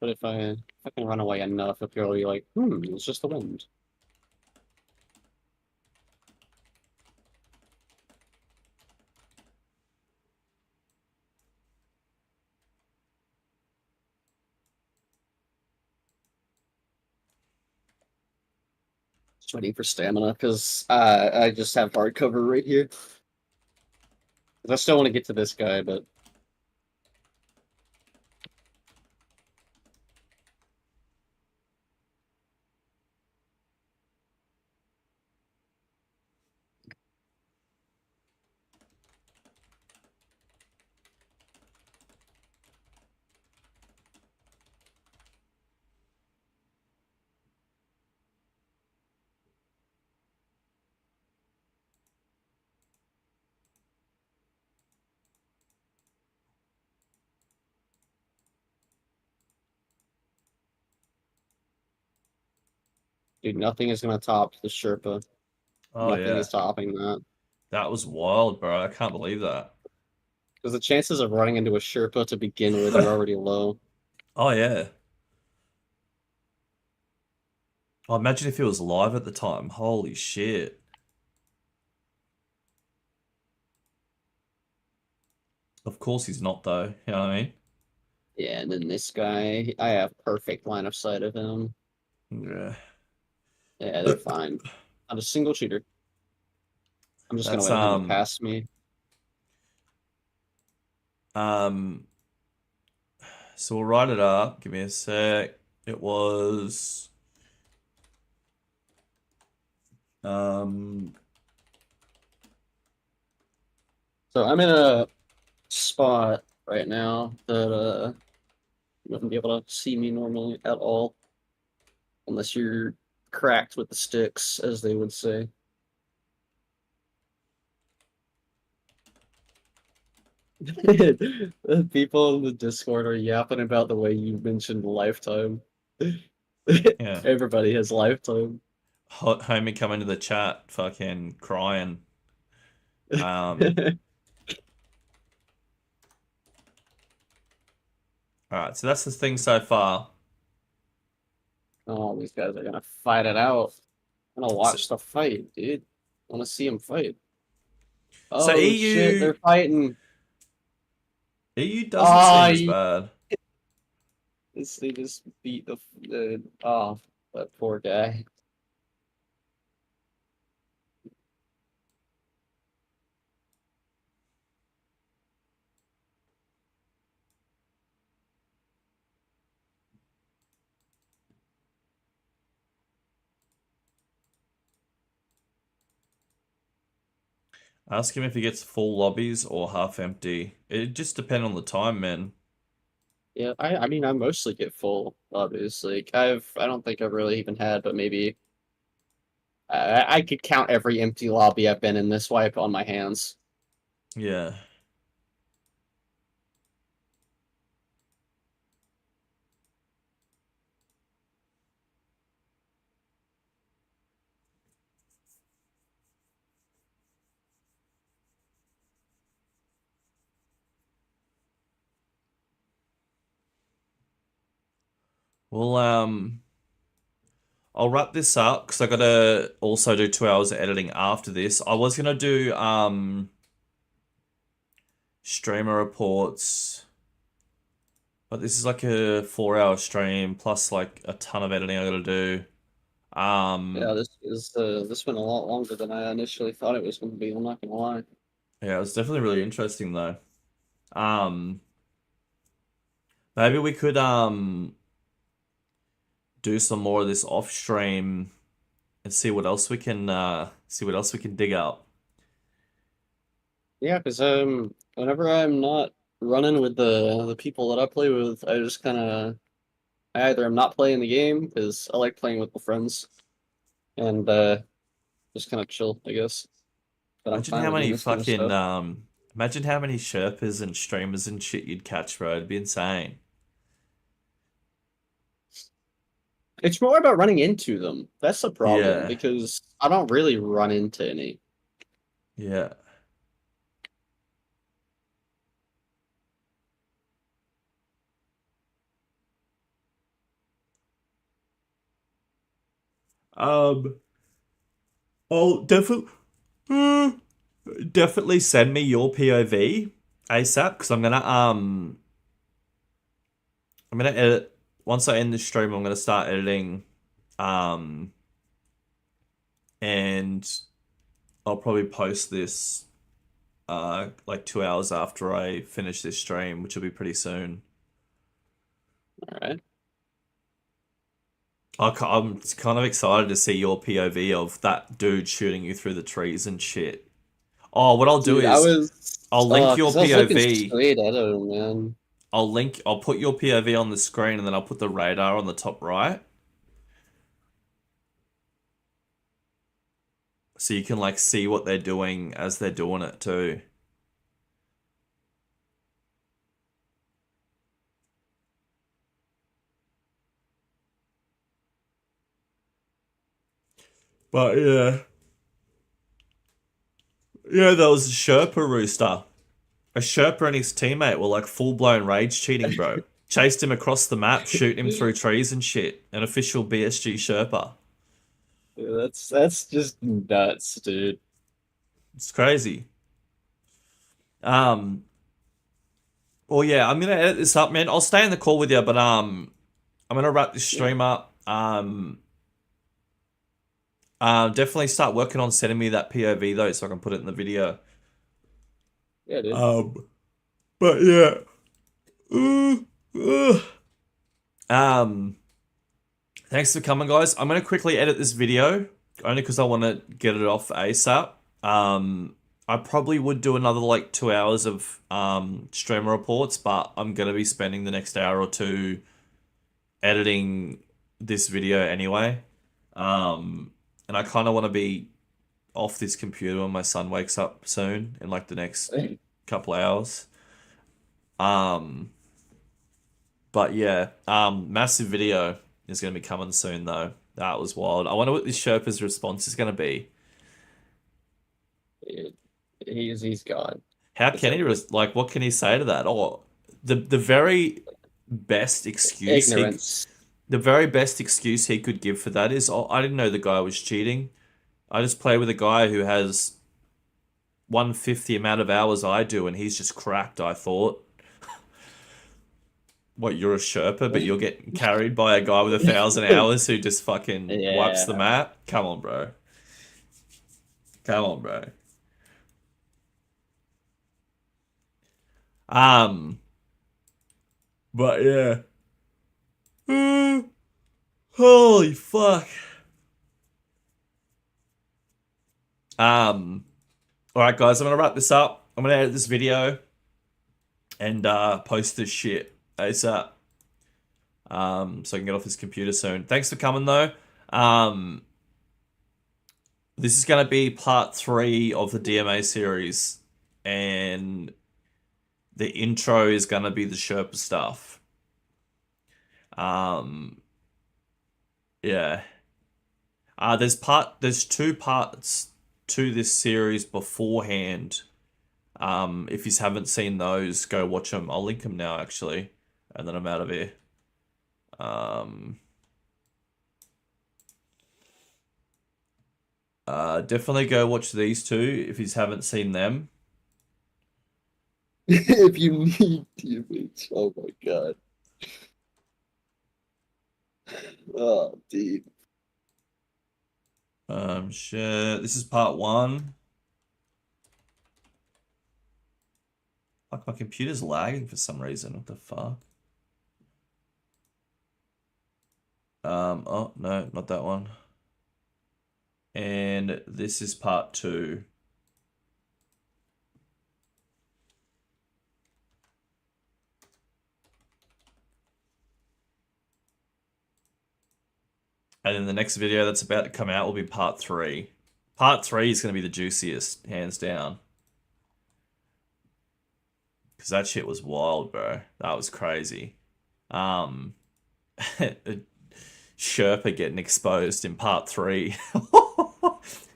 Speaker 3: But if I can run away enough, he'll be like, it's just the wind. Just waiting for stamina, because I just have hard cover right here. 'Cause I still want to get to this guy, but dude, nothing is gonna top the Sherpa.
Speaker 1: Oh
Speaker 3: Nothing
Speaker 1: yeah.
Speaker 3: is topping that.
Speaker 1: That was wild, bro. I can't believe that.
Speaker 3: Because the chances of running into a Sherpa to begin with are already low.
Speaker 1: Oh yeah. Oh, imagine if he was live at the time. Holy shit. Of course he's not though. You know what I
Speaker 3: Yeah, and then this guy, I have perfect line of sight of him.
Speaker 1: mean?
Speaker 3: Yeah,
Speaker 1: Yeah.
Speaker 3: they're fine. Not a single cheater. I'm just gonna
Speaker 1: That's
Speaker 3: wait on him to pass me.
Speaker 1: um so we'll write it up. Give me a sec. It was um
Speaker 3: So I'm in a spot right now that you wouldn't be able to see me normally at all, unless you're cracked with the sticks, as they would say. The people in the Discord are yapping about the way you mentioned lifetime.
Speaker 1: yeah.
Speaker 3: Everybody has lifetime.
Speaker 1: Homie come into the chat fucking crying. Um Alright, so that's the thing so far.
Speaker 3: Oh, these guys are gonna fight it out. I'm gonna
Speaker 1: So,
Speaker 3: watch the fight, dude. I wanna see them fight.
Speaker 1: so
Speaker 3: Oh shit, they're fighting.
Speaker 1: EU doesn't
Speaker 3: Ah,
Speaker 1: seem as bad.
Speaker 3: they just beat the oh, that poor guy.
Speaker 1: Ask him if he gets full lobbies or half empty. It just depends on the time, man.
Speaker 3: Yeah, I mean I mostly get full lobbies. Like I don't think I've really even had but maybe I could count every empty lobby I've been in this wipe on my hands.
Speaker 1: Yeah. Well, I'll wrap this up because I gotta also do 2 hours of editing after this. I was gonna do streamer reports, but this is like a 4 hour stream plus like a ton of editing I gotta do.
Speaker 3: Yeah, this went a lot longer than I initially thought it was going to be. I'm not going to lie.
Speaker 1: Yeah, it was definitely really interesting though. Um, Maybe we could do some more of this off stream and see what else we can dig up.
Speaker 3: Yeah, because whenever I'm not running with the people that I play with, I just kind of I either am not playing the game because I like playing with my friends, and just kind of chill, I guess. But I'm
Speaker 1: Imagine
Speaker 3: fine
Speaker 1: how
Speaker 3: with doing
Speaker 1: many
Speaker 3: this kind of
Speaker 1: fucking
Speaker 3: stuff.
Speaker 1: imagine how many Sherpas and streamers and shit you'd catch, bro. It'd be insane.
Speaker 3: It's more about running into them. That's the problem
Speaker 1: Yeah.
Speaker 3: because I don't really run into any.
Speaker 1: Yeah. Um, I'll definitely send me your POV ASAP because I'm gonna edit once I end the stream. I'm gonna start editing, um, and I'll probably post this like 2 hours after I finish this stream, which will be pretty soon.
Speaker 3: All right.
Speaker 1: I'm kind of excited to see your POV of that dude shooting you through the trees and shit. Oh, what I'll do
Speaker 3: Dude, I
Speaker 1: is
Speaker 3: was
Speaker 1: I'll link your
Speaker 3: 'cause I was looking
Speaker 1: POV.
Speaker 3: straight at him, man.
Speaker 1: I'll put your POV on the screen and then I'll put the radar on the top right. So you can like see what they're doing as they're doing it too. But yeah. Yeah, there was a Sherpa rooster. A Sherpa and his teammate were like full blown rage cheating, bro. Chased him across the map, shooting him through trees and shit. An official BSG Sherpa.
Speaker 3: Dude, that's just nuts, dude.
Speaker 1: It's crazy. Um well yeah, I'm gonna edit this up, man. I'll stay in the call with you, but I'm gonna wrap this stream up. Definitely start working on sending me that POV though, so I can put it in the video.
Speaker 3: Yeah, dude.
Speaker 1: But yeah. Thanks for coming, guys. I'm gonna quickly edit this video only because I want to get it off ASAP. I probably would do another like 2 hours of streamer reports, but I'm gonna be spending the next hour or two editing this video anyway. And I kind of want to be off this computer when my son wakes up soon in like the next couple hours. But yeah, massive video is going to be coming soon though. That was wild. I wonder what this Sherpa's response is going to be.
Speaker 3: He's gone.
Speaker 1: How can he like? What can he say to that? Or the very best excuse
Speaker 3: Ignorance.
Speaker 1: the very best excuse he could give for that is, oh, I didn't know the guy was cheating. I just play with a guy who has 1/5 the amount of hours I do, and he's just cracked, I thought. What, you're a Sherpa, but you're getting carried by a guy with 1,000 hours who just fucking wipes the map? Come on, bro. Come on, bro. But yeah. Holy fuck. Alright guys, I'm gonna wrap this up. I'm gonna edit this video and post this shit ASAP. So I can get off this computer soon. Thanks for coming though. This is going to be part 3 of the DMA series, and the intro is going to be the Sherpa stuff. Yeah. There's 2 parts to this series beforehand. If you haven't seen those, go watch them. I'll link them now, actually, and then I'm out of here. Definitely go watch these 2 if you haven't seen them.
Speaker 3: If you need DMH, oh my god. Oh, dude.
Speaker 1: Shit. This is part 1. Fuck, my computer's lagging for some reason. What the fuck? Oh, no, not that one. And this is part 2. And then the next video that's about to come out will be part 3. Part 3 is going to be the juiciest, hands down. Because that shit was wild, bro. That was crazy. Sherpa getting exposed in part 3.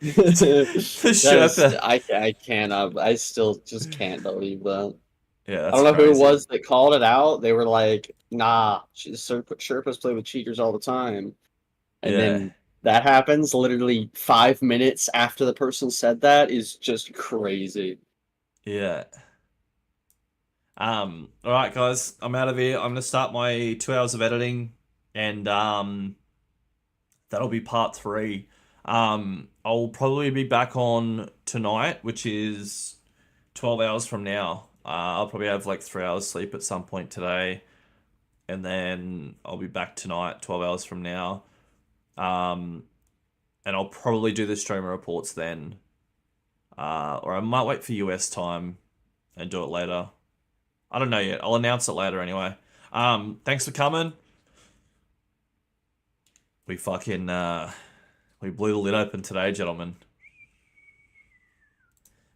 Speaker 1: The Sherpa.
Speaker 3: I cannot. I still just can't believe that.
Speaker 1: Yeah,
Speaker 3: I don't know who it was that called it out. They were like, "Nah, Sherpas play with cheaters all the time," and then that happens literally 5 minutes after the person said that is just crazy.
Speaker 1: Yeah. All right, guys, I'm out of here. I'm gonna start my 2 hours of editing, and that'll be part 3. I'll probably be back on tonight, which is 12 hours from now. I'll probably have like 3 hours sleep at some point today, and then I'll be back tonight, 12 hours from now. And I'll probably do the streamer reports then, or I might wait for US time and do it later. I don't know yet. I'll announce it later anyway. Thanks for coming. We fucking we blew the lid open today, gentlemen.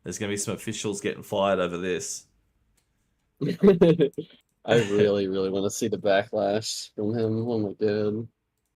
Speaker 1: There's gonna be some officials getting fired over this.
Speaker 3: I really, really want to see the backlash from him. Oh my god.